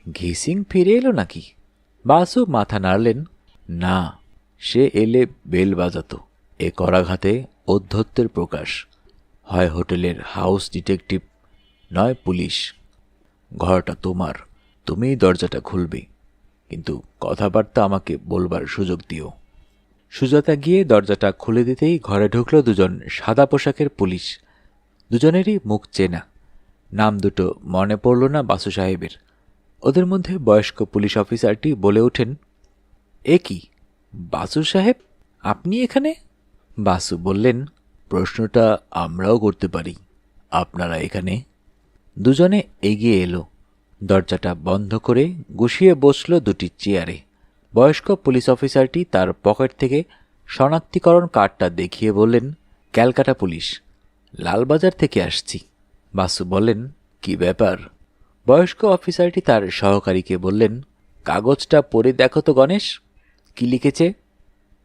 ঘিসিং ফিরে এলো নাকি? বাসু মাথা নাড়লেন, না, সে এলে বেল বাজাতো। এ করাঘাতে অধ্যত্বের প্রকাশ। হয় হোটেলের হাউস ডিটেকটিভ, নয় পুলিশ। ঘরটা তোমার, তুমিই দরজাটা খুলবে, কিন্তু কথাবার্তা আমাকে বলবার সুযোগ দিও। সুজাতা গিয়ে দরজাটা খুলে দিতেই ঘরে ঢুকল দুজন সাদা পোশাকের পুলিশ। দুজনেরই মুখ চেনা, নাম দুটো মনে পড়ল না বাসু সাহেবের। ওদের মধ্যে বয়স্ক পুলিশ অফিসারটি বলে ওঠেন, এ কি বাসু সাহেব, আপনি এখানে? বাসু বললেন, প্রশ্নটা আমরাও করতে পারি, আপনারা এখানে? দুজনে এগিয়ে এলো, দরজাটা বন্ধ করে গুছিয়ে বসল দুটি চেয়ারে। বয়স্ক পুলিশ অফিসারটি তার পকেট থেকে শনাক্তিকরণ কার্ডটা দেখিয়ে বললেন, ক্যালকাটা পুলিশ, লালবাজার থেকে আসছি। বাসু বললেন, কি ব্যাপার? বয়স্ক অফিসারটি তার সহকারীকে বললেন, কাগজটা পড়ে দেখো তো গণেশ, কি লিখেছে?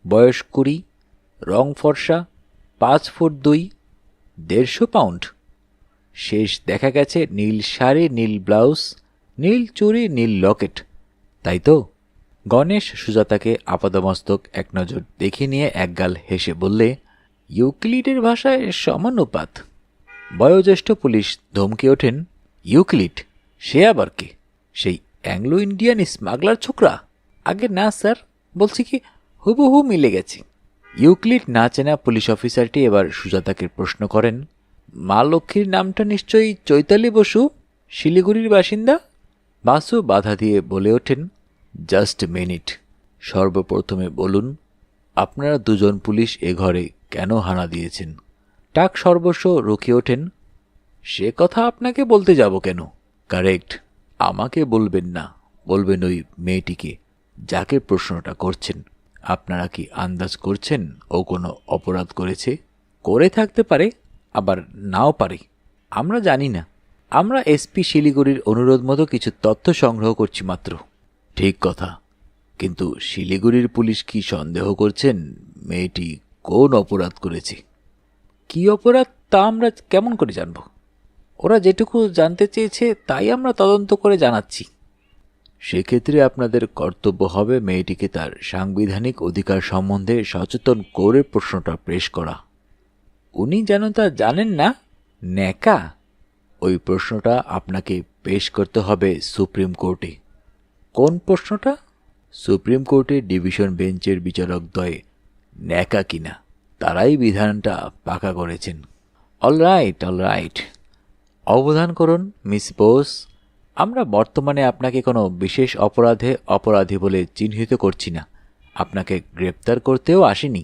বয়স 20, রং ফর্সা, 5 ফুট 2, 150 পাউন্ড। শেষ দেখা গেছে নীল শাড়ি, নীল ব্লাউজ, নীল চুড়ি, নীল লকেট, তাই তো? গণেশ সুজাতাকে আপাদমস্তক এক নজর দেখে নিয়ে একগাল হেসে বললে, ইউক্লিডের ভাষায় সমানুপাত। বয়োজ্যেষ্ঠ পুলিশ ধমকে ওঠেন, ইউক্লিড? সে আবার কে? সেই অ্যাংলো ইন্ডিয়ান স্মাগলার ছোকরা? আগে না স্যার, বলছি কি হুবহু মিলে গেছে। ইউক্লিড না চেনা পুলিশ অফিসারটি এবার সুজাতাকে প্রশ্ন করেন, মা লক্ষ্মীর নামটা নিশ্চয়ই চৈতালি বসু, শিলিগুড়ির বাসিন্দা? বাসু বাধা দিয়ে বলে ওঠেন, জাস্ট মিনিট, সর্বপ্রথমে বলুন, আপনারা দুজন পুলিশ এ ঘরে কেন হানা দিয়েছেন? টাক সর্বস্ব রুখে ওঠেন, সে কথা আপনাকে বলতে যাব কেন? কারেক্ট, আমাকে বলবেন না, বলবেন ওই মেয়েটিকে যাকে প্রশ্নটা করছেন। আপনারা কি আন্দাজ করছেন ও কোনো অপরাধ করেছে? করে থাকতে পারে, আবার নাও পারে, আমরা জানি না। আমরা এসপি শিলিগুড়ির অনুরোধ মতো কিছু তথ্য সংগ্রহ করছি মাত্র। ঠিক কথা, কিন্তু শিলিগুড়ির পুলিশ কি সন্দেহ করছেন মেয়েটি কোন অপরাধ করেছে? কি অপরাধ তা আমরা কেমন করে জানব? ওরা যেটুকু জানতে চেয়েছে তাই আমরা তদন্ত করে জানাচ্ছি। সেক্ষেত্রে আপনাদের কর্তব্য হবে মেয়েটিকে তার সাংবিধানিক অধিকার সম্বন্ধে সচেতন করে প্রশ্নটা পেশ করা। উনি যেন তা জানেন না, ন্যাকা। ওই প্রশ্নটা আপনাকে পেশ করতে হবে সুপ্রিম কোর্টে। কোন প্রশ্নটা? সুপ্রিম কোর্টে ডিভিশন বেঞ্চের বিচারকদ্বয় ন্যাকা কিনা তারাই বিধানটা পাকা করেছেন। অলরাইট অলরাইট, অবধান করুন মিস বোস, আমরা বর্তমানে আপনাকে কোনো বিশেষ অপরাধে অপরাধী বলে চিহ্নিত করছি না, আপনাকে গ্রেপ্তার করতেও আসিনি।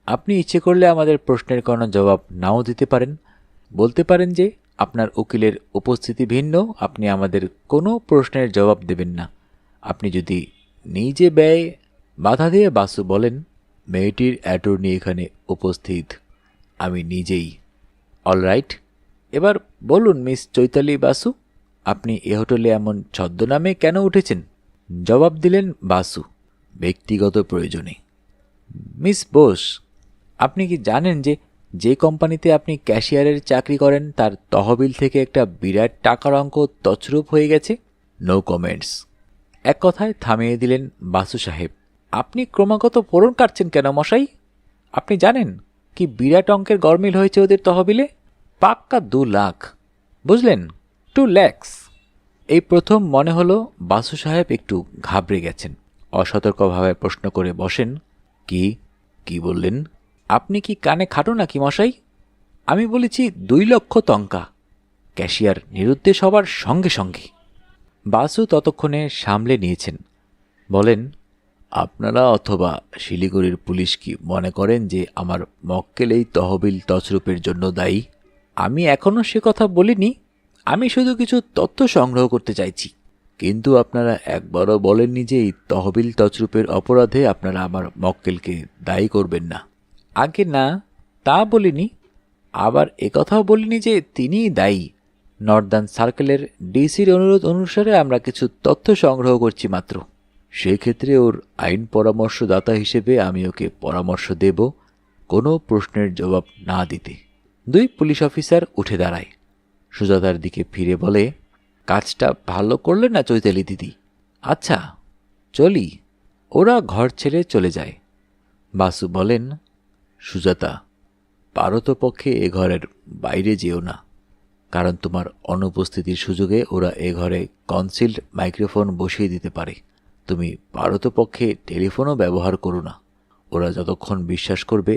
আপনি ইচ্ছে করলে আমাদের প্রশ্নের কোনো জবাব নাও দিতে পারেন, বলতে পারেন যে আপনার উকিলের উপস্থিতি ভিন্ন, আপনি আমাদের কোনো প্রশ্নের জবাব দেবেন না। আপনি যদি নিজে ব্যয় বাধা দিয়ে বাসু বলেন, মেয়েটির অ্যাটর্নি এখানে উপস্থিত, আমি নিজেই। অলরাইট, এবার বলুন মিস চৈতালি বাসু, আপনি এ হোটেলে এমন ছদ্মনামে কেন উঠেছেন? জবাব দিলেন বাসু, ব্যক্তিগত প্রয়োজনে। মিস বোস, আপনি কি জানেন যে যে কোম্পানিতে আপনি ক্যাশিয়ারের চাকরি করেন তার তহবিল থেকে একটা বিরাট টাকার অঙ্ক তছরূপ হয়ে গেছে? No comments. এক কথায় থামিয়ে দিলেন বাসু সাহেব। আপনি ক্রমাগত ফোড়ন কাটছেন কেন মশাই? আপনি জানেন কি বিরাট অঙ্কের গরমিল হয়েছে ওদের তহবিলে? পাক্কা 2 লাখ, বুঝলেন, 2 lakhs। এই প্রথম মনে হলো বাসু সাহেব একটু ঘাবড়ে গেছেন। অসতর্কভাবে প্রশ্ন করে বসেন, কি কি বললেন? আপনি কি কানে খাটো নাকি মশাই? আমি বলেছি 2 লক্ষ টঙ্কা। ক্যাশিয়ার নিরুদ্দেশ হবার সঙ্গে সঙ্গে। বাসু ততক্ষণে সামলে নিয়েছেন, বলেন, আপনারা অথবা শিলিগুড়ির পুলিশ কি মনে করেন যে আমার মক্কেল এই তহবিল তছরূপের জন্য দায়ী? আমি এখনও সে কথা বলিনি, আমি শুধু কিছু তথ্য সংগ্রহ করতে চাইছি। কিন্তু আপনারা একবারও বলেননি যে এই তহবিল তছরূপের অপরাধে আপনারা আমার মক্কেলকে দায়ী করবেন না। আগে না, তা বলিনি। আবার একথাও বলিনি যে তিনিই দায়ী। নর্দার্ন সার্কেলের ডিসির অনুরোধ অনুসারে আমরা কিছু তথ্য সংগ্রহ করছি মাত্র। সেক্ষেত্রে ওর আইন পরামর্শদাতা হিসেবে আমি ওকে পরামর্শ দেব কোনো প্রশ্নের জবাব না দিতে। 2 পুলিশ অফিসার উঠে দাঁড়ায়, সুজাতার দিকে ফিরে বলে, কাজটা ভালো করলে না চৈতালি দিদি? আচ্ছা চলি। ওরা ঘর ছেড়ে চলে যায়। বাসু বলেন, সুজাতা, পারতপক্ষে এ ঘরের বাইরে যেও না, কারণ তোমার অনুপস্থিতির সুযোগে ওরা এ ঘরে কনসিল্ড মাইক্রোফোন বসিয়ে দিতে পারে। তুমি পারতপক্ষে টেলিফোনও ব্যবহার করো না। ওরা যতক্ষণ বিশ্বাস করবে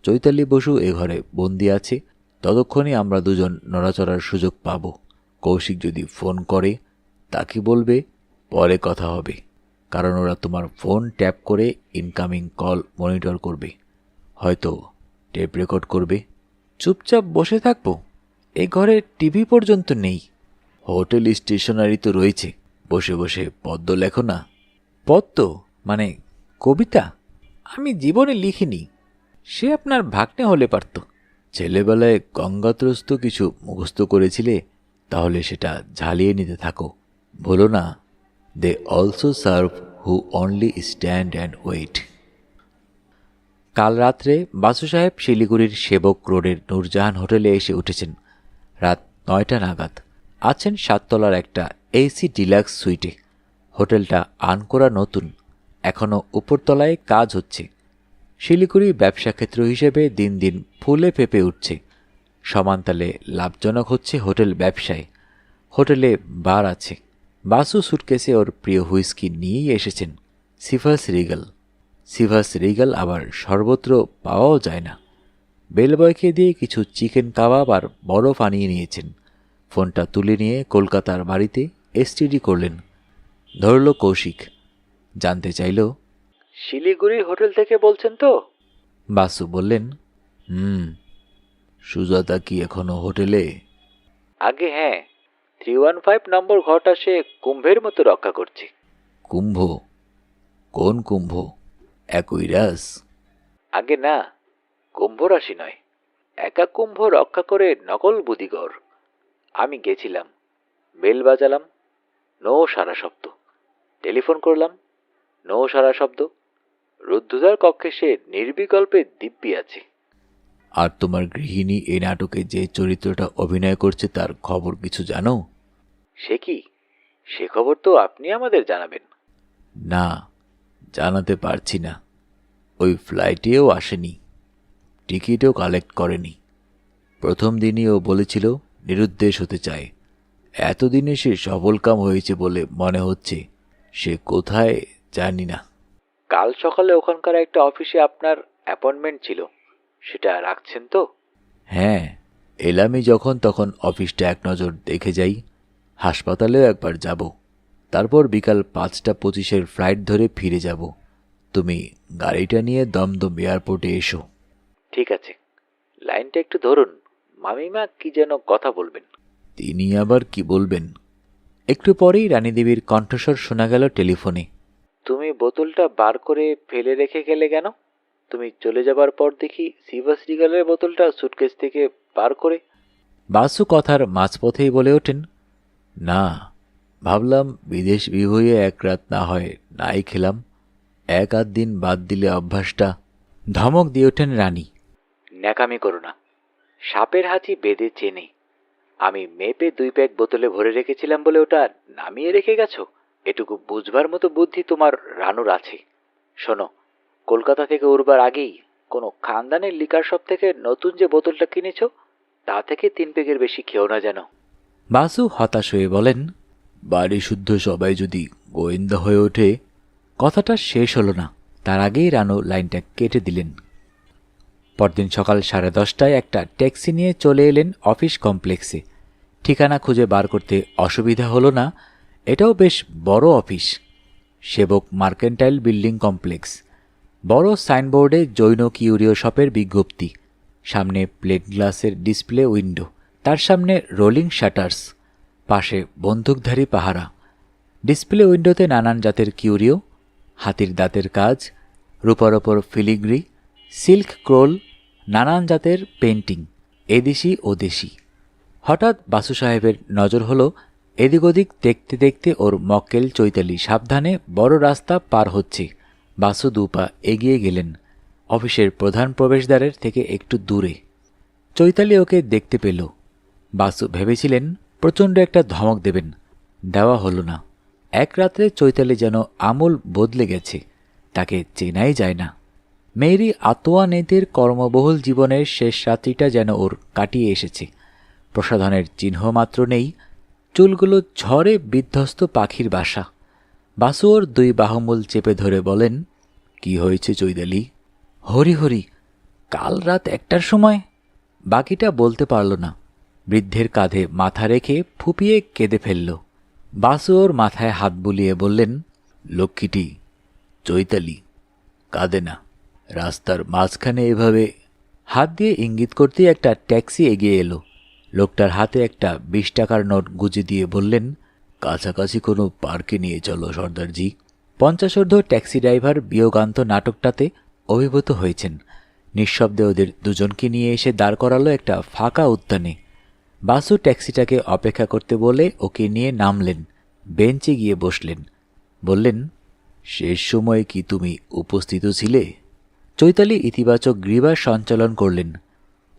চৈতালি বসু এ ঘরে বন্দি আছে, ততক্ষণই আমরা দুজন নড়াচড়ার সুযোগ পাব। কৌশিক যদি ফোন করে তাকে বলবে পরে কথা হবে, কারণ ওরা তোমার ফোন ট্যাপ করে ইনকামিং কল মনিটর করবে, হয়তো টেপ রেকর্ড করবে। চুপচাপ বসে থাকবো? এ ঘরে টিভি পর্যন্ত নেই। হোটেল স্টেশনারি তো রয়েছে, বসে বসে পদ্য লেখো না। পদ্ম মানে কবিতা? আমি জীবনে লিখিনি। সে আপনার ভাগ্নে হলে পারত। ছেলেবেলায় গঙ্গাত্রস্ত কিছু মুখস্থ করেছিলে, তাহলে সেটা ঝালিয়ে নিতে থাকো। বলো না, they also serve who only stand and wait. কাল রাত্রে বাসু সাহেব শিলিগুড়ির সেবক রোডের নূরজাহান হোটেলে এসে উঠেছেন রাত 9টা নাগাদ। আছেন 7 তলার একটা এসি ডিলাক্স সুইটে। হোটেলটা আনকোরা নতুন, এখনও উপরতলায় কাজ হচ্ছে। শিলিগুড়ি ব্যবসা ক্ষেত্র হিসেবে দিন দিন ফুলে ফেঁপে উঠছে। সমানতালে লাভজনক হচ্ছে হোটেল ব্যবসায়। হোটেলে বার আছে। বাসু সুটকেসে ওর প্রিয় হুইস্কি নিয়েই এসেছেন, সিভাস রিগাল। সিভাস রিগাল আবার সর্বত্র পাওয়াও যায় না। বেলবয়কে দিয়ে কিছু চিকেন কাবাব আর বরফ আনিয়ে নিয়েছেন। ফোনটা তুলে নিয়ে কলকাতার বাড়িতে এসটিডি করলেন। ধরল কৌশিক। জানতে চাইল, শিলিগুড়ি হোটেল থেকে বলছেন তো? বাসু বললেন, সুজাতা কি এখনো হোটেলে? আগে হ্যাঁ, 315 নম্বর ঘরটা সে কুম্ভের মতো রক্ষা করছে। কুম্ভ? কোন কুম্ভ? অ্যাকুইরাস? আগে না, কুম্ভ রাশি নয়। একা কুম্ভ রক্ষা করে নকল বুদিগর। আমি গেছিলাম, বেল বাজালাম, নো সারা শব্দ। টেলিফোন করলাম, নো সারা শব্দ। রুদ্ধদার কক্ষে সে নির্বিকল্পে দিব্যি আছে। আর তোমার গৃহিণী এই নাটকে যে চরিত্রটা অভিনয় করছে তার খবর কিছু জানো? সে কি? সে খবর তো আপনি আমাদের জানাবেন। না, জানাতে পারছি না। ওই ফ্লাইটেও আসেনি, টিকিটও কালেক্ট করেনি। প্রথম দিনই ও বলেছিল নিরুদ্দেশ হতে চায়। এতদিনে সে সফলকাম হয়েছে বলে মনে হচ্ছে। সে কোথায় জানি না। কাল সকালে ওখানকার একটা অফিসে আপনার অ্যাপয়েন্টমেন্ট ছিল, সেটা রাখছেন তো? হ্যাঁ, এলামি যখন তখন অফিসটা এক নজর দেখে যাই। হাসপাতালেও একবার যাব। তারপর বিকাল 5:25 ফ্লাইট ধরে ফিরে যাব। তুমি গাড়িটা নিয়ে দমদম এয়ারপোর্টে এসো। ঠিক আছে, লাইনটা একটু ধরুন। মামিমা কি যেন কথা বলবেন। তিনি আবার কি বলবেন? একটু পরেই রানীদেবীর কণ্ঠস্বর শোনা গেল টেলিফোনে। তুমি বোতলটা বার করে ফেলে রেখে গেলে কেন? তুমি চলে যাবার পর দেখি সিভাস রিগালের বোতলটা সুটকেস থেকে বার করে। বাসু কথার মাঝপথেই বলে ওঠেন, না, ভাবলাম বিদেশ বিভুঁইয়ে এক রাত না হয় নাই খেলাম। 1-8 দিন বাদ দিলে অভ্যাসটা। ধমক দিয়ে ওঠেন রানী। ন্যাকামি করো না, সাপের হাঁচি বেঁধে চেনে। আমি মেপে 2 প্যাক বোতলে ভরে রেখেছিলাম বলে ওটা নামিয়ে রেখে গেছো? এটুকু বুঝবার মতো বুদ্ধি তোমার রানুর আছে। শোনো, কলকাতা থেকে উড়বার আগেই কোনো খানদানের লিকার শপ থেকে নতুন যে বোতলটা কিনেছো তা থেকে 3 প্যাকের বেশি খেও না যেন। বাসু হতাশ হয়ে বলেন, বাড়ি শুদ্ধ সবাই যদি গোয়েন্দা হয়ে ওঠে। কথাটা শেষ হলো না, তার আগেই রানু লাইনটা কেটে দিলেন। পরদিন সকাল 10:30টায় একটা ট্যাক্সি নিয়ে চলে এলেন অফিস কমপ্লেক্সে। ঠিকানা খুঁজে বার করতে অসুবিধা হলো না। এটাও বেশ বড় অফিস, সেবক মার্কেন্টাইল বিল্ডিং কমপ্লেক্স। বড় সাইনবোর্ডে জৈন কিউরিও শপের বিজ্ঞপ্তি। সামনে প্লেট গ্লাসের ডিসপ্লে উইন্ডো, তার সামনে রোলিং শাটার্স, পাশে বন্দুকধারী পাহারা। ডিসপ্লে উইন্ডোতে নানান জাতের কিউরিও, হাতির দাঁতের কাজ, রূপার ওপর ফিলিগ্রি, সিল্ক ক্রোল, নানান জাতের পেন্টিং, এদেশি ও দেশি। হঠাৎ বাসু সাহেবের নজর হলো এদিক ওদিক দেখতে দেখতে ওর মক্কেল চৈতালি সাবধানে বড় রাস্তা পার হচ্ছে। বাসু 2 পা এগিয়ে গেলেন, অফিসের প্রধান প্রবেশদ্বারের থেকে একটু দূরে। চৈতালি ওকে দেখতে পেল। বাসু ভেবেছিলেন প্রচণ্ড একটা ধমক দেবেন, দেওয়া হলো না। এক রাত্রে চৈতালি যেন আমূল বদলে গেছে, তাকে চেনাই যায় না। মেরি আতোয়ানেদের কর্মবহুল জীবনের শেষ রাত্রিটা যেন ওর কাটিয়ে এসেছে। প্রসাধনের চিহ্ন মাত্র নেই, চুলগুলো ঝড়ে বিধ্বস্ত পাখির বাসা। বাসু ওর 2 বাহুমূল চেপে ধরে বলেন, কি হয়েছে চৈতালি? হরি হরি, কাল রাত 1টার সময়। বাকিটা বলতে পারল না। বৃদ্ধের কাঁধে মাথা রেখে ফুপিয়ে কেঁদে ফেলল। বাসু ওর মাথায় হাত বুলিয়ে বললেন, লক্ষ্মীটি, চৈতালি কাঁদে না। রাস্তার মাঝখানে এভাবে। হাত দিয়ে ইঙ্গিত করতেই একটা ট্যাক্সি এগিয়ে এলো। লোকটার হাতে একটা 20 টাকার নোট গুজে দিয়ে বললেন, কাছাকাছি কোনো পার্কে নিয়ে চলো সর্দারজি। 50 ট্যাক্সি ড্রাইভার বিয়োগান্ত নাটকটাতে অভিভূত হয়েছেন। নিঃশব্দে ওদের দুজনকে নিয়ে এসে দাঁড় করালো একটা ফাঁকা উদ্যানে। বাসু ট্যাক্সিটাকে অপেক্ষা করতে বলে ওকে নিয়ে নামলেন, বেঞ্চে গিয়ে বসলেন। বললেন, শেষ সময়ে কি তুমি উপস্থিত ছিলে? চৈতালি ইতিবাচক গ্রীবা সঞ্চালন করলেন।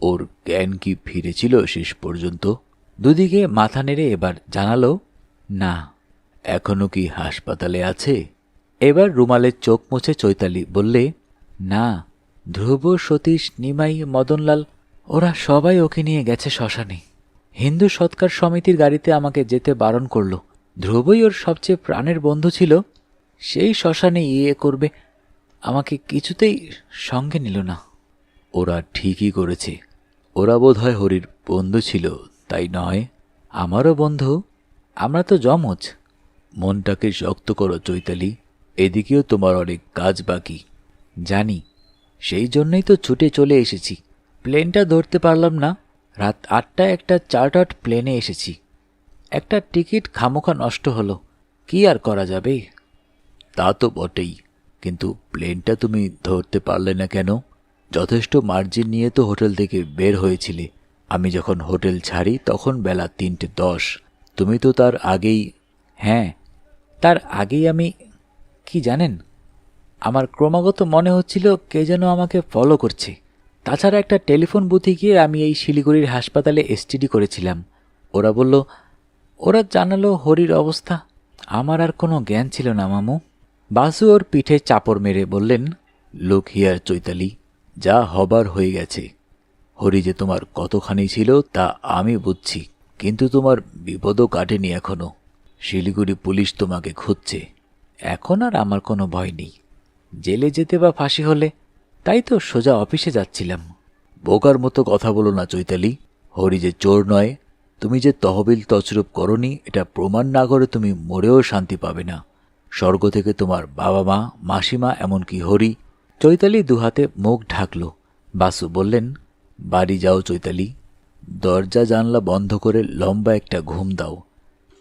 ওর জ্ঞান কি ফিরেছিল শেষ পর্যন্ত? দুদিকে মাথা নেড়ে এবার জানালো, না। এখনো কি হাসপাতালে আছে? এবার রুমালের চোখ মুছে চৈতালি বললে, না, ধ্রুব, সতীশ, নিমাই, মদনলাল ওরা সবাই ওকে নিয়ে গেছে শ্মশানে। হিন্দু সৎকার সমিতির গাড়িতে আমাকে যেতে বারণ করল। ধ্রুবই ওর সবচেয়ে প্রাণের বন্ধু ছিল। সেই শ্মশানে করবে, আমাকে কিছুতেই সঙ্গে নিল না। ওরা ঠিকই করেছে। ওরা বোধহয় হরির বন্ধু ছিল, তাই নয়? আমারও বন্ধু, আমরা তো যমজ। মনটাকে শক্ত করো চৈতালি, এদিকেও তোমার অনেক কাজ বাকি। জানি, সেই জন্যই তো ছুটে চলে এসেছি। প্লেনটা ধরতে পারলাম না। রাত 8টায় একটা চার্টার্ড প্লেনে এসেছি। একটা টিকিট খামোখা নষ্ট হলো, কি আর করা যাবে? তা তো বটেই, কিন্তু প্লেনটা তুমি ধরতে পারলে না কেন? যথেষ্ট মার্জিন নিয়ে তো হোটেল থেকে বের হয়েছিলে। আমি যখন হোটেল ছাড়ি তখন বেলা 3:10। তুমি তো তার আগেই। হ্যাঁ, তার আগেই আমি। কি জানেন, আমার ক্রমাগত মনে হচ্ছিল কে যেন আমাকে ফলো করছে। তাছাড়া একটা টেলিফোন বুথে গিয়ে আমি এই শিলিগুড়ির হাসপাতালে এসটিডি করেছিলাম। ওরা বলল, ওরা জানালো হরির অবস্থা। আমার আর কোনো জ্ঞান ছিল না মামু। বাসু ওর পিঠে চাপড় মেরে বললেন, লুক হিয়ার চৈতালি, যা হবার হয়ে গেছে। হরি যে তোমার কতখানি ছিল তা আমি বুঝছি, কিন্তু তোমার বিপদও কাটেনি এখনো। শিলিগুড়ি পুলিশ তোমাকে খুঁজছে। এখন আর আমার কোনো ভয় নেই। জেলে যেতে বা ফাঁসি হলে, তাই তো সোজা অফিসে যাচ্ছিলাম। বোকার মতো কথা বলো না চৈতালি। হরি যে চোর নয়। তুমি যে তহবিল তছরূপ করনি এটা প্রমাণ না করে তুমি মরেও শান্তি পাবে না। স্বর্গ থেকে তোমার বাবা মা, মাসিমা, এমনকি হরি। চৈতালি দুহাতে মুখ ঢাকল। বাসু বললেন, বাড়ি যাও চৈতালি। দরজা জানলা বন্ধ করে লম্বা একটা ঘুম দাও।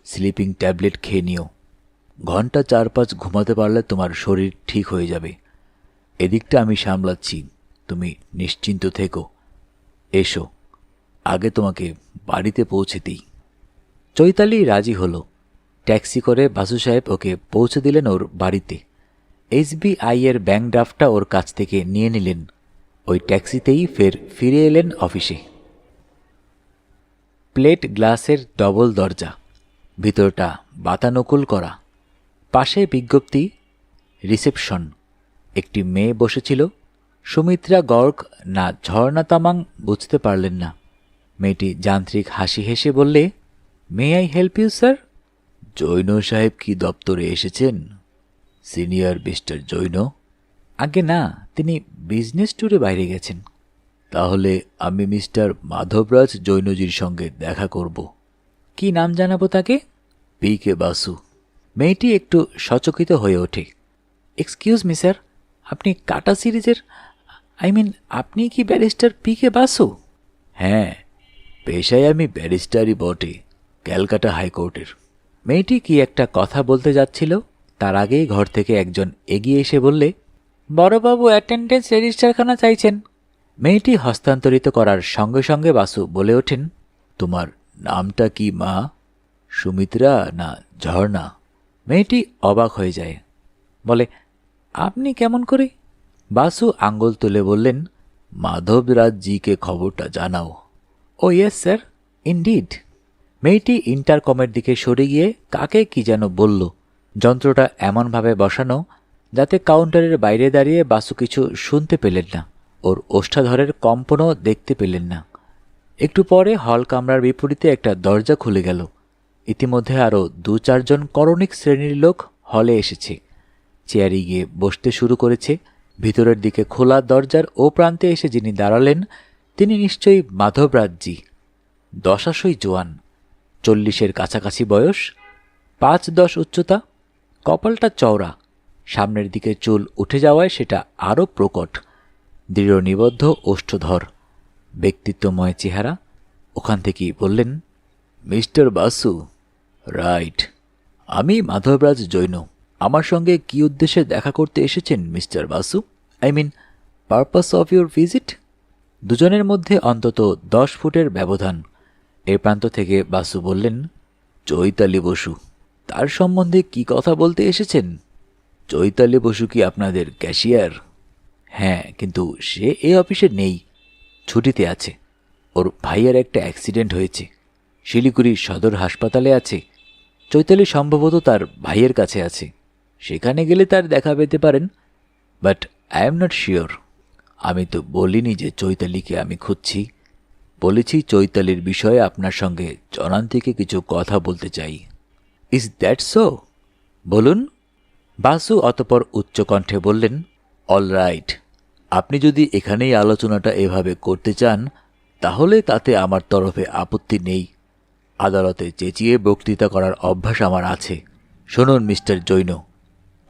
স্লিপিং ট্যাবলেট খেয়ে নিও। ঘন্টা 4-5 ঘুমাতে পারলে তোমার শরীর ঠিক হয়ে যাবে। এদিকটা আমি সামলাচ্ছি, তুমি নিশ্চিন্ত থেকো। এসো, আগে তোমাকে বাড়িতে পৌঁছে দিই। চৈতালি রাজি হল। ট্যাক্সি করে বাসু সাহেব ওকে পৌঁছে দিলেন ওর বাড়িতে। SBI এর ব্যাংক ড্রাফটটা ওর কাছ থেকে নিয়ে নিলেন। ওই ট্যাক্সিতেই ফিরে এলেন অফিসে। প্লেট গ্লাসের ডবল দরজা, ভিতরটা বাতানুকূল করা। পাশে বিজ্ঞপ্তি, রিসেপশন। একটি মেয়ে বসেছিল। সুমিত্রা গর্গ না ঝর্ণা তামাং বুঝতে পারলেন না। মেয়েটি যান্ত্রিক হাসি হেসে বললে, may I help you sir? Jain সাহেব কি দপ্তরে এসেছেন? Senior mister Jain? আগে না, তিনি বিজনেস ট্যুরে বাইরে গেছেন। তাহলে আমি মিস্টার মাধবরাজ জৈনজির সঙ্গে দেখা করব। কি নাম জানাবো তাকে? PK বাসু। মেয়েটি একটু সচকিত হয়ে ওঠে। এক্সকিউজ মি স্যার, আপনি কাটা সিরিজের, আপনি কি ব্যারিস্টার PK বাসু? হ্যাঁ, পেশায় আমি ব্যারিস্টারই বটে, ক্যালকাটা হাইকোর্টের। মেয়েটি কি একটা কথা বলতে যাচ্ছিল, তার আগেই ঘর থেকে একজন এগিয়ে এসে বললে, বড়বাবু অ্যাটেন্ডেন্স রেজিস্টারখানা চাইছেন। মেয়েটি হস্তান্তরিত করার সঙ্গে সঙ্গে বাসু বলে ওঠেন, তোমার নামটা কি মা? সুমিত্রা না ঝর্ণা? মেয়েটি অবাক হয়ে যায়, বলে, আপনি কেমন করে? বাসু আঙ্গুল তুলে বললেন, মাধবরাজজিকে খবরটা জানাও। ও ইয়েস স্যার, ইনডিড। মেয়েটি ইন্টারকমের দিকে সরে গিয়ে কাকে কি যেন বলল। যন্ত্রটা এমনভাবে বসানো যাতে কাউন্টারের বাইরে দাঁড়িয়ে বাসু কিছু শুনতে পেলেন না, ওর ওষ্ঠাধরের কম্পনও দেখতে পেলেন না। একটু পরে হল কামরার বিপরীতে একটা দরজা খুলে গেল। ইতিমধ্যে আরও 2-4 জন করণিক শ্রেণীর লোক হলে এসেছে, চেয়ারে গিয়ে বসতে শুরু করেছে। ভিতরের দিকে খোলা দরজার ও প্রান্তে এসে যিনি দাঁড়ালেন তিনি নিশ্চয়ই মাধবরাজজি। দশাশই জোয়ান, 40-এর কাছাকাছি বয়স, 5-10 উচ্চতা, কপালটা চওড়া, সামনের দিকে চুল উঠে যাওয়ায় সেটা আরও প্রকট, দৃঢ় নিবদ্ধ ওষ্ঠধর, ব্যক্তিত্বময় চেহারা। ওখান থেকেই বললেন, মিস্টার বাসু। রাইট, আমি মাধবরাজ জৈন। আমার সঙ্গে কি উদ্দেশ্যে দেখা করতে এসেছেন mister Basu? I mean purpose of your visit. দুজনের মধ্যে অন্তত 10 ফুটের ব্যবধান। এ প্রান্ত থেকে বাসু বললেন, চৈতালি বসু। তার সম্বন্ধে কি কথা বলতে এসেছেন? চৈতালি বসু কি আপনাদের ক্যাশিয়ার? হ্যাঁ, কিন্তু সে এই অফিসে নেই, ছুটিতে আছে। ওর ভাইয়ের একটা অ্যাক্সিডেন্ট হয়েছে, শিলিগুড়ি সদর হাসপাতালে আছে। চৈতালি সম্ভবত তার ভাইয়ের কাছে আছে, সেখানে গেলে তার দেখা পেতে পারেন, but I am not sure. আমি তো বলিনি যে চৈতালিকে আমি খুঁজছি, বলেছি চৈতালির বিষয়ে আপনার সঙ্গে জনান্তিকে কিছু কথা বলতে চাই। Is that so? বলুন। বাসু অতপর উচ্চকণ্ঠে বললেন, অল রাইট, আপনি যদি এখানেই আলোচনাটা এভাবে করতে চান তাহলে তাতে আমার তরফে আপত্তি নেই। আদালতে চেঁচিয়ে বক্তৃতা করার অভ্যাস আমার আছে। শুনুন মিস্টার জৈন,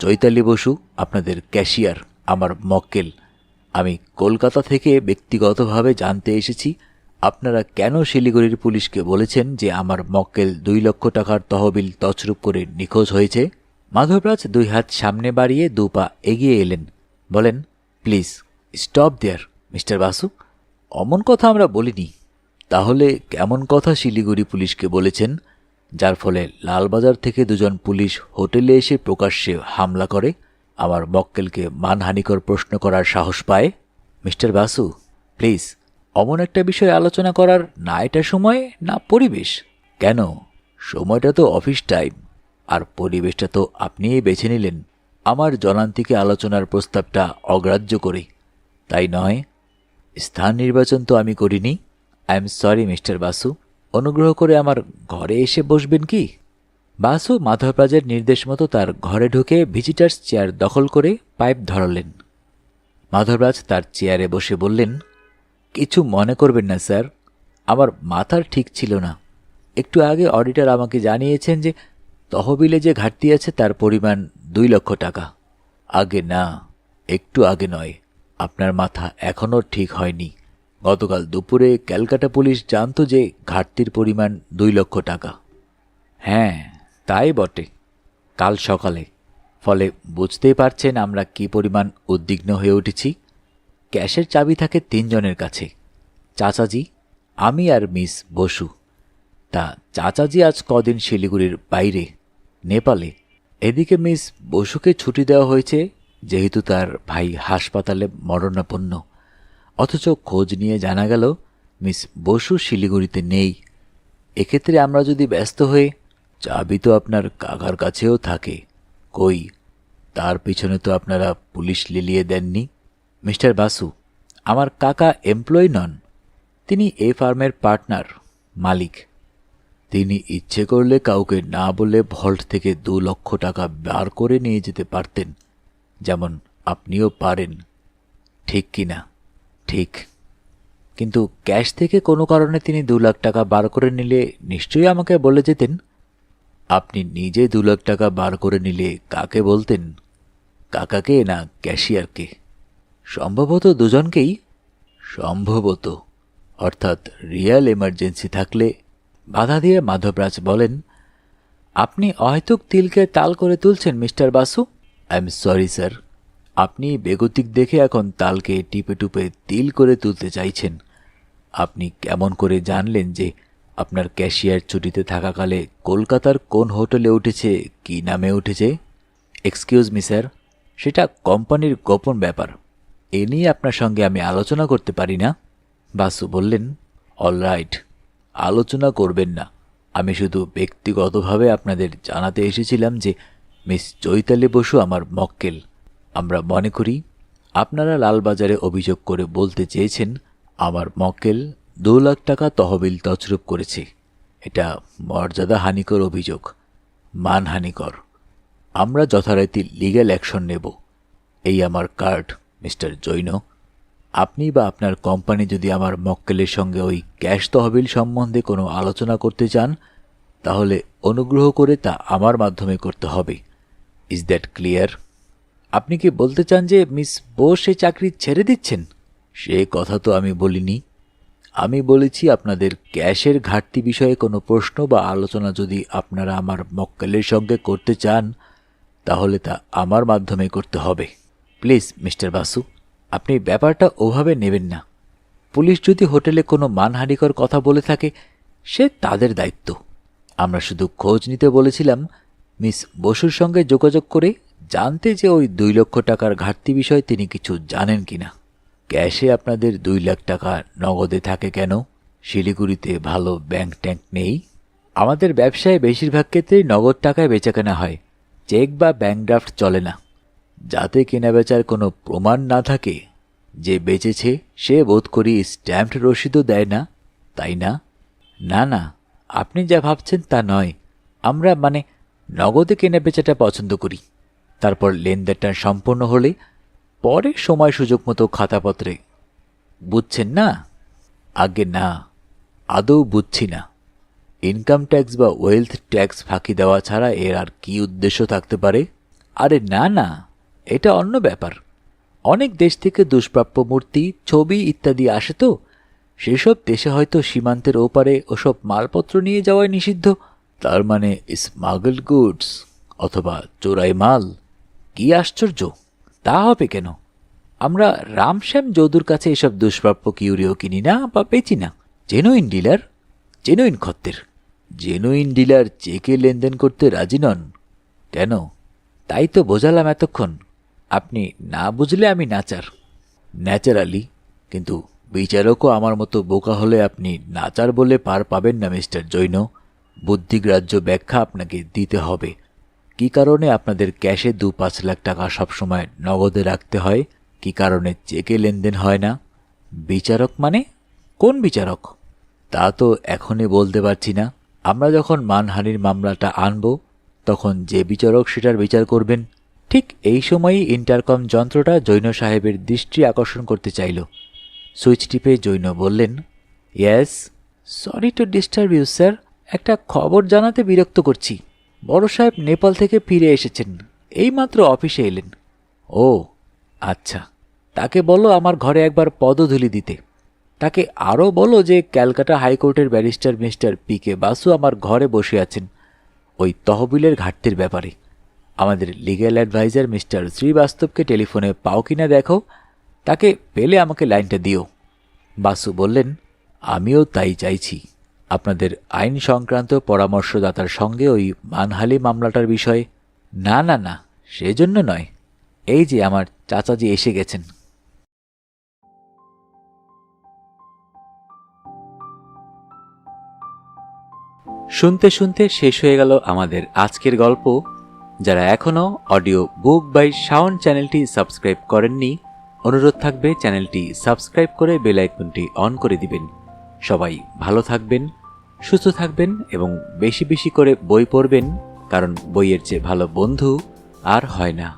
চৈতালি বসু আপনাদের ক্যাশিয়ার, আমার মক্কেল। আমি কলকাতা থেকে ব্যক্তিগতভাবে জানতে এসেছি আপনারা কেন শিলিগুড়ির পুলিশকে বলেছেন যে আমার মক্কেল 2 লক্ষ টাকার তহবিল তছরূপ করে নিখোঁজ হয়েছে। মাধবরাজ 2 হাত সামনে বাড়িয়ে 2 পা এগিয়ে এলেন, বলেন, please stop there mister Basu, অমন কথা আমরা বলিনি। তাহলে কেমন কথা শিলিগুড়ি পুলিশকে বলেছেন, যার ফলে লালবাজার থেকে 2 জন পুলিশ হোটেলে এসে প্রকাশ্যে হামলা করে, আমার মক্কেলকে মানহানিকর প্রশ্ন করার সাহস পায়? মিস্টার বাসু, প্লিজ, অমন একটা বিষয়ে আলোচনা করার না এটা সময় না পরিবেশ। কেন? সময়টা তো অফিস টাইম, আর পরিবেশটা তো আপনিই বেছে নিলেন আমার জনান্তিকে আলোচনার প্রস্তাবটা অগ্রাহ্য করে, তাই নয়? স্থান নির্বাচন তো আমি করিনি। I am sorry mister Basu, অনুগ্রহ করে আমার ঘরে এসে বসবেন কি? বাসু মাধবরাজের নির্দেশ মতো তার ঘরে ঢুকে ভিজিটার্স চেয়ার দখল করে পাইপ ধরালেন। মাধবরাজ তার চেয়ারে বসে বললেন, কিছু মনে করবেন না স্যার, আমার মাথার ঠিক ছিল না। একটু আগে অডিটর আমাকে জানিয়েছেন যে তহবিলে যে ঘাটতি আছে তার পরিমাণ 2 লক্ষ টাকা। আগে না, একটু আগে নয়, আপনার মাথা এখনও ঠিক হয়নি। গতকাল দুপুরে ক্যালকাটা পুলিশ জানতো যে ঘাটতির পরিমাণ 2 লক্ষ টাকা। হ্যাঁ, তাই বটে, কাল সকালে। ফলে বুঝতেই পারছেন আমরা কি পরিমাণ উদ্বিগ্ন হয়ে উঠেছি। ক্যাশের চাবি থাকে 3 জনের কাছে, চাচাজি, আমি আর মিস বসু। তা চাচাজি আজ কদিন শিলিগুড়ির বাইরে, নেপালে। এদিকে মিস বসুকে ছুটি দেওয়া হয়েছে যেহেতু তার ভাই হাসপাতালে মরণাপন্ন। অথচ খোঁজ নিয়ে জানা গেল মিস বসু শিলিগুড়িতে নেই। এক্ষেত্রে আমরা যদি ব্যস্ত হয়ে, চাবি তো আপনার কাকার কাছেও থাকে, কই তার পিছনে তো আপনারা পুলিশ লিলিয়ে দেননি। মিস্টার বাসু, আমার কাকা এমপ্লয়ি নন, তিনি এই ফার্মের পার্টনার, মালিক। তিনি ইচ্ছে করলে কাউকে না বলে ভল্ট থেকে 2 লক্ষ টাকা বার করে নিয়ে যেতে পারতেন, যেমন আপনিও পারেন, ঠিক কি না? ঠিক, কিন্তু ক্যাশ থেকে কোনো কারণে তিনি 2 লাখ টাকা বার করে নিলে নিশ্চয়ই আমাকে বলে যেতেন। আপনি নিজে 2 লাখ টাকা বার করে নিলে কাকে বলতেন? কাকাকে না ক্যাশিয়ারকে? সম্ভবত দুজনকেই। সম্ভবত, অর্থাৎ রিয়াল এমার্জেন্সি থাকলে। বাধা দিয়ে মাধবরাজ বলেন, আপনি অহেতুক তিলকে তাল করে তুলছেন mister Basu. I am sorry sir, আপনি বেগতিক দেখে এখন তালকে টিপে টুপে তিল করে তুলতে চাইছেন। আপনি কেমন করে জানলেন যে আপনার ক্যাশিয়ার ছুটিতে থাকাকালে কলকাতার কোন হোটেলে উঠেছে, কি নামে উঠেছে? এক্সকিউজ মি স্যার, সেটা কোম্পানির গোপন ব্যাপার, এ নিয়ে আপনার সঙ্গে আমি আলোচনা করতে পারি না। বাসু বললেন, অল রাইট, আলোচনা করবেন না। আমি শুধু ব্যক্তিগতভাবে আপনাদের জানাতে এসেছিলাম যে মিস চৈতালি বসু আমার মক্কেল, আমরা মনে করি আপনারা লালবাজারে অভিযোগ করে বলতে চেয়েছেন আমার মক্কেল 2 লাখ টাকা তহবিল তছরূপ করেছে। এটা মর্যাদাহানিকর অভিযোগ, মানহানিকর। আমরা যথারীতি লিগ্যাল অ্যাকশন নেব। এই আমার কার্ড, মিস্টার জৈন। আপনি বা আপনার কোম্পানি যদি আমার মক্কেলের সঙ্গে ওই ক্যাশ তহবিল সম্বন্ধে কোনো আলোচনা করতে চান, তাহলে অনুগ্রহ করে তা আমার মাধ্যমে করতে হবে। Is that clear? আপনি কি বলতে চান যে মিস বোস সে চাকরি ছেড়ে দিচ্ছেন? সে কথা তো আমি বলিনি। আমি বলেছি আপনাদের ক্যাশের ঘাটতি বিষয়ে কোনো প্রশ্ন বা আলোচনা যদি আপনারা আমার মক্কেলের সঙ্গে করতে চান, তাহলে তা আমার মাধ্যমে করতে হবে। প্লিজ মিস্টার বাসু, আপনি ব্যাপারটা ওভাবে নেবেন না। পুলিশ যদি হোটেলে কোনো মানহানিকর কথা বলে থাকে, সে তাদের দায়িত্ব। আমরা শুধু খোঁজ নিতে বলেছিলাম মিস বসুর সঙ্গে যোগাযোগ করে জানতে যে ওই 2 লক্ষ টাকার ঘাটতি বিষয়ে তিনি কিছু জানেন কিনা। ক্যাশে আপনাদের 2 লাখ টাকা নগদে থাকে কেন? শিলিগুড়িতে ভালো ব্যাংক ট্যাঙ্ক নেই? আমাদের ব্যবসায় বেশিরভাগ ক্ষেত্রেই নগদ টাকায় বেচাকেনা হয়, চেক বা ব্যাংক ড্রাফট চলে না। যাতে কেনাবেচার কোনো প্রমাণ না থাকে, যে বেচেছে সে বোধ করি স্ট্যাম্পড রসিদও দেয় না, তাই না? না না, আপনি যা ভাবছেন তা নয়। আমরা নগদে কেনাবেচাটা পছন্দ করি। তারপর লেনদেনটা সম্পন্ন হলে পরে সময় সুযোগ মতো খাতাপত্রে। বুঝছেন না? আগে না, আদৌ বুঝছি না। ইনকাম ট্যাক্স বা ওয়েলথ ট্যাক্স ফাঁকি দেওয়া ছাড়া এর আর কি উদ্দেশ্য থাকতে পারে? আরে না না, এটা অন্য ব্যাপার। অনেক দেশ থেকে দুষ্প্রাপ্য মূর্তি, ছবি ইত্যাদি আসে তো, সেসব দেশে হয়তো সীমান্তের ওপারে ওসব মালপত্র নিয়ে যাওয়াই নিষিদ্ধ। তার মানে স্মাগল গুডস অথবা চোরাই মাল। কি আশ্চর্য! তা হবে কেন? আমরা রামশ্যাম যদুর কাছে এসব দুষ্প্রাপ্য কিউরিও কিনি না বা বেচি না। জেনুইন ডিলার, জেনুইন খদ্দের। জেনুইন ডিলার চেকে লেনদেন করতে রাজি নন কেন? তাই তো বোঝালাম এতক্ষণ। আপনি না বুঝলে আমি নাচার। ন্যাচারালি, কিন্তু বিচারকও আমার মতো বোকা হলে আপনি নাচার বলে পার পাবেন না মিস্টার জৈন। বুদ্ধিগ্রাহ্য ব্যাখ্যা আপনাকে দিতে হবে। কি কারণে আপনাদের ক্যাশে 2-5 লাখ টাকা সবসময় নগদে রাখতে হয়? কি কারণে চেকে লেনদেন হয় না? বিচারক মানে কোন বিচারক? তা তো এখনই বলতে পারছি না। আমরা যখন মানহানির মামলাটা আনব, তখন যে বিচারক সেটার বিচার করবেন। ঠিক এই সময়ই ইন্টারকম যন্ত্রটা জৈন সাহেবের দৃষ্টি আকর্ষণ করতে চাইল। সুইচ টিপে জৈন বললেন, yes, sorry to disturb you sir. একটা খবর জানাতে বিরক্ত করছি। বড় সাহেব নেপাল থেকে ফিরে এসেছেন, এইমাত্র অফিসে এলেন। ও আচ্ছা, তাকে বলো আমার ঘরে একবার পদধূলি দিতে। তাকে আরও বলো যে ক্যালকাটা হাইকোর্টের ব্যারিস্টার মিস্টার পি.কে. বাসু আমার ঘরে বসে আছেন ওই তহবিলের ঘাটতির ব্যাপারে। আমাদের লিগ্যাল অ্যাডভাইজার মিস্টার শ্রীবাস্তবকে টেলিফোনে পাও কিনা দেখো। তাকে পেলে আমাকে লাইনটা দিও। বাসু বললেন, আমিও তাই চাইছি। আপনাদের আইন সংক্রান্ত পরামর্শদাতার সঙ্গে ওই মানহালি মামলাটার বিষয়ে। না না না, সেজন্য নয়। এই যে আমার চাচাজি এসে গেছেন। শুনতে শুনতে শেষ হয়ে গেল আমাদের আজকের গল্প। যারা এখনও অডিও বুক বাই শাওন চ্যানেলটি সাবস্ক্রাইব করেননি, অনুরোধ থাকবে চ্যানেলটি সাবস্ক্রাইব করে বেল আইকনটি অন করে দিবেন। সবাই ভালো থাকবেন, সুস্থ থাকবেন এবং বেশি বেশি করে বই পড়বেন, কারণ বইয়ের চেয়ে ভালো বন্ধু আর হয় না।